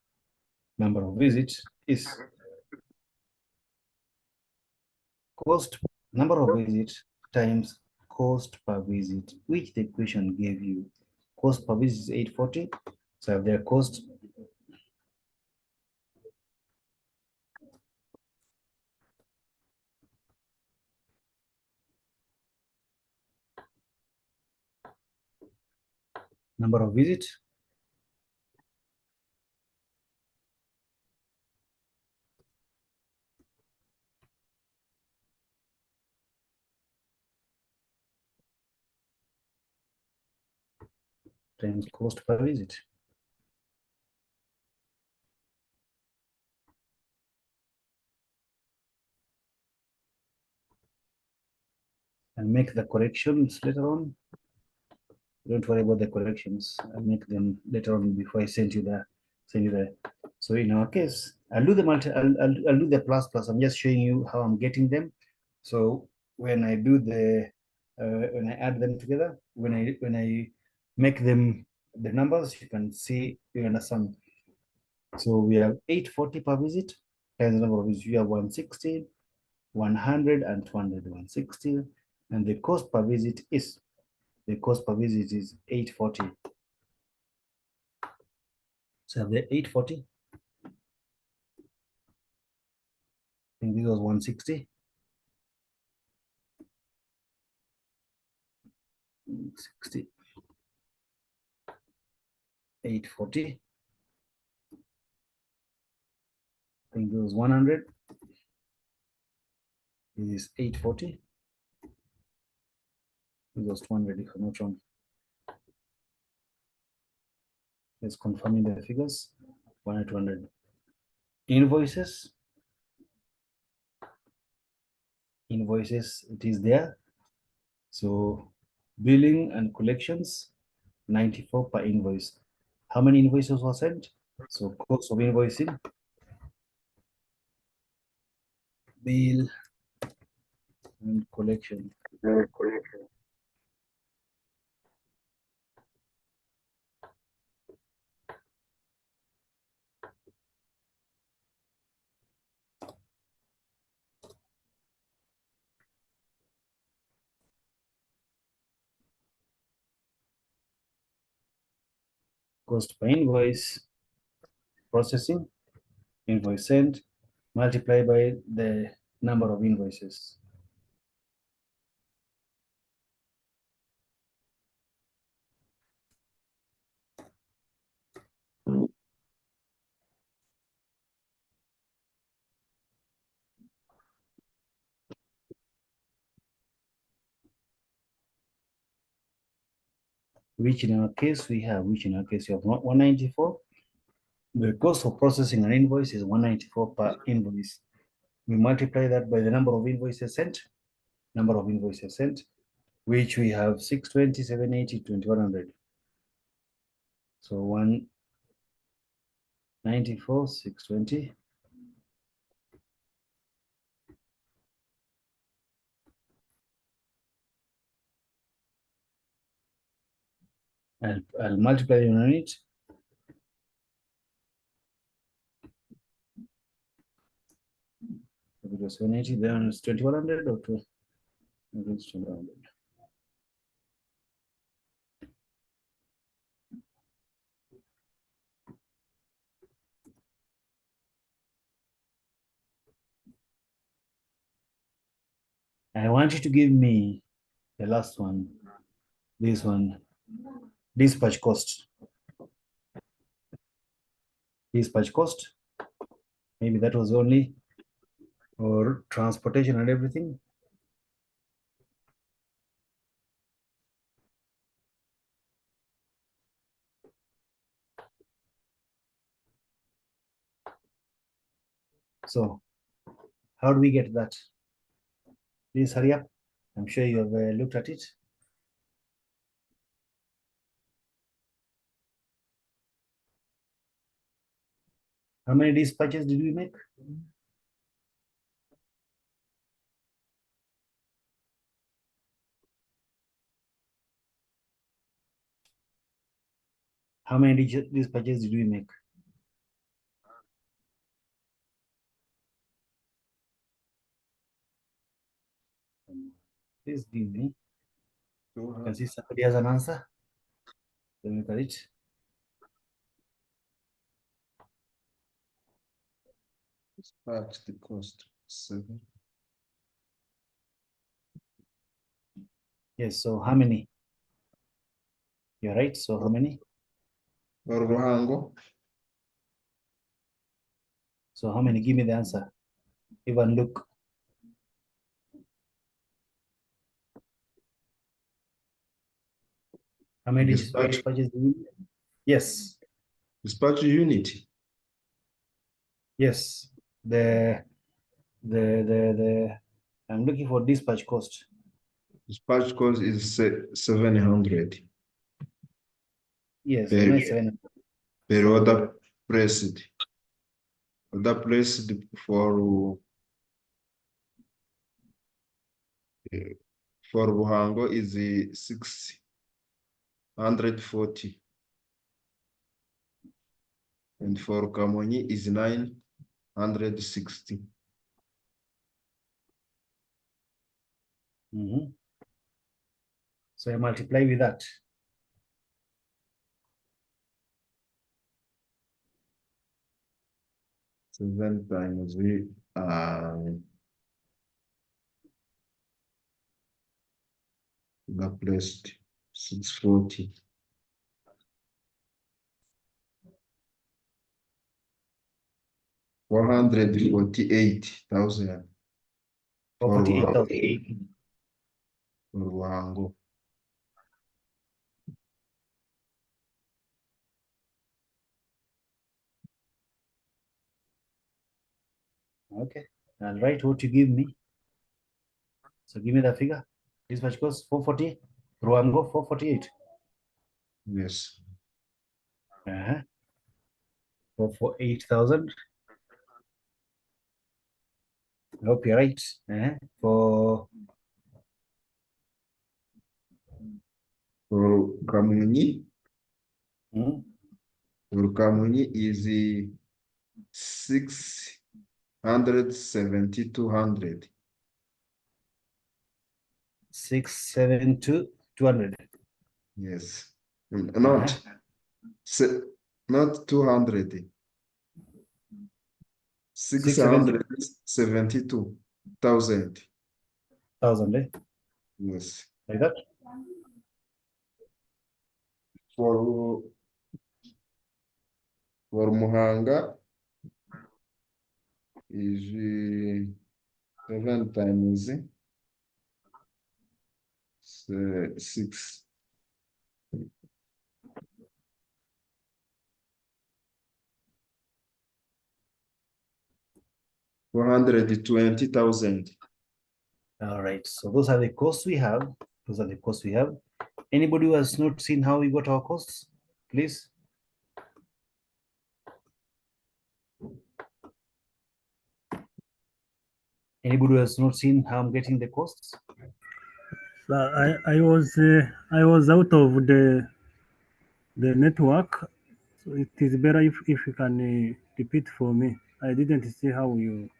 is number of visits times cost per visit, which the equation gave you. Cost per visit is 840. So their cost number of visits times cost per visit. And make the corrections later on. Don't worry about the corrections. I'll make them later on before I send you there. So in our case, I'll do the I'll do the plus plus. I'm just showing you how I'm getting them. So when I do when I add them together, when I make them the numbers, you can see, you understand. So we have 840 per visit times the number of visits. We have 160, 100 and 200, 160, and the cost per visit is 840. So the 840, I think this was 160. 60, 840. I think this was 100. This is 840. This was 200 if I'm not wrong. Let's confirming the figures. 100, 200. Invoices. Invoices, it is there. So billing and collections, 94 per invoice. How many invoices were sent? So cost of invoicing, bill and collection. cost per invoice processing, invoice sent, multiplied by the number of invoices. Which in our case we have, which in our case you have 194. The cost of processing an invoice is 194 per invoice. We multiply that by the number of invoices sent, which we have 620, 780, 2100. So 194, 620. I'll multiply the unit. If it was 780, then it's 2100 or 2. It's 2100. I want you to give me the last one, this one, dispatch cost. Dispatch cost, maybe that was only, or transportation and everything. So how do we get that? Please hurry up. I'm sure you have looked at it. How many dispatches did we make? How many dispatches did we make? Please give me. You can see somebody has an answer. Let me look at it. Dispatch the cost 7. Yes, so how many? You're right, so how many? Ruhango. So how many? Give me the answer. Even look. How many Dispatch. dispatches do we make? Yes, Dispatch unit. yes. I'm looking for dispatch cost. Dispatch cost is 700 Yes, Per- I know it's 700. per order placed. Order placed for Ruhango is 640. And for Kamonyi is 960. Mhm. So I multiply with that. Seven times the placed 640. 448,000 Or for 48,000. Ruhango. Okay, I'll write what you give me. So give me the figure. Dispatch cost 440. Ruango 448. Yes. 448,000. I hope you're right. For Kamonyi. hmm, For Kamonyi is 670,200. 672,200. Yes. Not Not 200. 672,000. 1,000, eh? Yes. Like that. For Muhanga is 7 times 6. 420,000. All right, so those are the costs we have. Those are the costs we have. Anybody who has not seen how we got our costs, please? Anybody who has not seen how I'm getting the costs? So I was out of the network. So it is better if you can repeat for me. I didn't see how you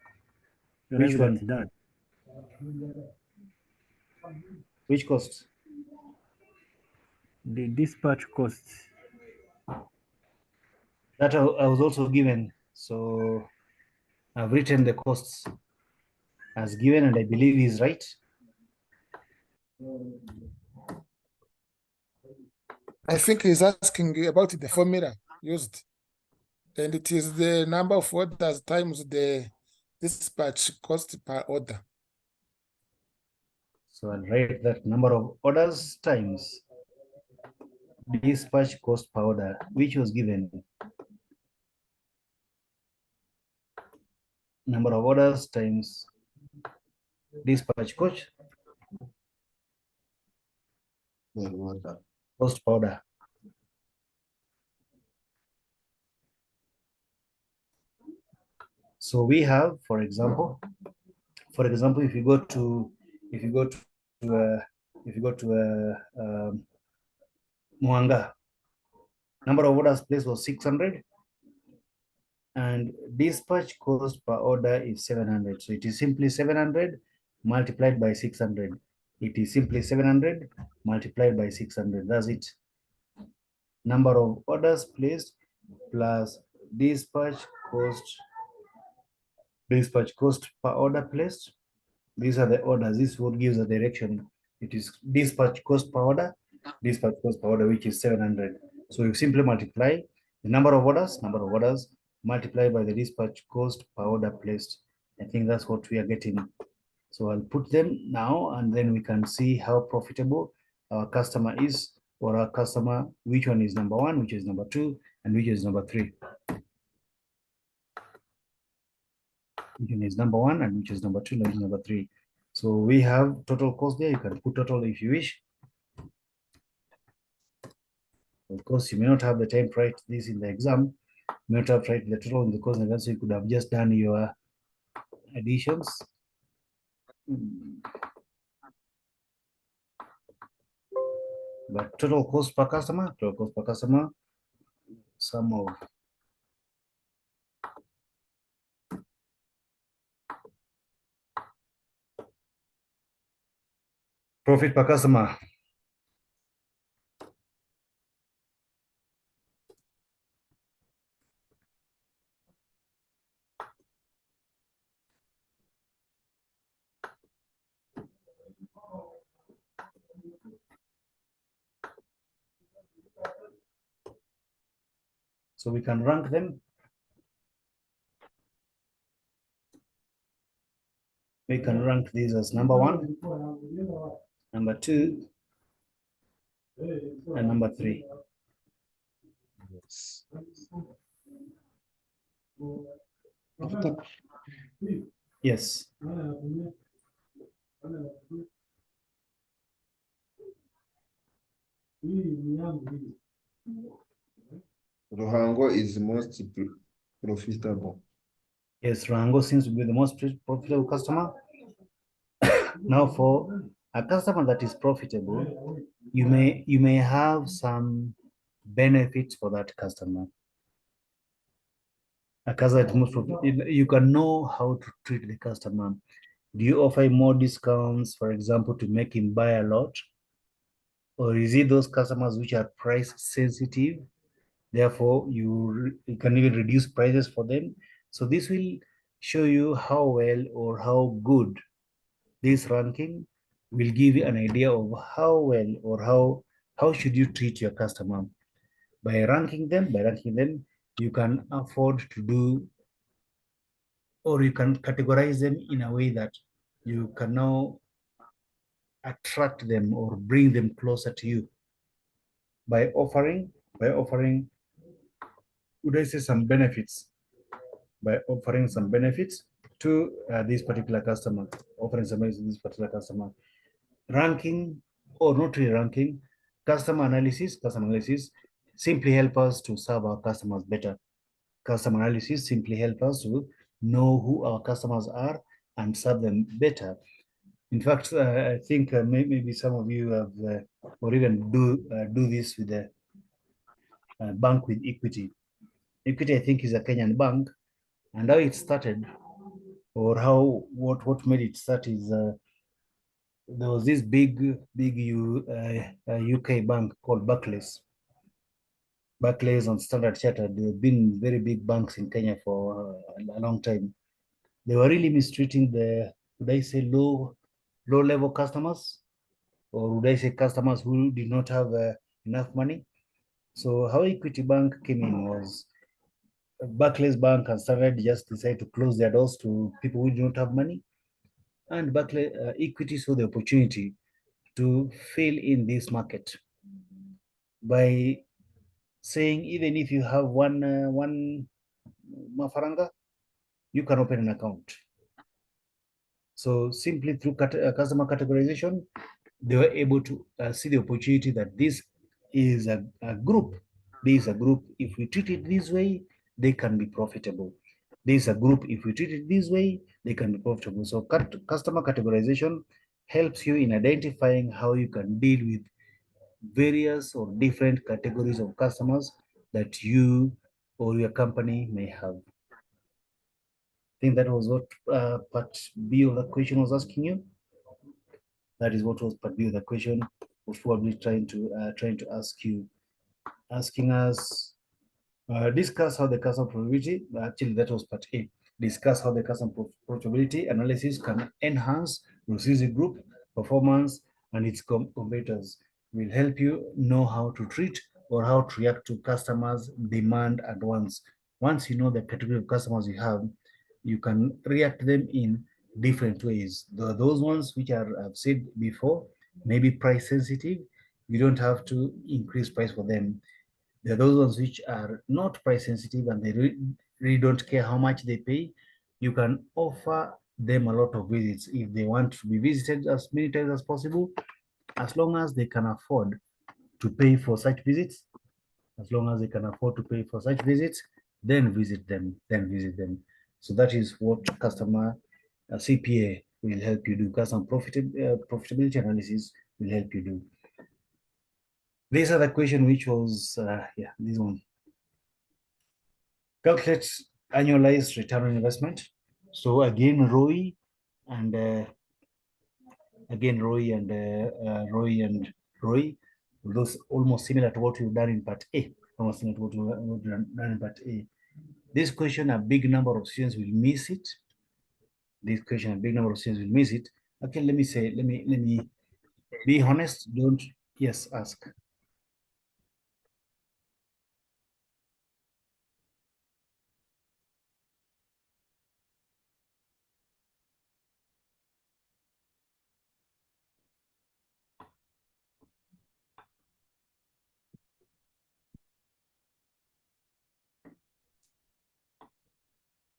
Which arrived one? at that. Which costs? The dispatch costs. That I was also given. So I've written the costs as given, and I believe he's right. I think he's asking about the formula used. And it is the number of orders times the dispatch cost per order. So I'll write that number of orders times dispatch cost per order, which was given. Number of orders times dispatch cost per order. So we have, for example, if you go to Muhanga, number of orders placed was 600, and dispatch cost per order is 700. So it is simply 700 multiplied by 600. It is simply 700 multiplied by 600. That's it. Number of orders placed plus dispatch cost per order placed. These are the orders. This is what gives the direction. It is dispatch cost per order, which is 700. So you simply multiply the number of orders multiplied by the dispatch cost per order placed. I think that's what we are getting. So I'll put them now, and then we can see how profitable our customer is, or our customer, which one is number one, which is number two, and which is number three. Which one is number one, and which is number two, and which is number three. So we have total cost there. You can put total if you wish. Of course, you may not have the time to write this in the exam. You may not have to write the total in the course, and so you could have just done your additions. But total cost per customer, sum of profit per customer. So we can rank them. We can rank these as number one, number two, and number three. Yes. Ruhango is most profitable. Yes, Rango seems to be the most profitable customer. Now, for a customer that is profitable, you may have some benefits for that customer. A customer that is most profitable, you can know how to treat the customer. Do you offer more discounts, for example, to make him buy a lot? Or is it those customers which are price sensitive Therefore, you can even reduce prices for them. So this will show you how well or how good this ranking will give you an idea of how well or how should you treat your customer. By ranking them, you can afford to do, or you can categorize them in a way that you can now attract them or bring them closer to you by offering, would I say, some benefits, by offering some benefits to this particular customer, offering some benefits to this particular customer. Ranking or not really ranking, customer analysis simply help us to serve our customers better. Customer analysis simply help us to know who our customers are and serve them better. In fact, I think maybe some of you have or even do this with the bank with Equity. Equity, I think, is a Kenyan bank, and how it started, or what made it start is there was this big UK bank called Barclays. Barclays and Standard Chartered, they've been very big banks in Kenya for a long time. They were really mistreating the, would I say, low level customers, or would I say customers who did not have enough money. So how Equity Bank came in was Barclays Bank and Standard just decided to close their doors to people who do not have money, and Barclays Equity saw the opportunity to fill in this market by saying, even if you have one mafaranga, you can open an account. So simply through customer categorization, they were able to see the opportunity that this is a group. This is a group. If we treat it this way, they can be profitable. This is a group. If we treat it this way, they can be profitable. So customer categorization helps you in identifying how you can deal with various or different categories of customers that you or your company may have. I think that was what part B of the question was asking you. That is what was part B of the question, was probably trying to ask you, asking us discuss how the customer profitability. Actually, that was part A. Discuss how the customer profitability analysis can enhance Rusizi Group performance and its competitors. Will help you know how to treat or how to react to customers' demand at once. Once you know the category of customers you have, you can react them in different ways. Those ones which I've said before, maybe price sensitive, you don't have to increase price for them. There are those ones which are not price sensitive and they really don't care how much they pay. You can offer them a lot of visits if they want to be visited as many times as possible, as long as they can afford to pay for such visits. As long as they can afford to pay for such visits, then visit them. So that is what customer CPA will help you do. Customer profitability analysis will help you do. These are the question which was, this one. Calculate annualized return on investment. So again, ROI and ROI, those almost similar to what we've done in part A. Almost similar to what we've done in part A. This question, a big number of students will miss it. This question, a big number of students will miss it. Okay, let me be honest. Don't, yes, ask.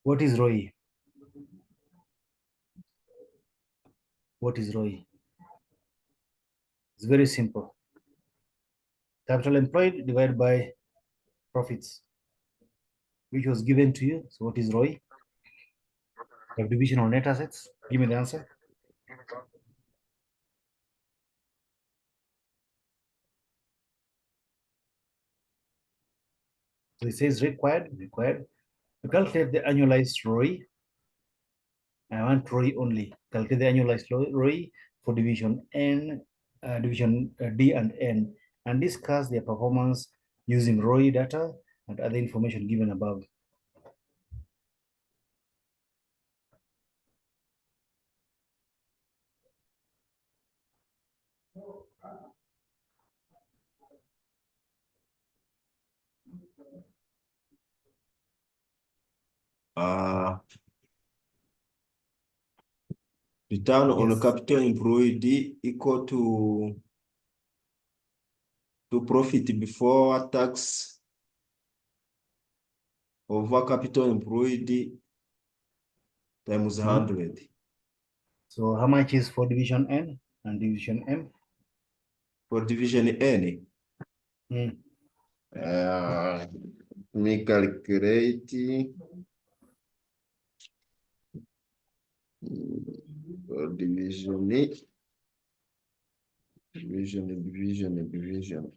What is ROI? What is ROI? It's very simple. Capital employed divided by profits, which was given to you. So what is ROI? Division on net assets. Give me the answer. So it says required. To calculate the annualized ROI, I want ROI only. Calculate the annualized ROI for division N, division D and N, and discuss their performance using ROI data and other information given above. Return on Yes. capital employed equal to profit before tax over capital employed times 100. So how much is for division N and division M? For division N, Mm. me calculate for division division.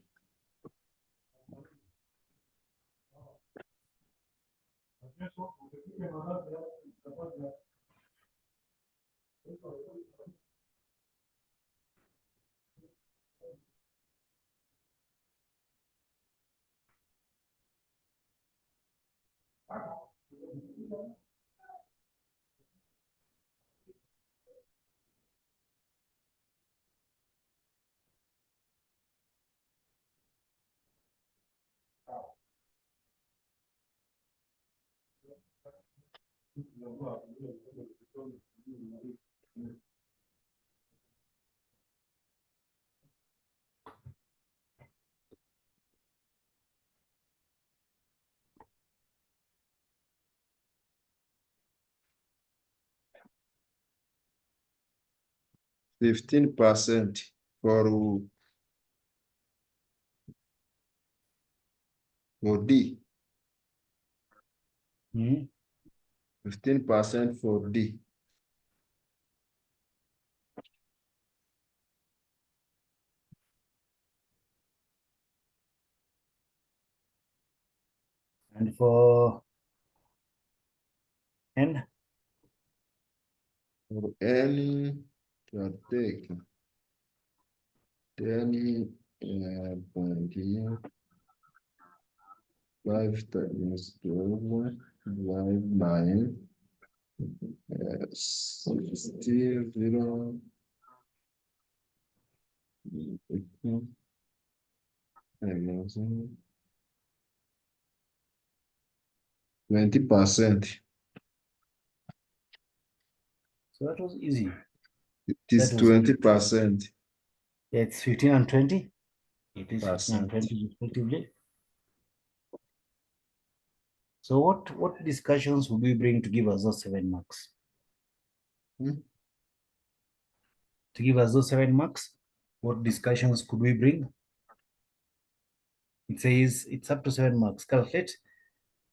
%15 for D. Mm. 15% for D. And for N? For N, to take 10 point here. 5 times 12 divided by 60, 0. 20%. So that was easy. It is That was 20%. Yeah, it's 15 and 20. It is 15 and Percent. 20 respectively. So what discussions would we bring to give us those 7 marks? Hmm? To give us those 7 marks, what discussions could we bring? It says it's up to 7 marks. Calculate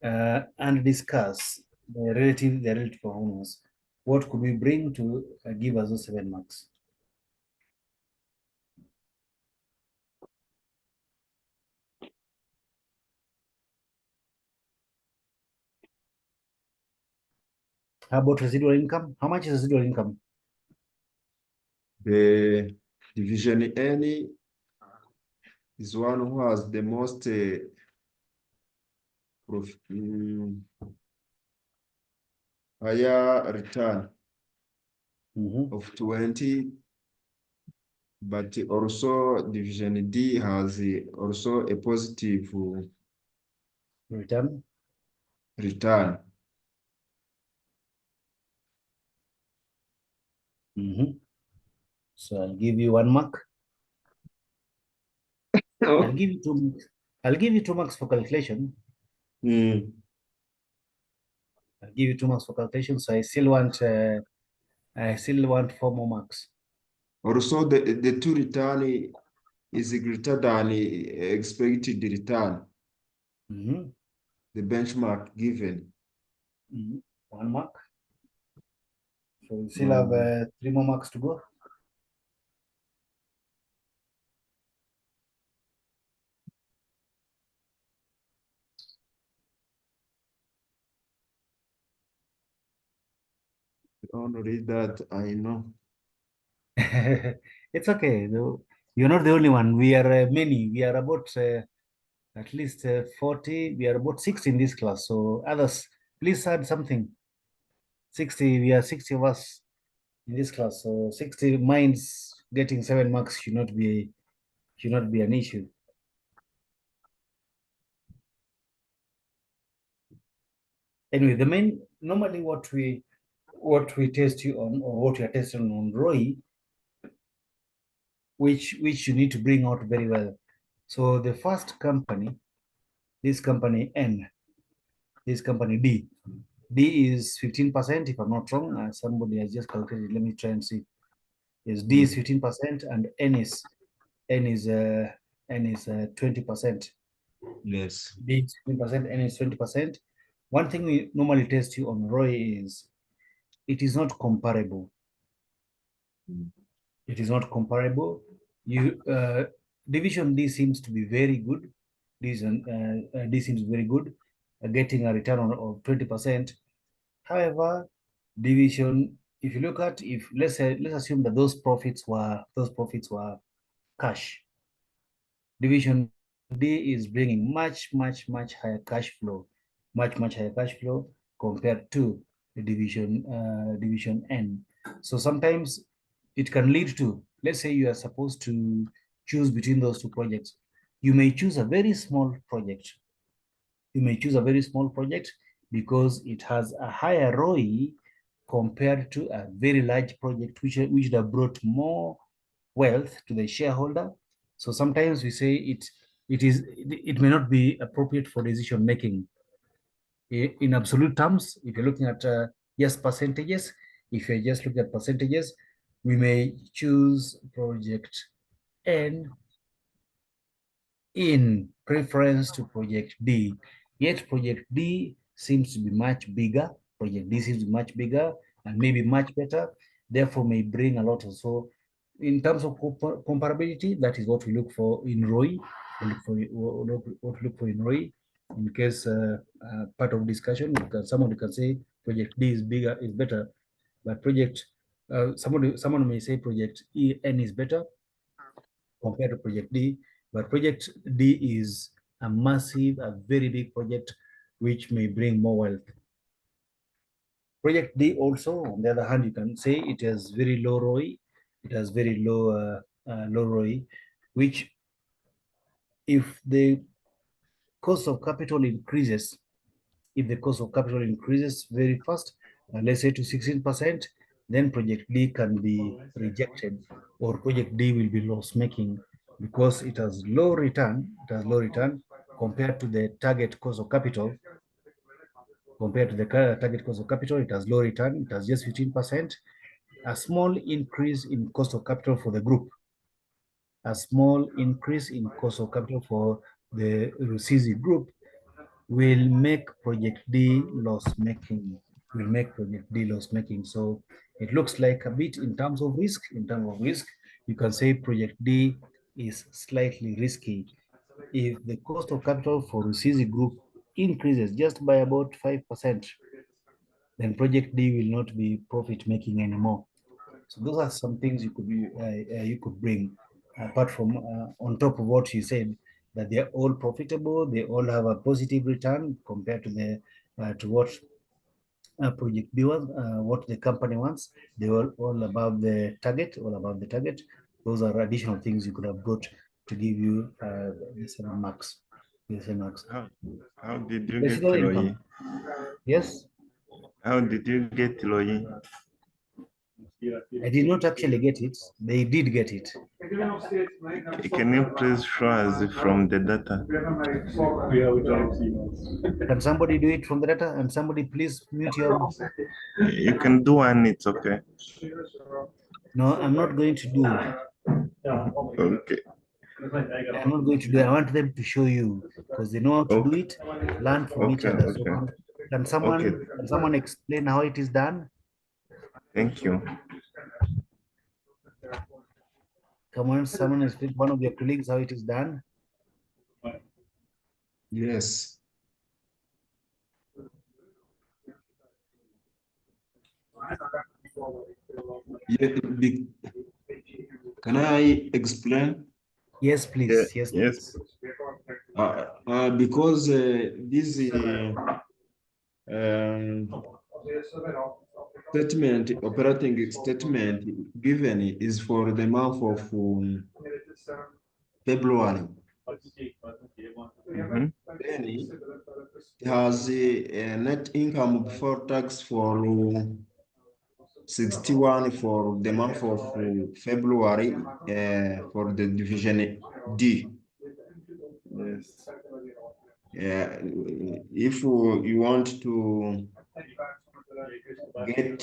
and discuss the relative performance. What could we bring to give us those 7 marks? How about residual income? How much is residual income? The division N is one who has the most higher return Mhm. of 20, but also division D has also a positive Return. return. Mhm. So I'll give you 1 mark. I'll give you 2 marks. I'll give you 2 marks for calculation. Mm. I'll give you 2 marks for calculation. So I still want 4 more marks. Also, the two return is greater than expected return, Mhm. the benchmark given. 1 mark. So we still have 3 more marks to go. Only that I know. It's okay. You're not the only one. We are many. We are about At least 40, we are about 60 in this class. So others, please add something. 60, we are 60 of us in this class. So 60 minds getting 7 marks should not be an issue. Anyway, the main, normally what we test you on, or what we are testing on ROI, which you need to bring out very well. So the first company, this company N, this company D is 15%, if I'm not wrong. Somebody has just calculated. Let me try and see. Yes, D is 15% and N is 20%. Yes. D is 15%, N is 20%. One thing we normally test you on ROI is it is not comparable. It is not comparable. Division D seems to be very good. Division D seems very good, getting a return of 20%. However, division, if you look at, if let's assume that those profits were cash. Division D is bringing much higher cash flow, much higher cash flow compared to the division N. So sometimes it can lead to, let's say you are supposed to choose between those two projects. You may choose a very small project. You may choose a very small project because it has a higher ROI compared to a very large project which would have brought more wealth to the shareholder. So sometimes we say it may not be appropriate for decision making. In absolute terms, if you're looking at just percentages, if you're just looking at percentages, we may choose project N in preference to project D. Yet project D seems to be much bigger. Project D seems to be much bigger and maybe much better, therefore may bring a lot of. So in terms of comparability, that is what we look for in ROI. We look for in ROI. In case part of discussion, because someone can say project D is bigger, is better, but project someone may say project N is better compared to project D, but project D is a massive, a very big project which may bring more wealth. Project D also, on the other hand, you can say it has very low ROI. It has very low ROI, which if the cost of capital increases, very fast, let's say to 16%, then project D can be rejected, or project D will be loss-making because it has low return. Compared to the target cost of capital. It has low return. It has just 15%. A small increase in cost of capital for the group. A small increase in cost of capital for the Rusizi group will make project D loss-making. So it looks like a bit in terms of risk. You can say project D is slightly risky. If the cost of capital for Rusizi group increases just by about 5%, then project D will not be profit-making anymore. So those are some things you could bring, apart from on top of what you said, that they're all profitable, they all have a positive return compared to the to what project B was, what the company wants. They were all above the target. Those are additional things you could have got to give you the 7 marks. How did you get Residual ROI? income. Yes. How did you get ROI? I did not actually get it. They did get it. Can you please show us from the data? Can somebody do it from the data? And somebody please mute your. You can do one, it's okay. No, I'm not going to do. Okay. I'm not going to do. I want them to show you because they know how to do it. Learn from each other. So can someone explain how it is done? Thank you. Come on, someone explain, one of your colleagues, how it is done. Yes. Yeah, can I explain? Yes, please. Yes. I Because this statement, operating statement given is for the month of February. Mhm. Then it has a net income before tax for 61 for the month of February for the division D. Yes. If you want to get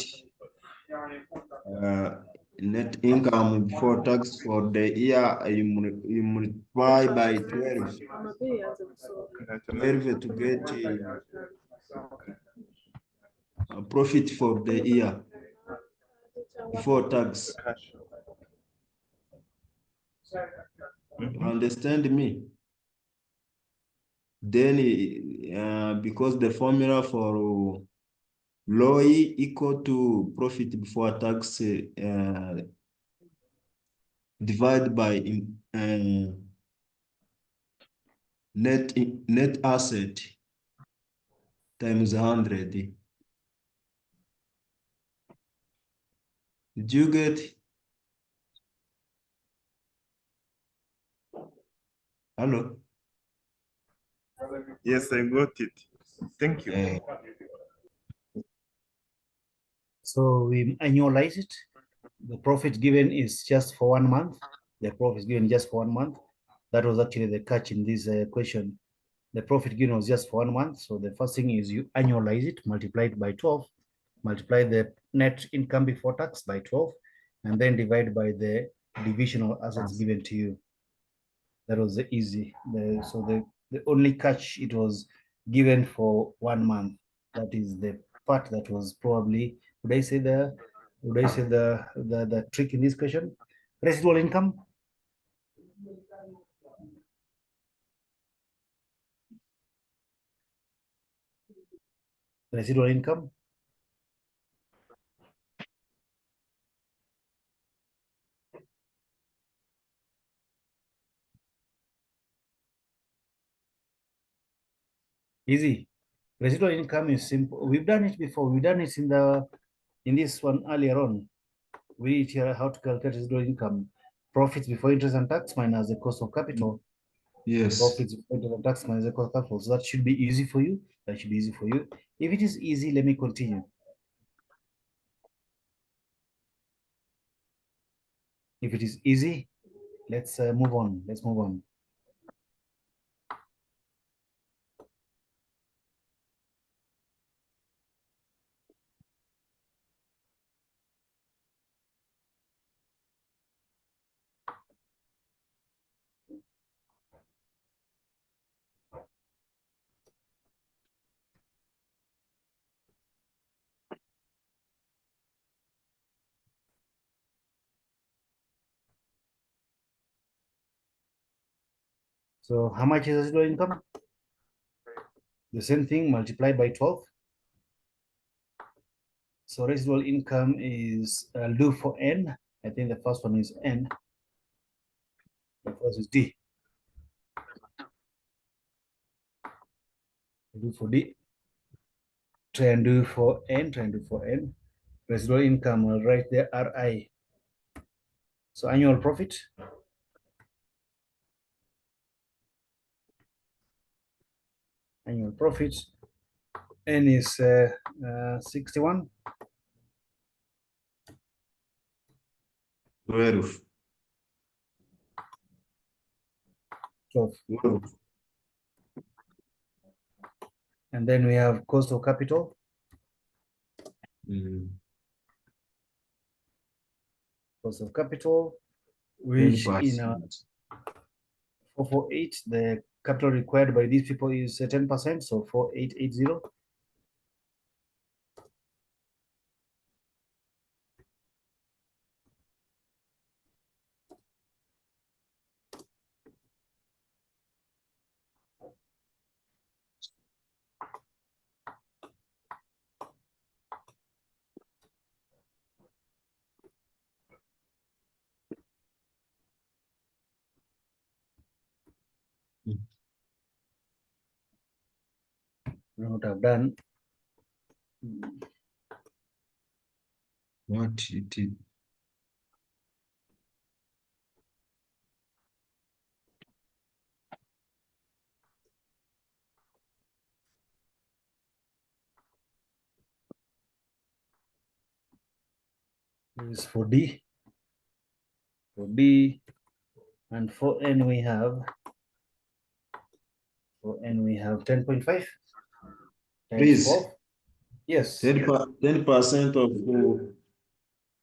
net income before tax for the year, you multiply by 12. 12 to get a profit for the year before tax. Understand me? Then, because the formula for LOI equal to profit before tax divided by net asset times 100. Did you get? Hello? Yes, I got it. Thank you. So we annualize it. The profit given is just for 1 month. The profit is given just for 1 month. That was actually the catch in this question. The profit given was just for 1 month. So the first thing is you annualize it, multiply it by 12, multiply the net income before tax by 12, and then divide by the divisional assets given to you. That was the easy. The only catch, it was given for 1 month. That is the part that was probably, would I say the trick in this question? Residual income. Residual income. Easy. Residual income is simple. We've done it before. We've done it in this one earlier on. We need here how to calculate residual income. Profits before interest and tax minus the cost of capital. Yes. Profits before interest and tax minus the cost of capital. So that should be easy for you. That should be easy for you. If it is easy, let me continue. If it is easy, let's move on. Let's move on. So how much is residual income? The same thing, multiplied by 12. So residual income is, I'll do for N. I think the first one is N. The first is D. I'll do for D. Try and do for N, try and do for N. Residual income, I'll write there RI. So annual profit. Annual profit. N is 61. 12. 12. And then we have cost of capital. Cost of capital, which in 448, the capital required by these people is 10%, so 4880. what I've done. What it is. This is for D. For D, and for N we have 10.5 times Please. 12. Yes. 10% of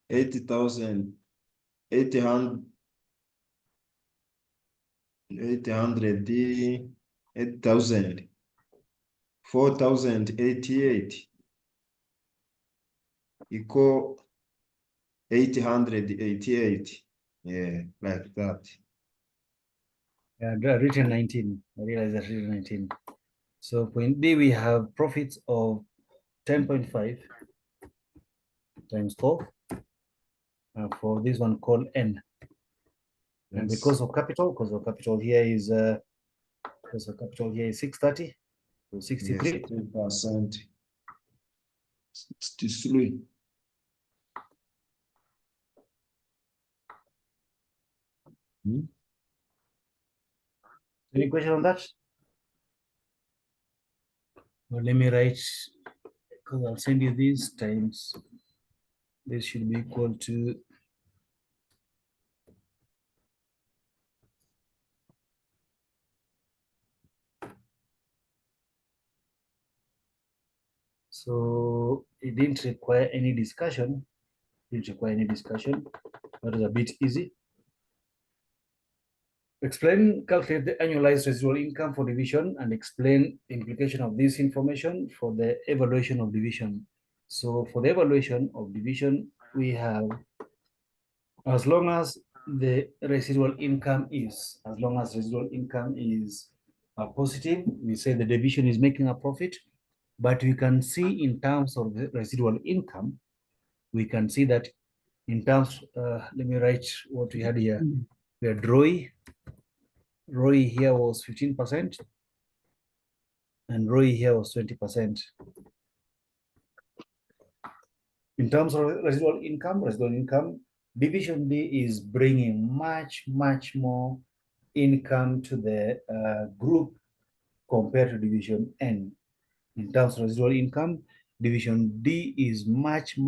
80,000, 800, 8,000, 4,088 equal 888. Yeah, like that. Yeah, written 19. I realize that written 19. So point D, we have profits of 10.5 times 12. For this one called N. And Yes. because of capital here is 630, so 63. Yes, 10%. 63. Any question on that? Well, let me write, because I'll send you these times. This should be equal to so it didn't require any discussion. That is a bit easy. Calculate the annualized residual income for division and explain the implication of this information for the evaluation of division. So for the evaluation of division, we have, as long as the residual income is positive, we say the division is making a profit. But we can see in terms of the residual income, we can see that in terms, let me write what we had here. We had ROI here was 15%, and ROI here was 20%. In terms of residual income, division D is bringing much more income to the group compared to division N. In terms of residual income, division D is much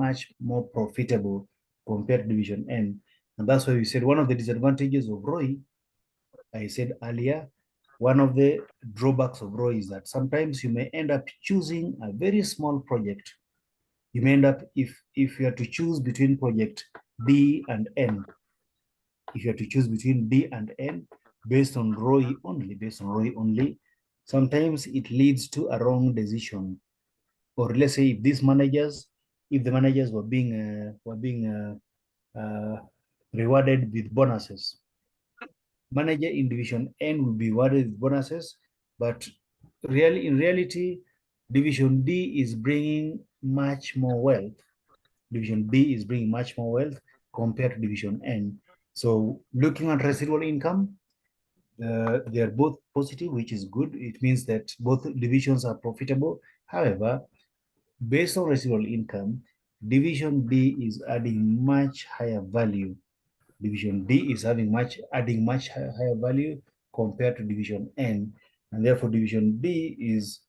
more profitable compared to division N. And that's why we said one of the disadvantages of ROI, I said earlier, one of the drawbacks of ROI is that sometimes you may end up choosing a very small project. You may end up, if you have to choose between project D and N, based on ROI only, sometimes it leads to a wrong decision. Or let's say if the managers were being rewarded with bonuses, manager in division N will be rewarded with bonuses, but in reality, division D is bringing much more wealth. Division D is bringing much more wealth compared to division N. So looking at residual income, they are both positive, which is good. It means that both divisions are profitable. However, based on residual income, division D is adding much higher value. Division D is adding much higher value compared to division N, and therefore division D is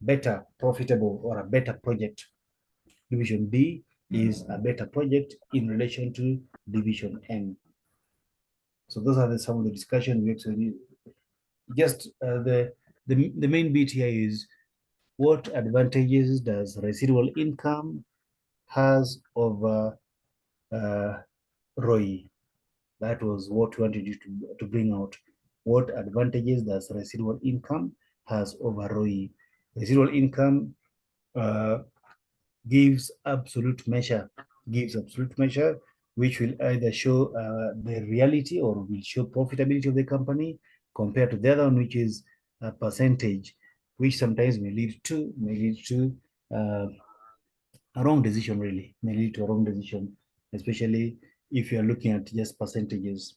better profitable or a better project. Division D is a better project in relation to division N. So those are some of the discussion we actually just the main bit here is what advantages does residual income has over ROI. That was what we wanted you to bring out. What advantages does residual income has over ROI? Residual income gives absolute measure, which will either show the reality or will show profitability of the company compared to the other one, which is a percentage, which sometimes may lead to a wrong decision, especially if you are looking at just percentages.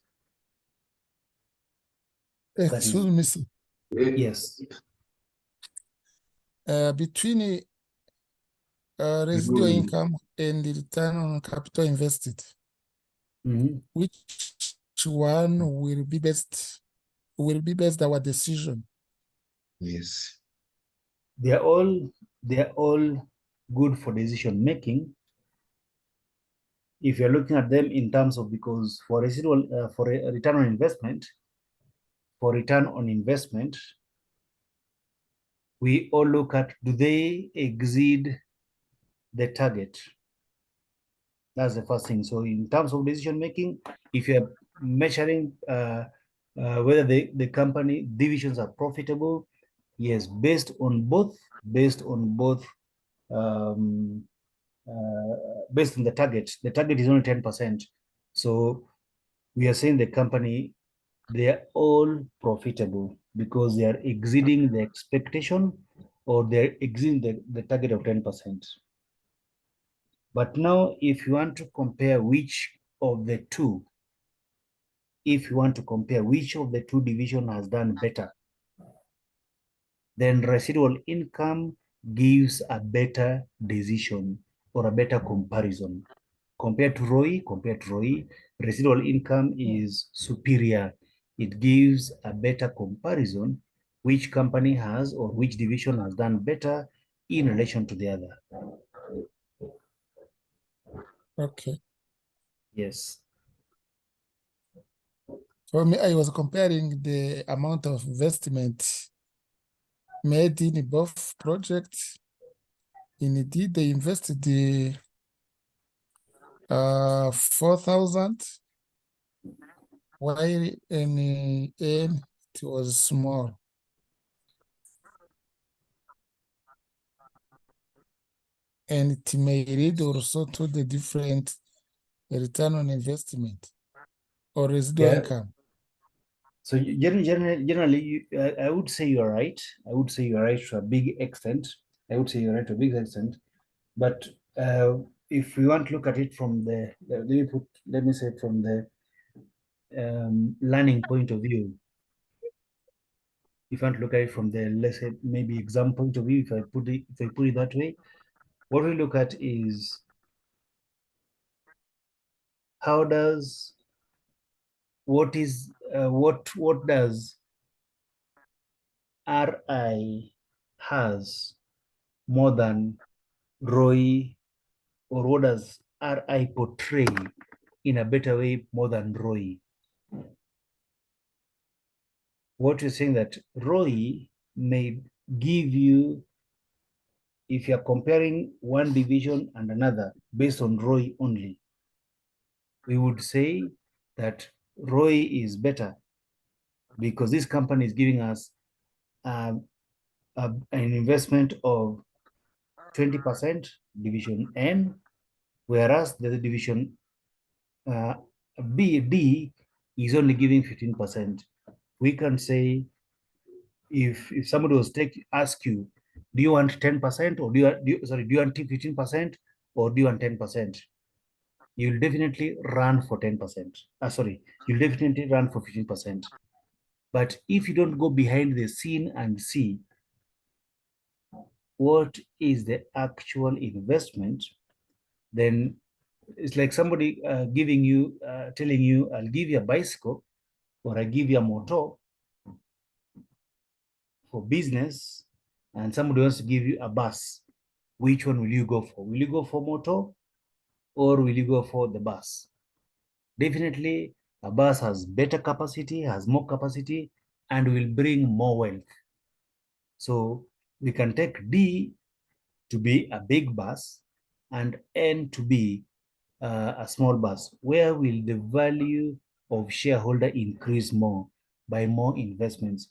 Excuse me, sir. Yes. between residual ROI. income and the return on capital invested, Mhm. which one will be best? Will be best our decision? Yes. They're all good for decision making if you're looking at them in terms of, because for residual for a return on investment, we all look at, do they exceed the target? That's the first thing. So in terms of decision making, if you're measuring whether the company divisions are profitable, yes, based on both um, based on the target. The target is only 10%. So we are saying the company, they are all profitable because they are exceeding the expectation, or they're exceeding the target of 10%. But now, if you want to compare which of the two, division has done better, then residual income gives a better decision or a better comparison. Compared to ROI, residual income is superior. It gives a better comparison, which company has or which division has done better in relation to the other. Okay. Yes. For me, I was comparing the amount of investment made in both projects. Indeed, they invested the 4,000, while in N it was small. And it may lead also to the different return on investment or residual Yeah. income. So generally, I would say you're right. I would say you're right to a big extent. But if we want to look at it from the, let me say from the learning point of view, if you want to look at it from the, let's say, maybe exam point of view, if I put it that way, what we look at is how does, what does RI has more than ROI, or what does RI portray in a better way more than ROI? What you're saying that ROI may give you, if you're comparing one division and another based on ROI only, we would say that ROI is better because this company is giving us an investment of 20% division N, whereas the division D is only giving 15%. We can say, if somebody was ask you, do you want 10% or do you want 15% or do you want 10%? You'll definitely run for 10%. You'll definitely run for 15%. But if you don't go behind the scene and see what is the actual investment, then it's like somebody telling you, I'll give you a bicycle or I give you a motor for business, and somebody wants to give you a bus. Which one will you go for? Will you go for motor or will you go for the bus? Definitely, a bus has better capacity, has more capacity, and will bring more wealth. So we can take D to be a big bus and N to be a small bus. Where will the value of shareholder increase more? By more investments.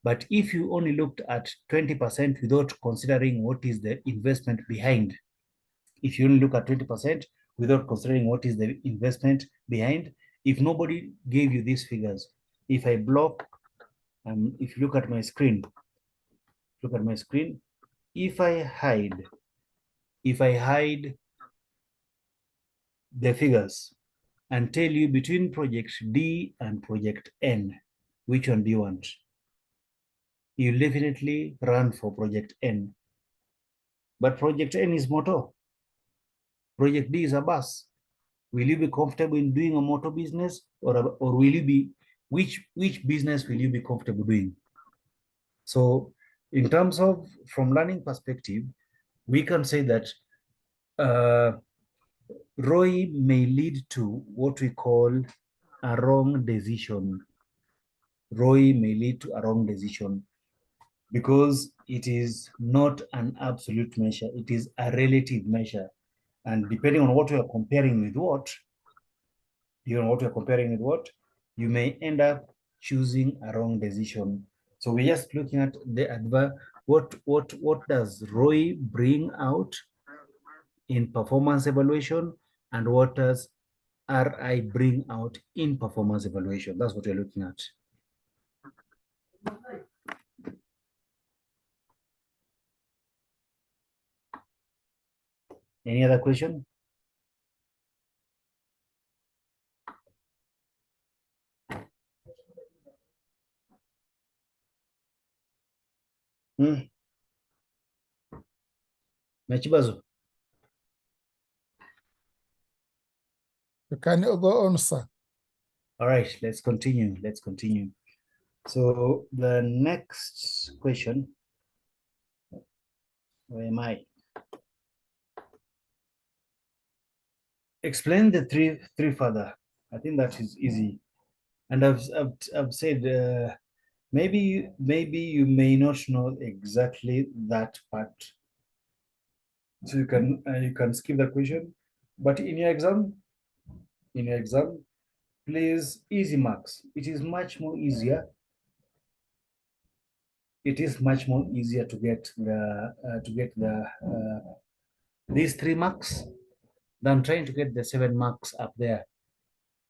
But if you only looked at 20% without considering what is the investment behind, if you only look at 20% without considering what is the investment behind, if nobody gave you these figures, if I block, if you look at my screen, if I hide the figures and tell you between project D and project N, which one do you want? You'll definitely run for project N but project N is motor. Project D is a bus. Will you be comfortable in doing a motor business, or will you be, which business will you be comfortable doing? So in terms of, from learning perspective, we can say that ROI may lead to what we call a wrong decision. ROI may lead to a wrong decision because it is not an absolute measure, it is a relative measure. And depending on what you are comparing with what, you may end up choosing a wrong decision. So we're just looking at the what does ROI bring out in performance evaluation, and what does RI bring out in performance evaluation? That's what we're looking at. Any other question? Mechibazo. You can go on, sir. All right, let's continue. Let's continue. So the next question, where am I? Explain the three further. I think that is easy. And I've said maybe you may not know exactly that part, so you can skip the question. But in your exam, please, easy marks. It is much more easier. It is much more easier to get these 3 marks than trying to get the 7 marks up there.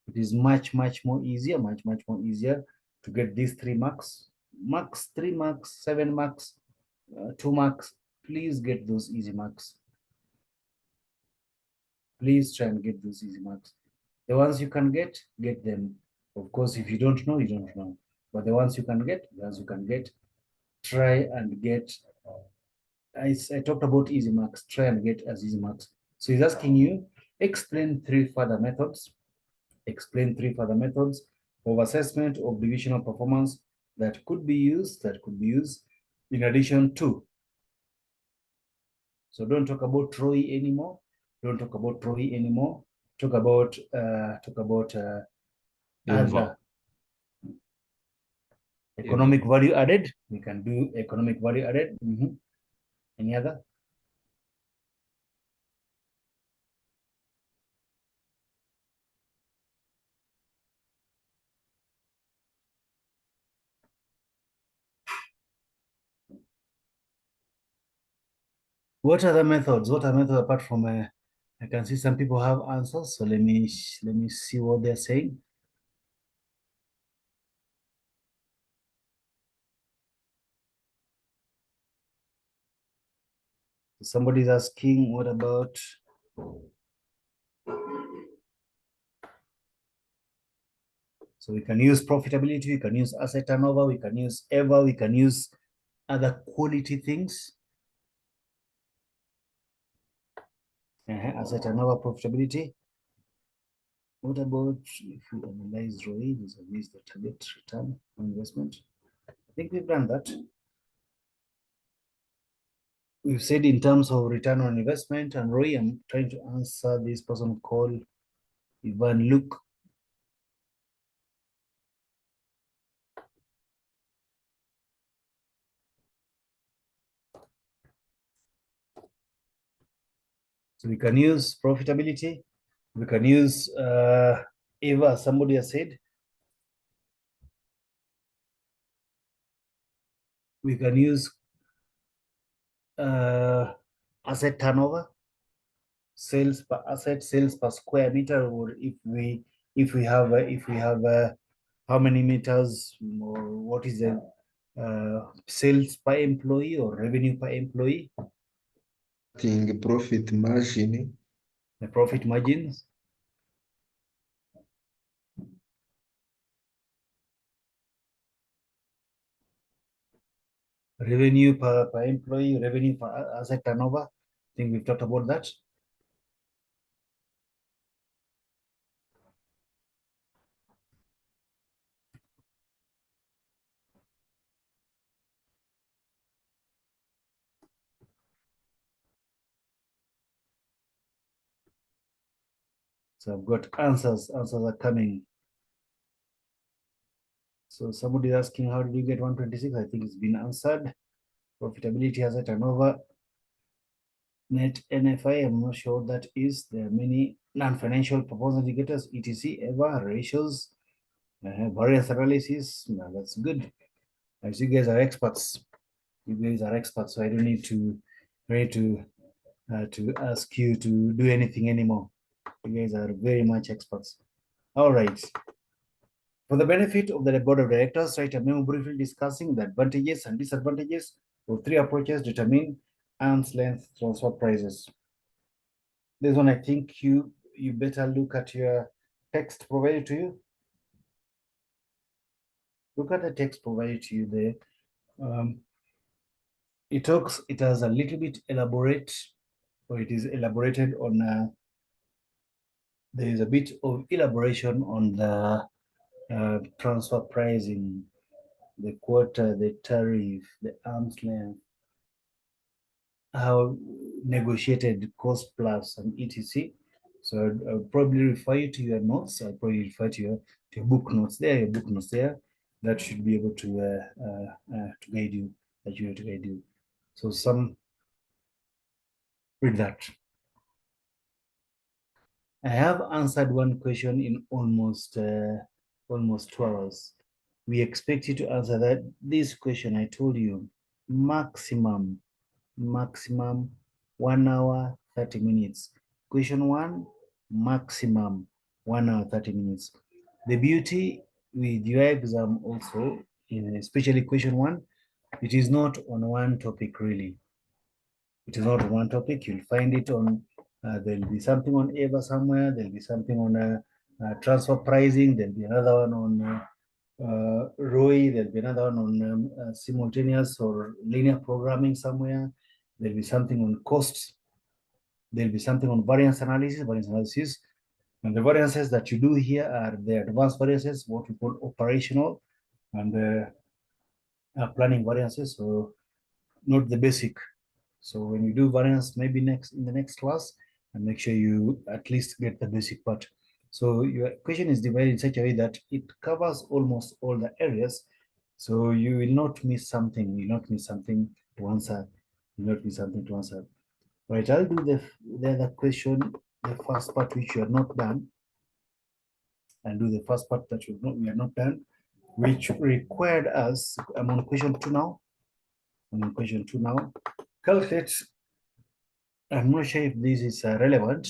It is much more easier, much more easier to get these 3 marks. 3 marks, 7 marks, 2 marks. Please get those easy marks. Please try and get those easy marks. The ones you can get them. Of course, if you don't know, you don't know. But the ones you can get, try and get. I talked about easy marks. Try and get as easy marks. So he's asking you, explain 3 further methods. Explain 3 further methods of assessment of divisional performance that could be used in addition to. So don't talk about ROI anymore. Don't talk about ROI anymore. Talk about other economic value added. We can do economic value added. Any other? What other methods? What are methods apart from? I can see some people have answers. So let me see what they're saying. Somebody's asking, what about? So we can use profitability, we can use asset turnover, we can use EVA, we can use other quality things. Asset turnover, profitability. What about if we analyze ROI vis-a-vis the target return on investment? I think we've done that. We've said in terms of return on investment and ROI. I'm trying to answer this person called Ivan Luke. So we can use profitability. We can use EVA, somebody has said. We can use asset turnover, sales per asset, sales per square meter, or if we have how many meters, or what is the sales per employee or revenue per employee? Profit margin. The profit margins. Revenue per employee, revenue per asset turnover. think we've talked about that. So I've got answers are coming. So somebody asking, how did you get 126? I think it's been answered. Profitability as a turnover. Net NFI, I'm not sure what that is. There are many non-financial performance indicators, etc., EVA, ratios, variance analysis. Now that's good. As you guys are experts, so I don't need to ask you to do anything anymore. You guys are very much experts. All right. For the benefit of the board of directors, write a memo briefly discussing the advantages and disadvantages of 3 approaches to determine arm's length transfer prices. This one, I think you better look at your text provided to you. Look at the text provided to you there. It has a little bit elaborate, or it is elaborated on. There is a bit of elaboration on the transfer pricing, the quota, the tariff, the arm's length, how negotiated cost plus and etc. So I'll probably refer you to your notes. I'll probably refer to your book notes there. Your book notes there that should be able to guide you. To guide you. So read that. I have answered one question in almost 2 hours. We expect you to answer this question. I told you maximum 1 hour 30 minutes. Question 1, maximum 1 hour 30 minutes. The beauty with your exam also, especially question 1, it is not on one topic really. It is not on one topic. You'll find it on, there'll be something on EVA somewhere, there'll be something on transfer pricing, there'll be another one on ROI, there'll be another one on simultaneous or linear programming somewhere. There'll be something on costs. There'll be something on variance analysis. And the variances that you do here are the advanced variances, what we call operational, and the planning variances, so not the basic. So when you do variance, maybe in the next class, and make sure you at least get the basic part. So your question is divided in such a way that it covers almost all the areas. So you will not miss something. You will not miss something to answer. You will not miss something to answer. Right, I'll do the other question, the first part which you are not done. I'll do the first part that we are not done, which required us, I'm on question 2 now. Calculate, I'm not sure if this is relevant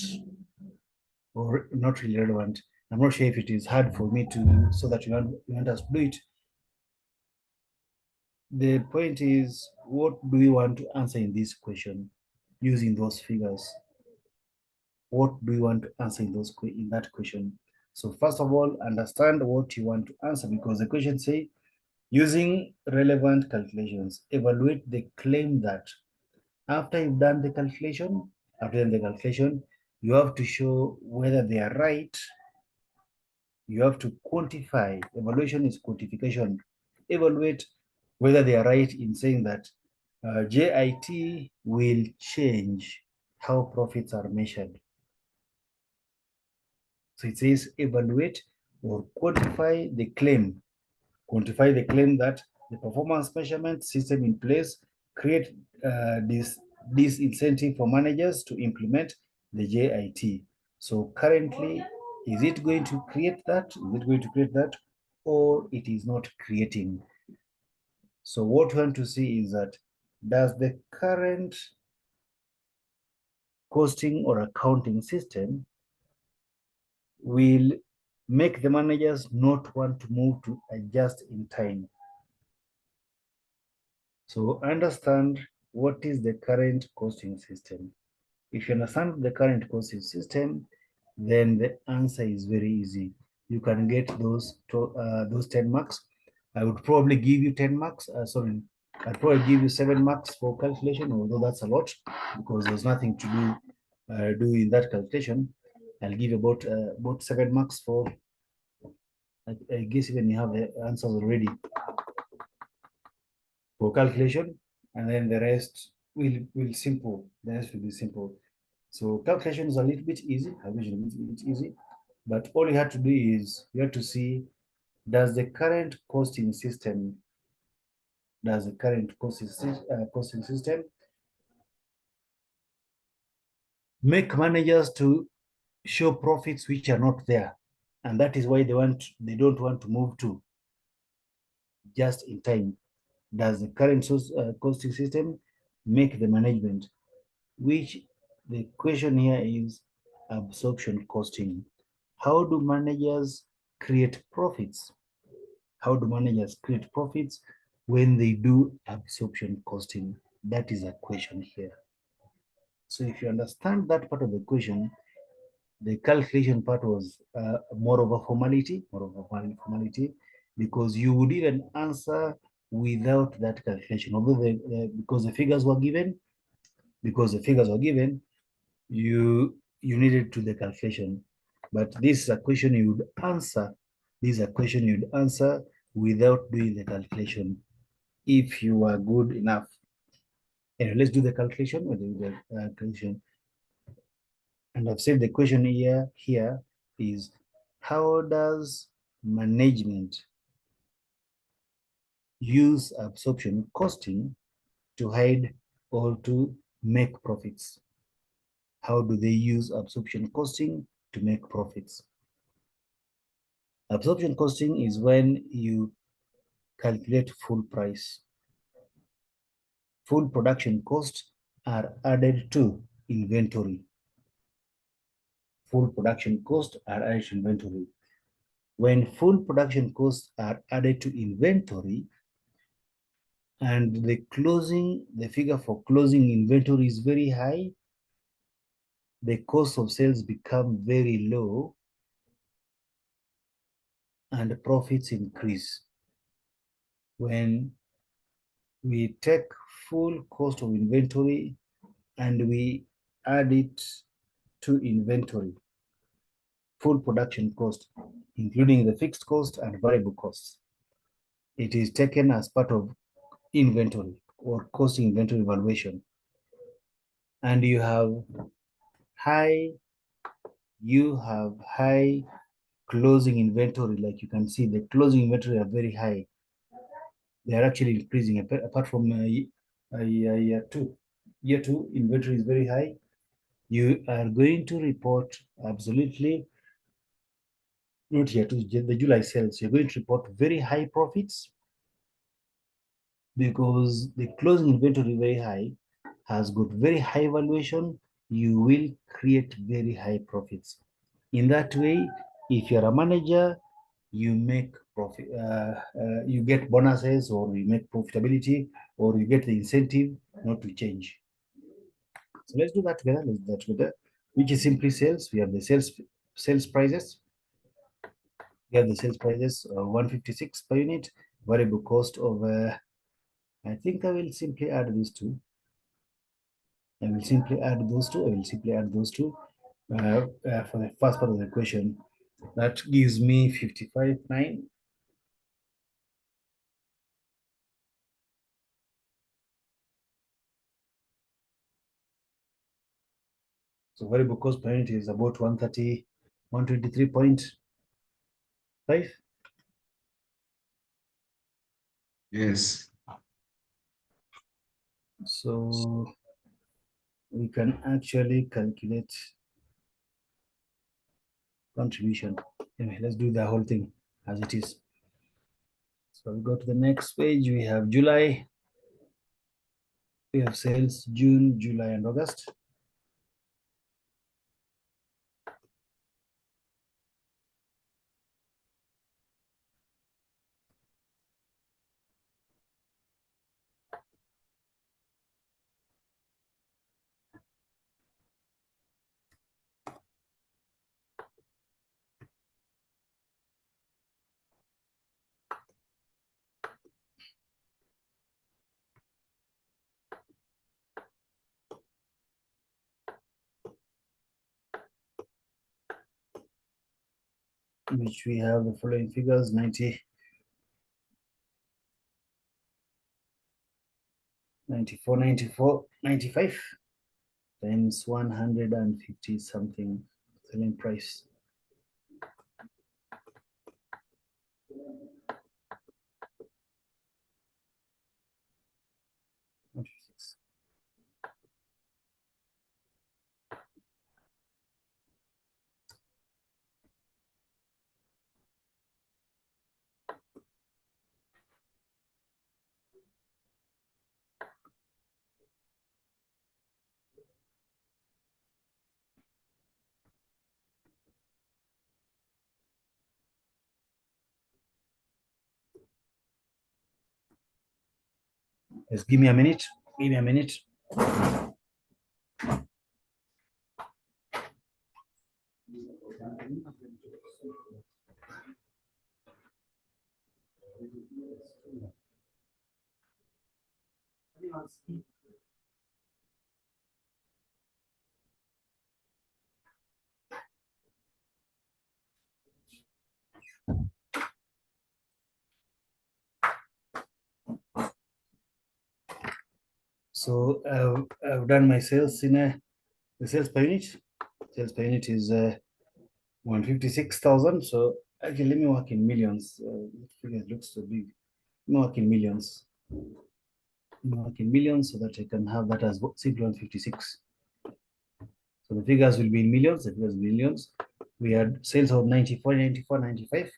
or not really relevant. I'm not sure if it is hard for me to, so that you want us to do it. The point is, what do we want to answer in this question using those figures? What do you want to answer in that question? So first of all, understand what you want to answer, because the question say, using relevant calculations, evaluate the claim that after you've done the calculation, you have to show whether they are right. You have to quantify. Evaluation is quantification. Evaluate whether they are right in saying that JIT will change how profits are measured. So it says evaluate or quantify the claim. Quantify the claim that the performance measurement system in place create this incentive for managers to implement the JIT. So currently, is it going to create that? Or it is not creating? So what we want to see is that, does the current costing or accounting system will make the managers not want to move to adjust in time? So understand what is the current costing system. If you understand the current costing system, then the answer is very easy. You can get those 10 marks. I would probably give you 10 marks. I'd probably give you 7 marks for calculation, although that's a lot because there's nothing to do in that calculation. I'll give you about 7 marks for. I guess even you have the answers already for calculation, and then the rest will simple. The rest will be simple. So calculation is a little bit easy. Calculation is a bit easy, but all you have to do is you have to see, does the current costing system make managers to show profits which are not there, and that is why they don't want to move to just in time. Does the current costing system make the management, which the question here is absorption costing. How do managers create profits? How do managers create profits when they do absorption costing? That is a question here. So if you understand that part of the question, the calculation part was more of a formality, because you would even answer without that calculation. Although because the figures were given, you needed to do the calculation. But this is a question you would answer. This is a question you'd answer without doing the calculation if you are good enough. Anyway, let's do the calculation. And I've said the question here is, how does management use absorption costing to hide or to make profits? How do they use absorption costing to make profits? Absorption costing is when you calculate full price. Full production costs are added to inventory. Full production costs are added to inventory. When full production costs are added to inventory and the figure for closing inventory is very high, the cost of sales become very low and profits increase. When we take full cost of inventory and we add it to inventory, full production cost, including the fixed cost and variable costs, it is taken as part of inventory or cost inventory valuation. And you have high closing inventory. Like you can see, the closing inventory are very high. They are actually increasing apart from year two. Year two inventory is very high. You are going to report absolutely not year two, the July sales. You're going to report very high profits because the closing inventory very high has got very high valuation. You will create very high profits. In that way, if you're a manager, you make profit, you get bonuses, or you make profitability, or you get the incentive not to change. So let's do that together. Let's do that together, which is simply sales. We have the sales prices. We have the sales prices 156 per unit, variable cost of I think I will simply add these two. I will simply add those two. For the first part of the question. That gives me 55.9. So variable cost per unit is about 130, 123.5. Yes. So we can actually calculate contribution. Anyway, let's do the whole thing as it is. So we go to the next page. We have July. We have sales June, July, and August. which we have the following figures: 94, 95 times 150 something selling price. Just give me a minute. Give me a minute. So I've done my sales in the sales per unit. Sales per unit is 156,000. So actually, let me work in millions. Figure looks so big. Let me work in millions. Let me work in millions so that I can have that as simply 156. So the figures will be in millions. The figures will be in millions. We had sales of 94, 94, 95.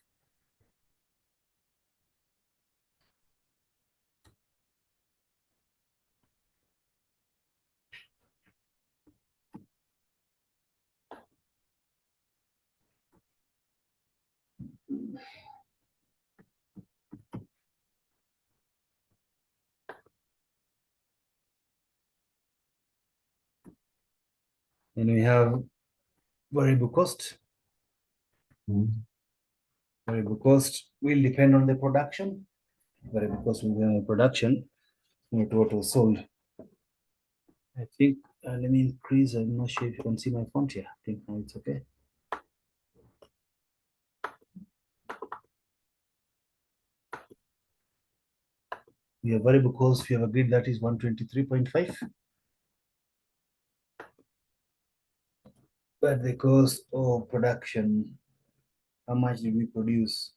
Then we have variable cost. Variable cost will depend on the production. Variable cost will depend on production, not what was sold. I think, let me increase. I'm not sure if you can see my font here. I think now it's okay. We have variable cost. We have agreed that is 123.5. But the cost of production, how much did we produce?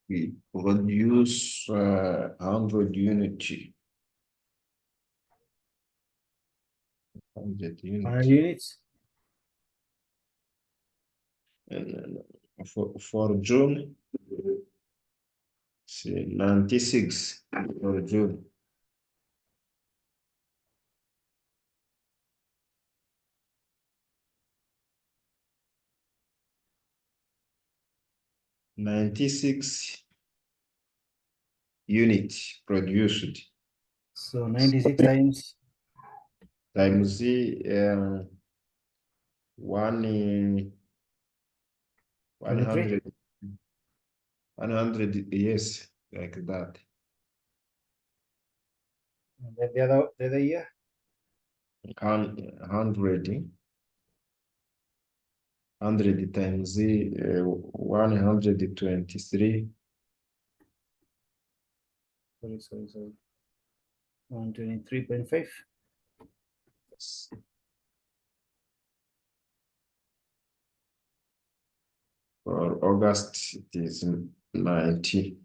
We produce 100 units. 100 100 units. units. And for June, it's 96 for June. $96 units produced So 96 times times the one 100, 100, yes, like that. and then the other year. 100 times 123. Sorry. 123.5. For August, it is 90.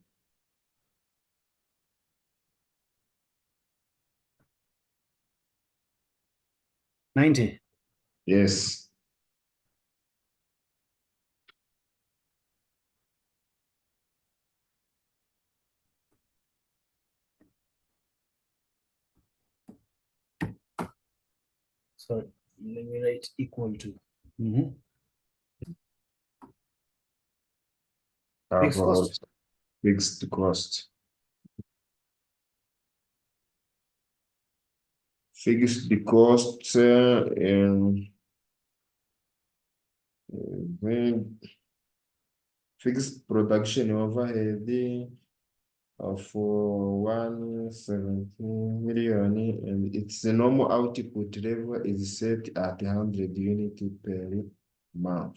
Yes. Sorry, let me write equal to. Mhm. Fixed cost. Fixed cost. Fixed cost fixed production overhead of 117 million, and its normal output level is set at 100 units per month.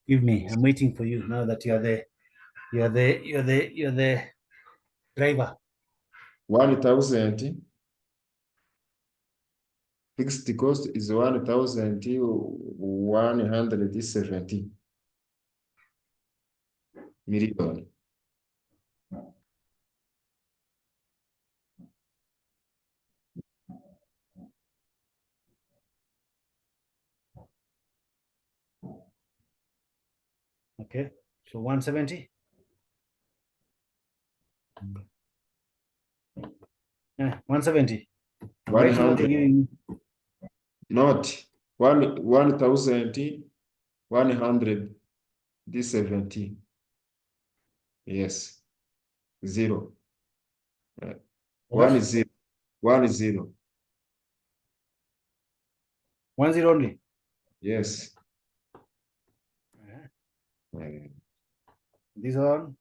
Give me, I'm waiting for you now that you're the driver. 1,000 fixed cost is 1,170 million. Okay, so 170. 170. I'm writing what they're 100, giving me. not 1,170. Yes, zero. What? 10. 10. 10 only. Yes. This one.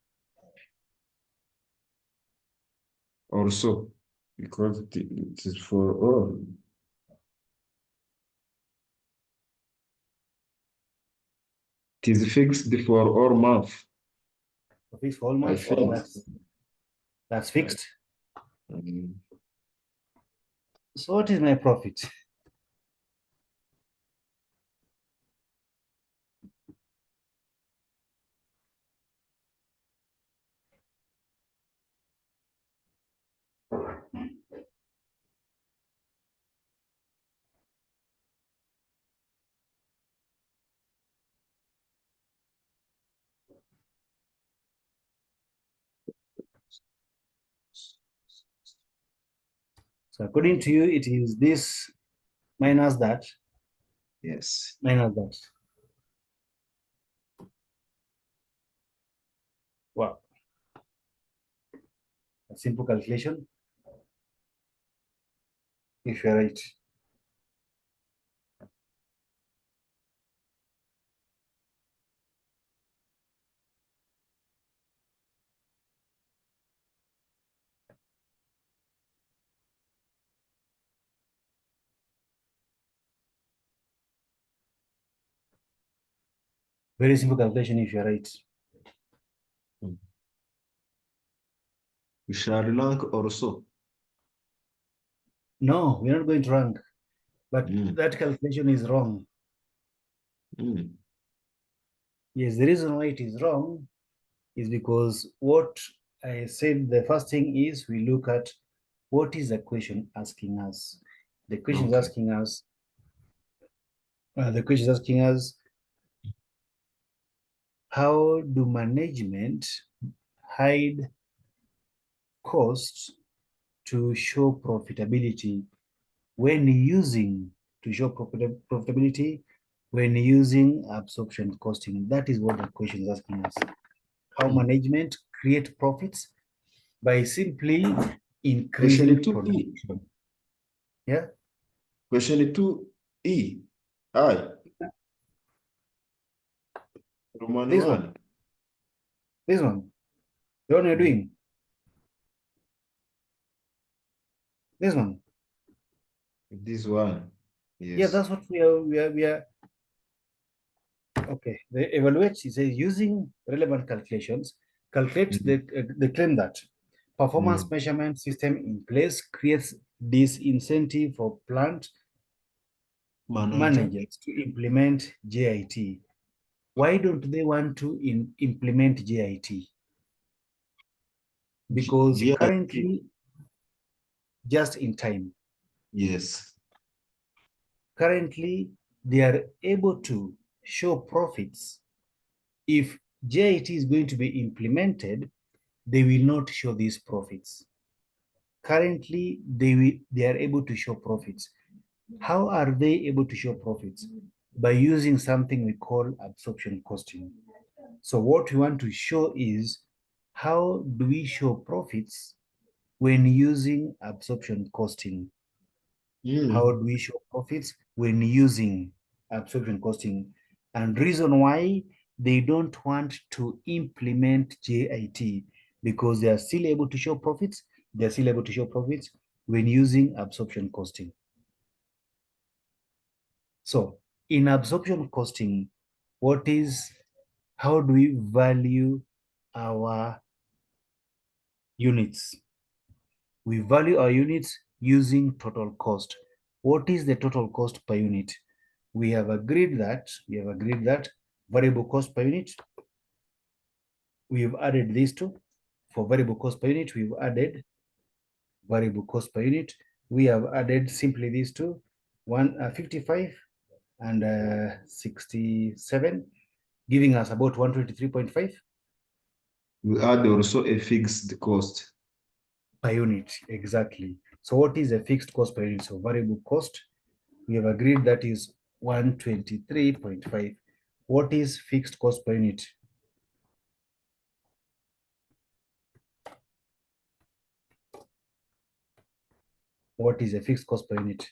Also, because it is for all. It is fixed for all month. Fixed for all I months. think. That's fixed. Mm. So what is my profit? So according to you, it is this minus that, Yes. minus that. Wow. A simple calculation. If you're right. Very simple calculation if you're right. We shall rank also. No, we're not going to rank, but Mm. that calculation is wrong. Mm. Yes, the reason why it is wrong is because what I said, the first thing is we look at what is the question asking us. The question is Okay. asking us, how do management hide costs to show profitability when using profitability when using absorption costing? That is what the question is asking us. How management create profits by simply increasing Question 2E. production. Yeah. Question 2E. I. Roman This 1. one. This one. The one you're doing. This one. This one. Yes. Yeah, that's what we are. Okay. The evaluate is using relevant calculations. Calculate the claim that performance measurement system in place creates this incentive for plant managers to implement JIT. Why don't they want to implement JIT? Because JIT. currently, just in time. Yes. Currently, they are able to show profits. If JIT is going to be implemented, they will not show these profits. Currently, they are able to show profits. How are they able to show profits? By using something we call absorption costing. So what we want to show is how do we show profits when using absorption costing? How do we show profits when using absorption costing? And reason why they don't want to implement JIT because they are still able to show profits. They're still able to show profits when using absorption costing. So in absorption costing, how do we value our units? We value our units using total cost. What is the total cost per unit? We have agreed that variable cost per unit, we've added these two. For variable cost per unit, we've added variable cost per unit. We have added simply these two, 55 and 67, giving us about 123.5 We add also a fixed cost. per unit, exactly. So what is a fixed cost per unit? So variable cost, we have agreed that is 123.5. What is fixed cost per unit? What is a fixed cost per unit?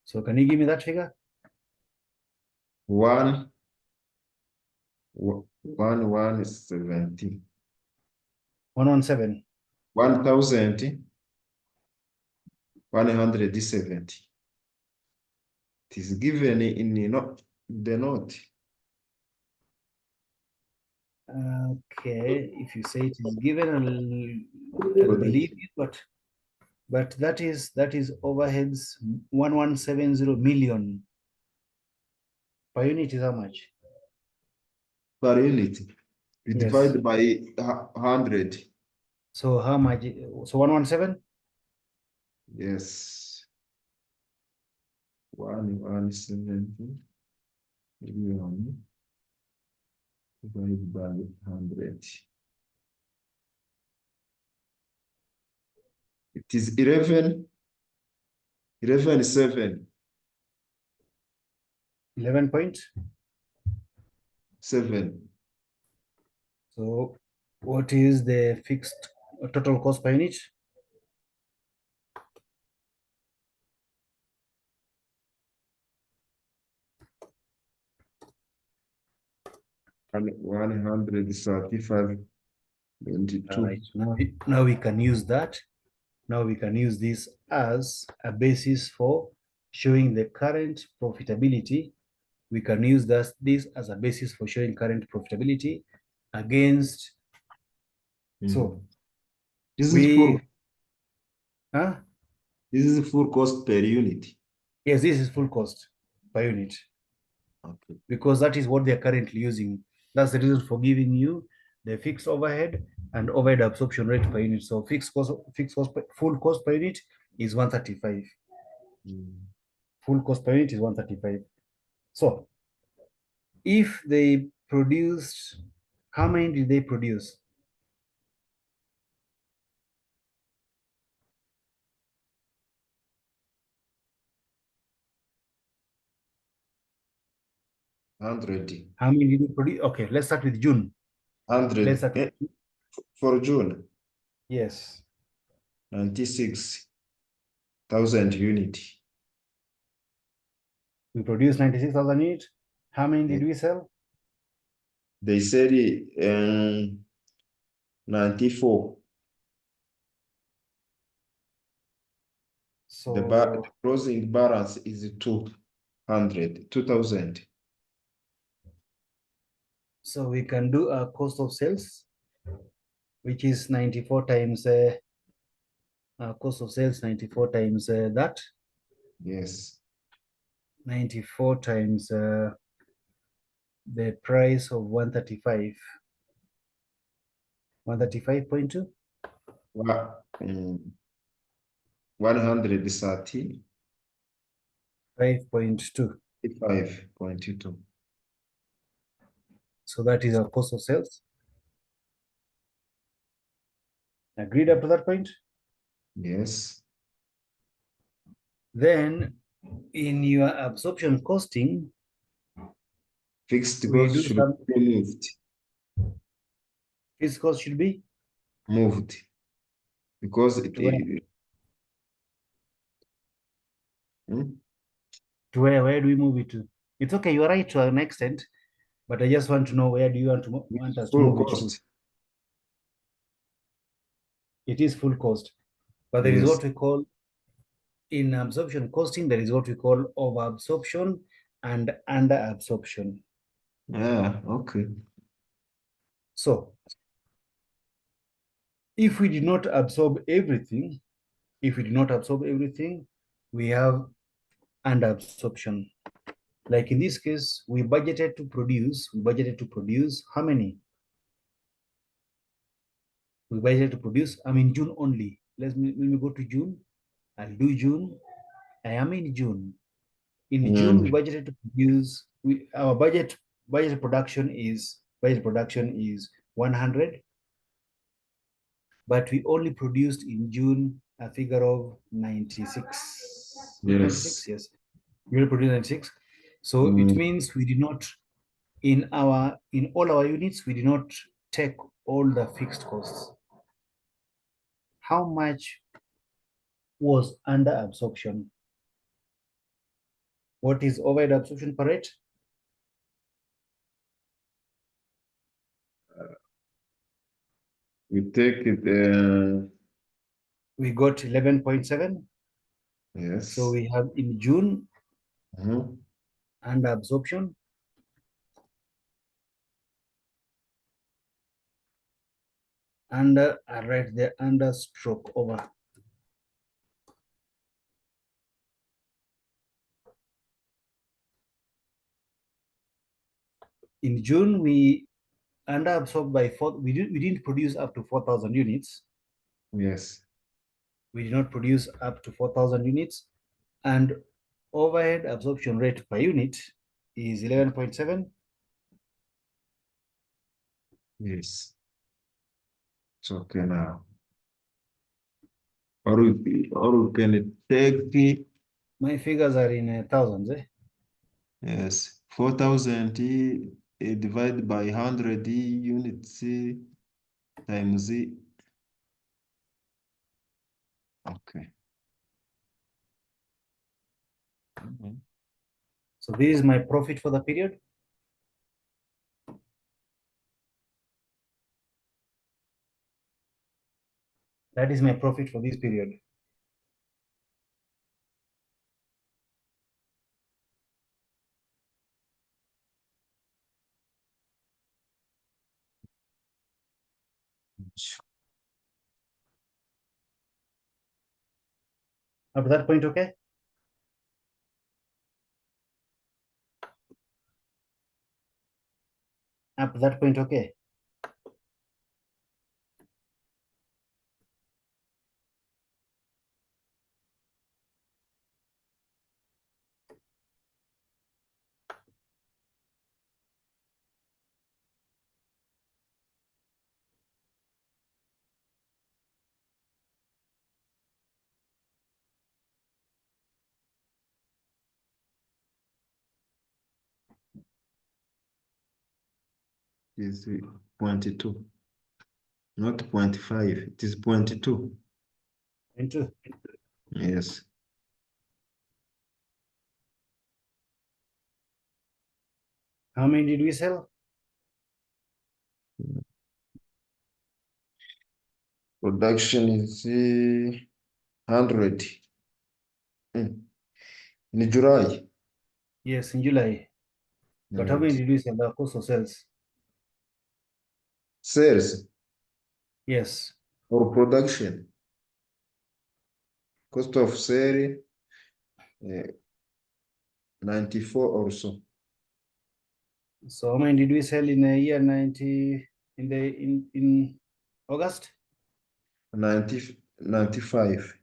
So can you give me that figure? 1,170. 117. 1,170. It is given in the note. Okay, if you say it is given, I'll believe you, but that is overheads 1170 million per unit is how much? Per unit. We Yes. divide by 100. So how much? So 117? Yes. 1,170 million divided by 100. It is 11.7. 11.7. So what is the fixed total cost per unit? And 135.22. All right. Now we can use that. Now we can use this as a basis for showing the current profitability. We can use this as a basis for showing current profitability against. So this we, is full. huh? This is full cost per unit. Yes, this is full cost per unit. Okay. Because that is what they are currently using. That's the reason for giving you the fixed overhead and overhead absorption rate per unit. So full cost per unit is 135. Full cost per unit is 135. So if they produced, how many did they produce? How many did they produce? Okay, let's start with June. 100. Let's start. For June. Yes. 96,000 unit. We produced 96,000 units. How many did we sell? They said 94. So The closing balance is 2,000. So we can do a cost of sales, which is 94 times cost of sales, 94 times that. Yes. 94 times the price of 135. 135.2. 130. 5.2. 5.22. So that is our cost of sales. Agreed up to that point? Yes. Then in your absorption costing, Fixed we cost do should some be moved. fixed cost should be Moved. Because it to where do we move it to? It's okay, you're right to an extent, but I just want to know where do you want us to Full move it to? cost. It is full cost, but there is Yes. what we call in absorption costing, there is what we call over absorption and under absorption. Yeah, okay. So if we did not absorb everything, we have under absorption. Like in this case, we budgeted to produce how many? We budgeted to produce, I'm in June only. Let me go to June. I'll do June. I am in June. In June, we budgeted to produce, our budget production is 100, but we only produced in June a figure of 96. Yes. 96, yes. We only produced 96. So it means we did not, in all our units, we did not take all the fixed costs. How much was under absorption? What is overhead absorption per rate? We take it. We got 11.7. Yes. So we have in June under absorption. Under, I write the under stroke over. In June, we under absorbed by we didn't produce up to 4,000 units. Yes. We did not produce up to 4,000 units, and overhead absorption rate per unit is 11.7. Yes. It's okay now. Or we can take My figures are in thousands. yes 4,000 divided by 100 units times okay. So this is my profit for the period. That is my profit for this period. Up to that point, okay? Up to that point, okay? Is 0.2, not 0.5. It is 0.2. Into Yes. how many did we sell? Production is 100 in July. Yes, in July. But how many did we sell? The cost of sales? Sales Yes. or production? Cost of sale 94 or so. So how many did we sell in a year 90 in August? 95.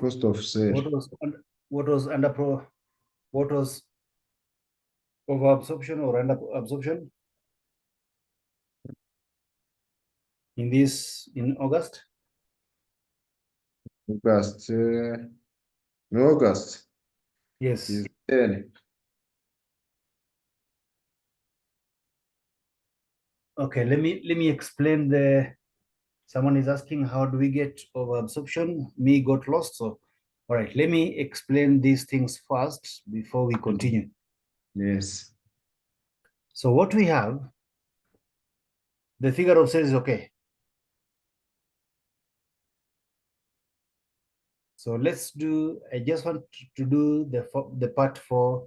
Cost of sale. What was over absorption or under absorption in August? August. In August Yes. is 10. Okay, let me explain someone is asking how do we get over absorption? Me got lost. So all right, let me explain these things first before we continue. Yes. So what we have, the figure of sales is okay. So let's do, I just want to do the part for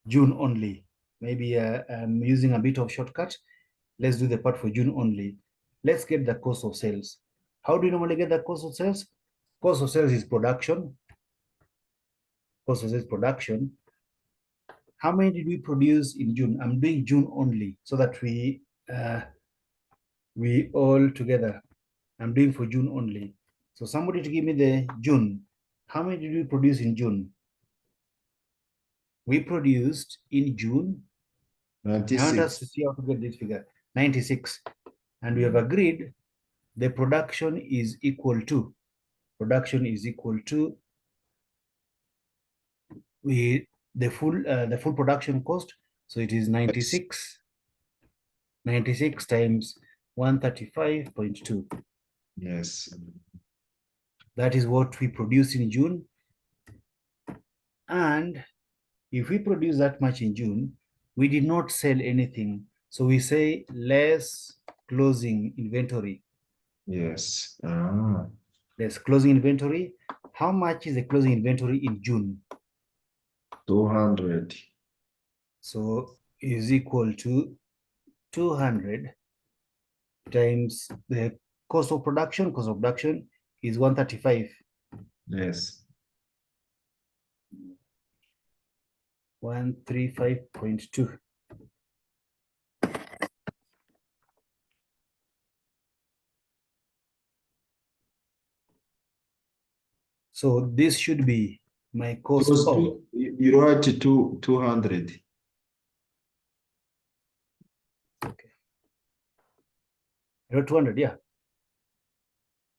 June only. Maybe I'm using a bit of shortcut. Let's do the part for June only. Let's get the cost of sales. How do you normally get the cost of sales? Cost of sales is production. Cost of sales production. How many did we produce in June? I'm doing June only so that we all together. I'm doing for June only. So somebody to give me the June. How many did we produce in June? We produced in June. I want us to 96. see how to get this figure. 96. And we have agreed the production is equal to the full production cost. So it is 96 times 135.2. Yes. That is what we produce in June. And if we produce that much in June, we did not sell anything. So we say less closing inventory. Yes. Ah. Less closing inventory. How much is the closing inventory in June? 200. So is equal to 200 times the cost of production. Cost of production is 135. Yes. 135.2. So this should be my It cost was of. you wrote 200. Okay. 200, yeah.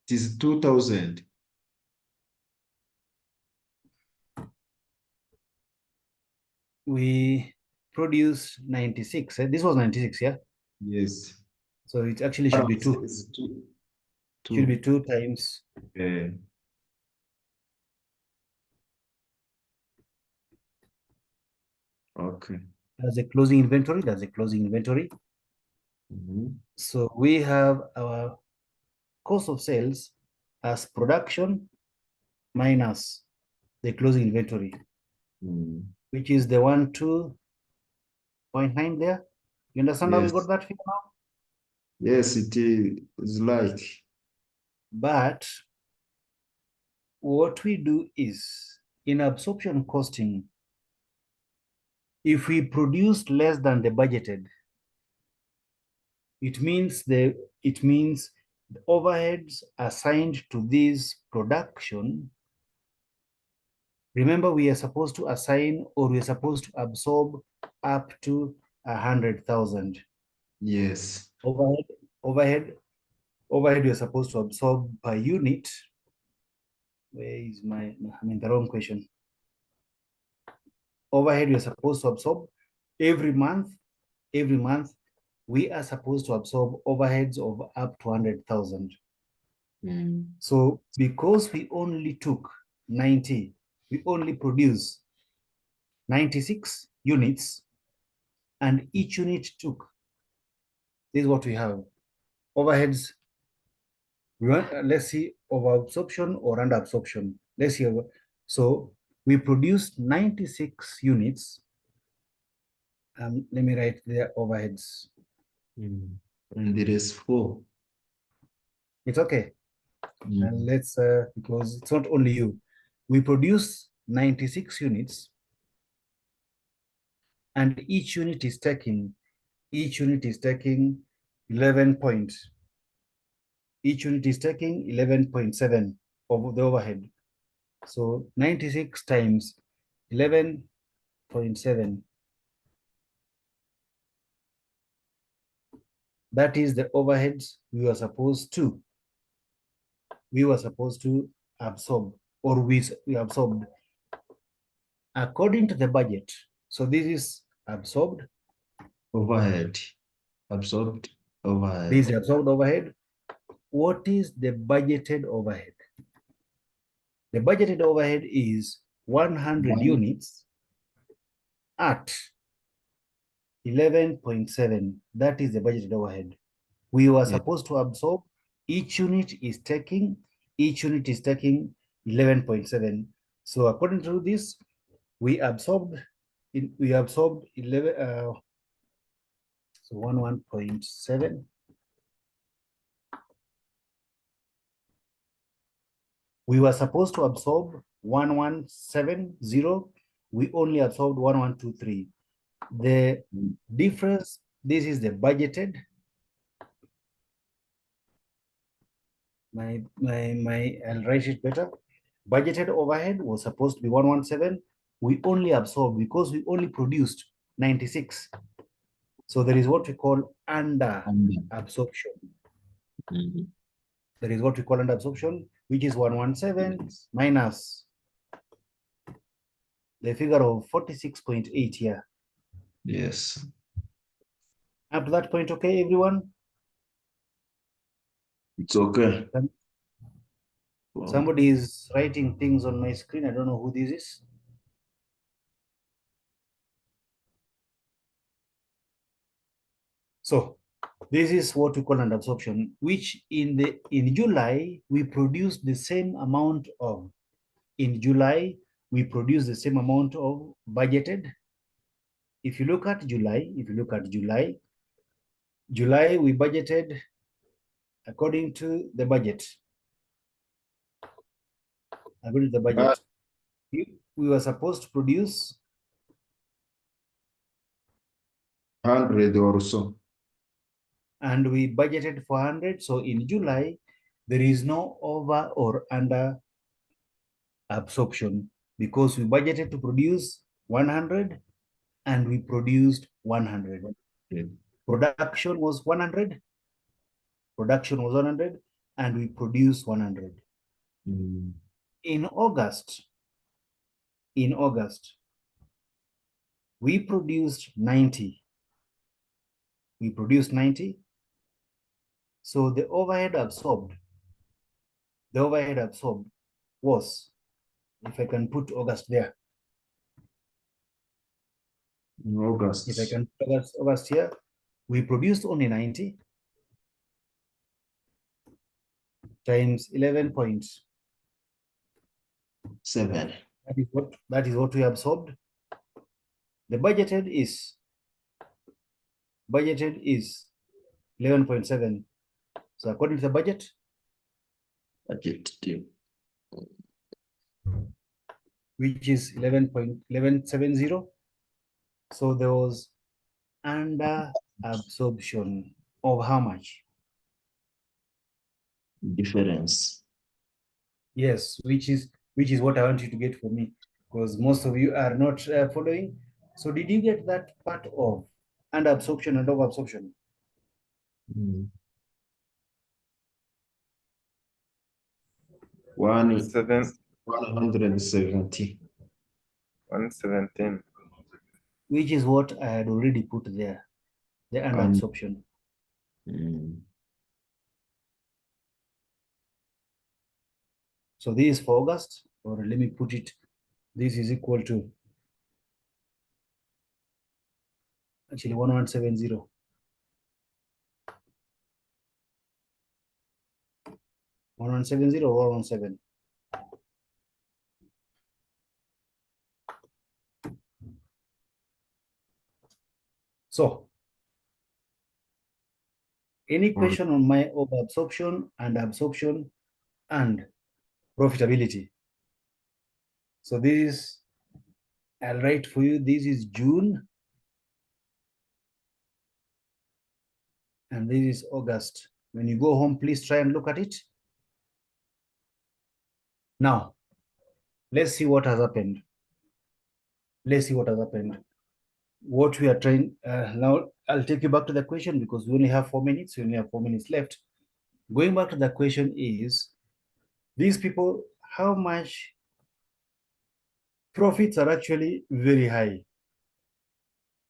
It is 2000. We produced 96. This was 96, yeah. Yes. So it actually should be two. It's two. Should be 2 times. Okay. That's a closing inventory. That's a closing inventory. So we have our cost of sales as production minus the closing inventory, which is the 12.9 there. You understand how we got that figure now? Yes, it is like. But what we do is in absorption costing, if we produce less than the budgeted, it means the overheads assigned to this production. Remember, we are supposed to assign or we are supposed to absorb up to 100,000. Yes. Overhead, we are supposed to absorb per unit. Where is I'm in the wrong question. Overhead, we are supposed to absorb every month. Every month, we are supposed to absorb overheads of up to 100,000. So because we only took 90, we only produce 96 units, and each unit took, this is what we have. Overheads, let's see, over absorption or under absorption. Let's see. So we produced 96 units. Let me write their overheads. And there is 4. It's okay. Let's because it's not only you. We produce 96 units, and each unit is taking 11 points. Each unit is taking 11.7 of the overhead. So 96 times 11.7. That is the overheads we were supposed to absorb, or we absorbed according to the budget. So this is absorbed Overhead. Absorbed overhead. This is the absorbed overhead. What is the budgeted overhead? The budgeted overhead is 100 units at 11.7. That is the budgeted overhead. We were supposed to absorb, each unit is taking 11.7. So according to this, we absorbed 11, so 11.7. We were supposed to absorb 1170. We only absorbed 1123. The difference, this is the budgeted. I'll write it better. Budgeted overhead was supposed to be 117. We only absorbed because we only produced 96. So there is what we call under absorption. There is what we call under absorption, which is 117 minus the figure of 46.8 here. Yes. Up to that point, okay, everyone? It's okay. Somebody is writing things on my screen. I don't know who this is. So this is what we call under absorption, which in July we produced the same amount of, in July we produced the same amount of budgeted. If you look at July, July we budgeted according to the budget. According to the budget, we were supposed to produce 100 or so. And we budgeted for 100. So in July, there is no over or under absorption because we budgeted to produce 100 and we produced 100. Production was 100. Production was 100 and we produced 100. In August, we produced 90. We produced 90. So the overhead absorbed was, if I can put August there. In August. If I can put August here, we produced only 90 times 11.7. That is what we absorbed. The budgeted is 11.7. So according to the budget, which is 11.1170. So there was under absorption of how much? Difference. Yes, which is what I want you to get for me, because most of you are not following. So did you get that part of under absorption and over absorption? 170. 117. Which is what I had already put there, the under absorption. So this is for August, or let me put it, this is equal to actually 1170. 1170 or 117. So, any question on my over absorption and absorption and profitability? So this is, I'll write for you, this is June and this is August. When you go home, please try and look at it. Now, let's see what has happened. What we are trying, now I'll take you back to the question because we only have 4 minutes. We only have 4 minutes left. Going back to the question is, these people, how much profits are actually very high.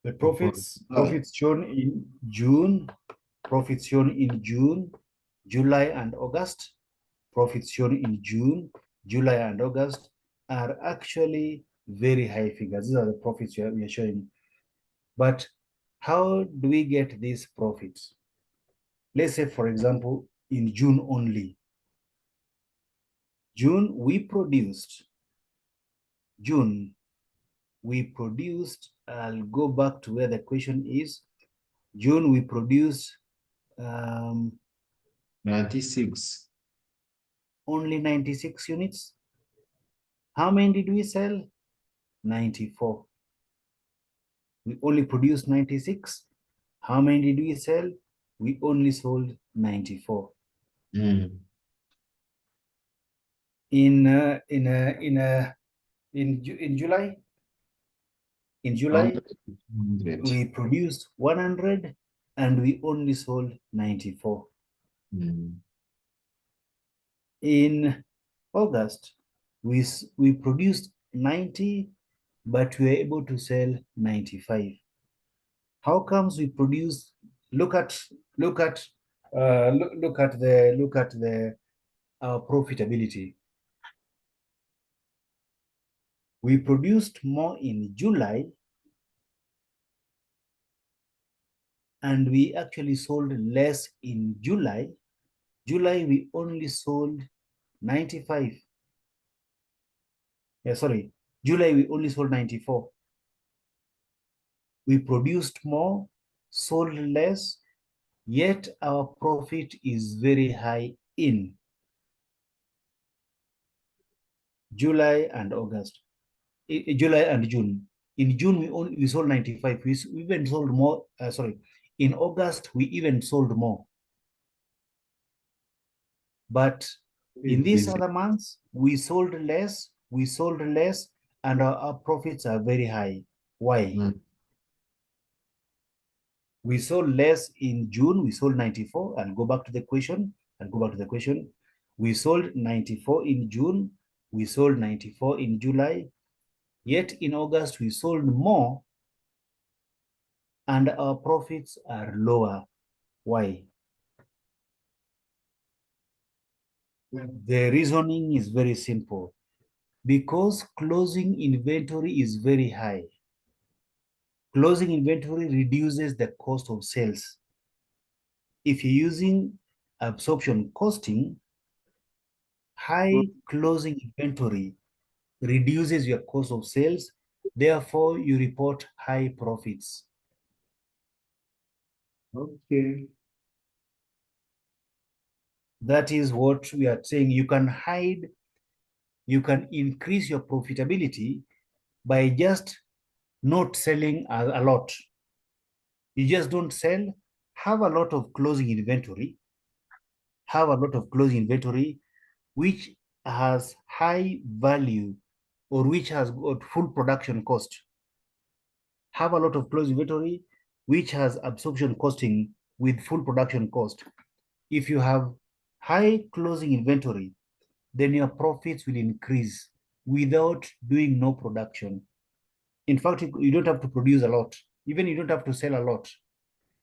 The profits shown in June, profits shown in June, July and August, profits shown in June, July and August are actually very high figures. These are the profits we are showing. But how do we get these profits? Let's say, for example, in June only. June, we produced, I'll go back to where the question is. June, we produced 96. only 96 units. How many did we sell? 94. We only produced 96. How many did we sell? We only sold 94. Mm. In July, we produced 100 and we only sold 94. Mm. In August, we produced 90, but we were able to sell 95. How comes we produce? Look at our profitability. We produced more in July, and we actually sold less in July. July, we only sold 95. Yeah, sorry. July, we only sold 94. We produced more, sold less, yet our profit is very high in July and August. July and June. In June, we sold 95. We even sold more. In August, we even sold more. But in these other months, we sold less, and our profits are very high. Why? Mm. We sold less in June, we sold 94. I'll go back to the question. We sold 94 in June, we sold 94 in July, yet in August we sold more and our profits are lower. Why? The reasoning is very simple. Because closing inventory is very high. Closing inventory reduces the cost of sales. If you're using absorption costing, high closing inventory reduces your cost of sales, therefore you report high profits. Okay. That is what we are saying. You can increase your profitability by just not selling a lot. You just don't sell, have a lot of closing inventory, which has high value or which has got full production cost. Have a lot of closing inventory which has absorption costing with full production cost. If you have high closing inventory, then your profits will increase without doing no production. In fact, you don't have to produce a lot. Even you don't have to sell a lot.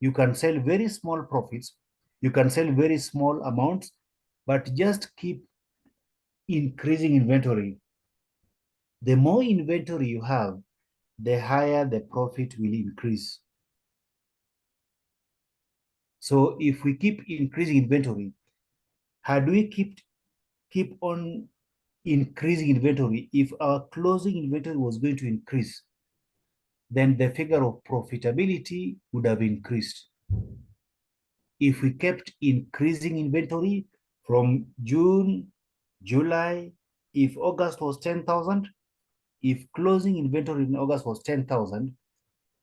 You can sell very small profits. You can sell very small amounts, but just keep increasing inventory. The more inventory you have, the higher the profit will increase. So if we keep increasing inventory, how do we keep on increasing inventory? If our closing inventory was going to increase, then the figure of profitability would have increased. If we kept increasing inventory from June, July, if August was 10,000, if closing inventory in August was 10,000,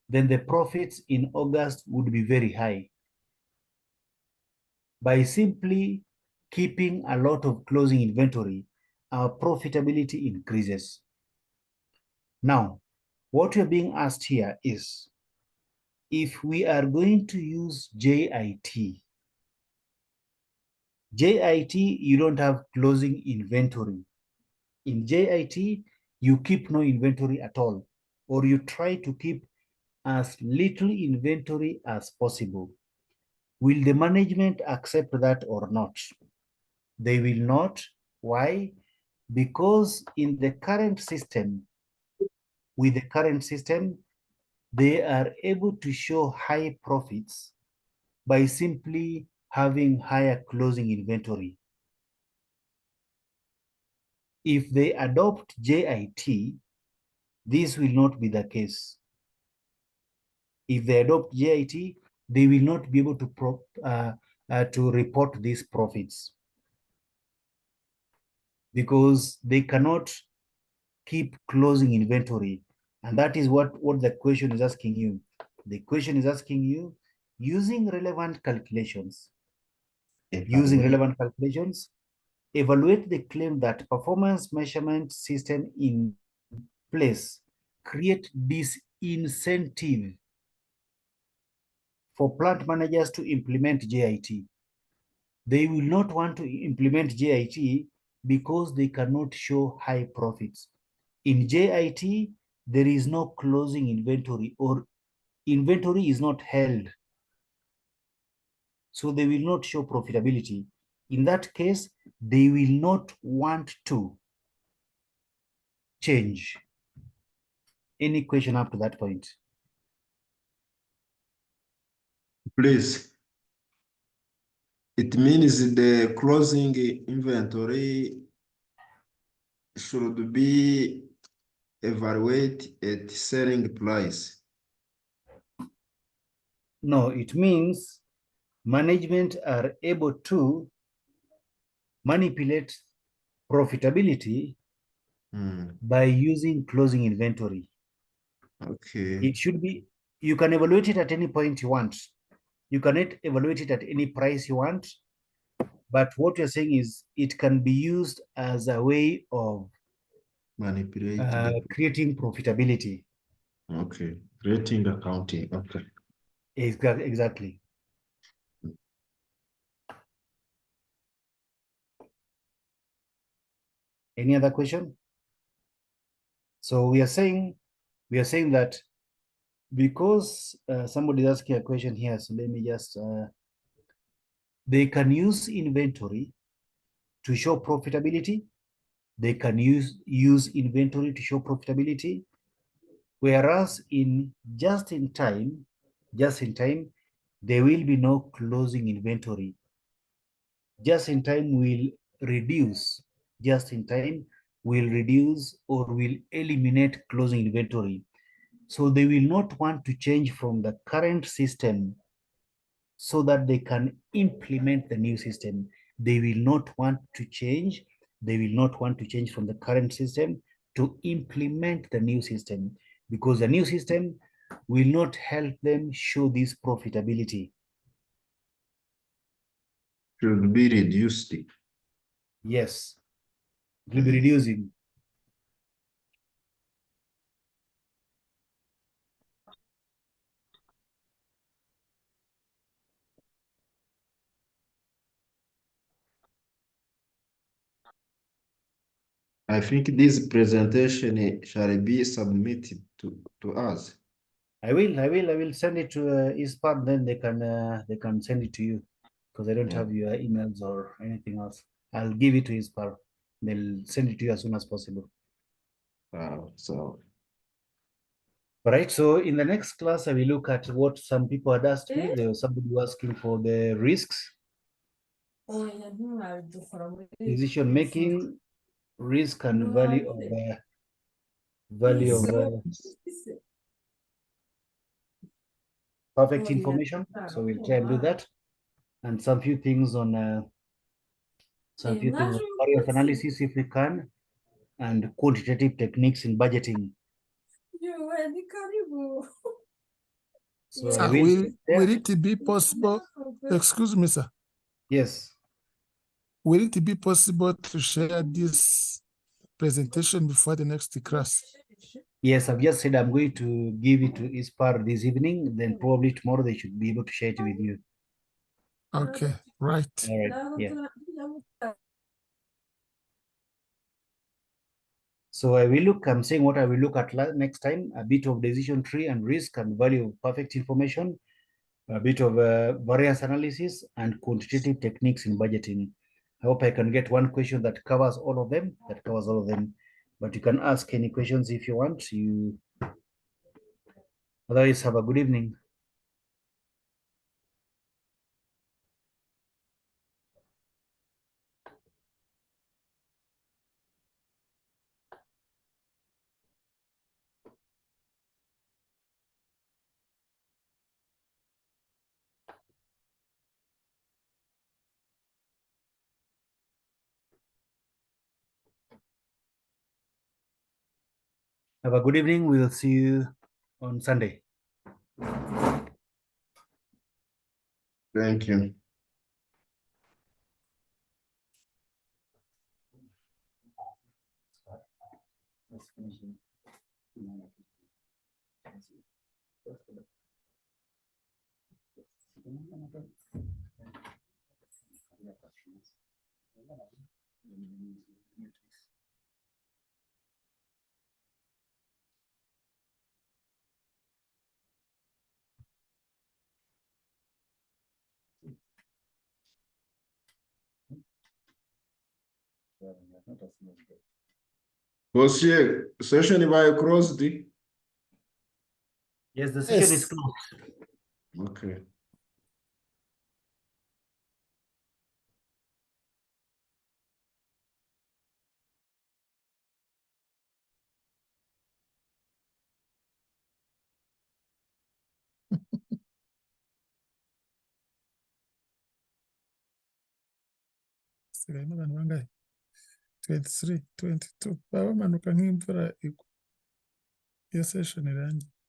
then the profits in August would be very high. By simply keeping a lot of closing inventory, our profitability increases. Now, what we're being asked here is, if we are going to use JIT, you don't have closing inventory. In JIT, you keep no inventory at all, or you try to keep as little inventory as possible. Will the management accept that or not? They will not. Why? Because in the current system, with the current system, they are able to show high profits by simply having higher closing inventory. If they adopt JIT, this will not be the case. If they adopt JIT, they will not be able to report these profits because they cannot keep closing inventory. And that is what the question is asking you. The question is asking you, using relevant calculations, evaluate the claim that performance measurement system in place create disincentive for plant managers to implement JIT. They will not want to implement JIT because they cannot show high profits. In JIT, there is no closing inventory or inventory is not held. So they will not show profitability. In that case, they will not want to change. Any question up to that point? Please. It means the closing inventory should be evaluated at selling price. No, it means management are able to manipulate profitability by using closing inventory. Okay. It should be, you can evaluate it at any point you want. You cannot evaluate it at any price you want. But what you're saying is it can be used as a way of creating profitability. Okay. Creating accounting. Okay. Exactly. Any other question? So we are saying that because somebody is asking a question here, so let me just, they can use inventory to show profitability. They can use inventory to show profitability. Whereas in just in time, there will be no closing inventory. Just in time will reduce, or will eliminate closing inventory. So they will not want to change from the current system so that they can implement the new system. They will not want to change. They will not want to change from the current system to implement the new system because the new system will not help them show this profitability. Should be reduced. Yes, it will be reducing. I think this presentation shall be submitted to us. I will send it to ISPAR, then they can send it to you because I don't have your emails or anything else. I'll give it to ISPAR. They'll send it to you as soon as possible. So. All right, so in the next class, I will look at what some people had asked me. There was somebody asking for the risks, decision making, risk and value of perfect information. So we'll try and do that, and some few things on variance analysis if we can, and quantitative techniques in budgeting. So will it be possible? Excuse me, sir. Yes. Will it be possible to share this presentation before the next class? Yes, I've just said I'm going to give it to ISPAR this evening. Then probably tomorrow they should be able to share it with you. Okay, right. All right. Yeah. So I'm saying what I will look at next time, a bit of decision tree and risk and value of perfect information, a bit of variance analysis and quantitative techniques in budgeting. I hope I can get one question that covers all of them, but you can ask any questions if you want. Otherwise, have a good evening. Have a good evening. We'll see you on Sunday. Thank you. Você, session vai closed? Yes, the session is Yes. closed. Okay. Sigaye abantu bangahe? 23, 22. Baba manuka nk'imvura igwa. Iyo session irangiye.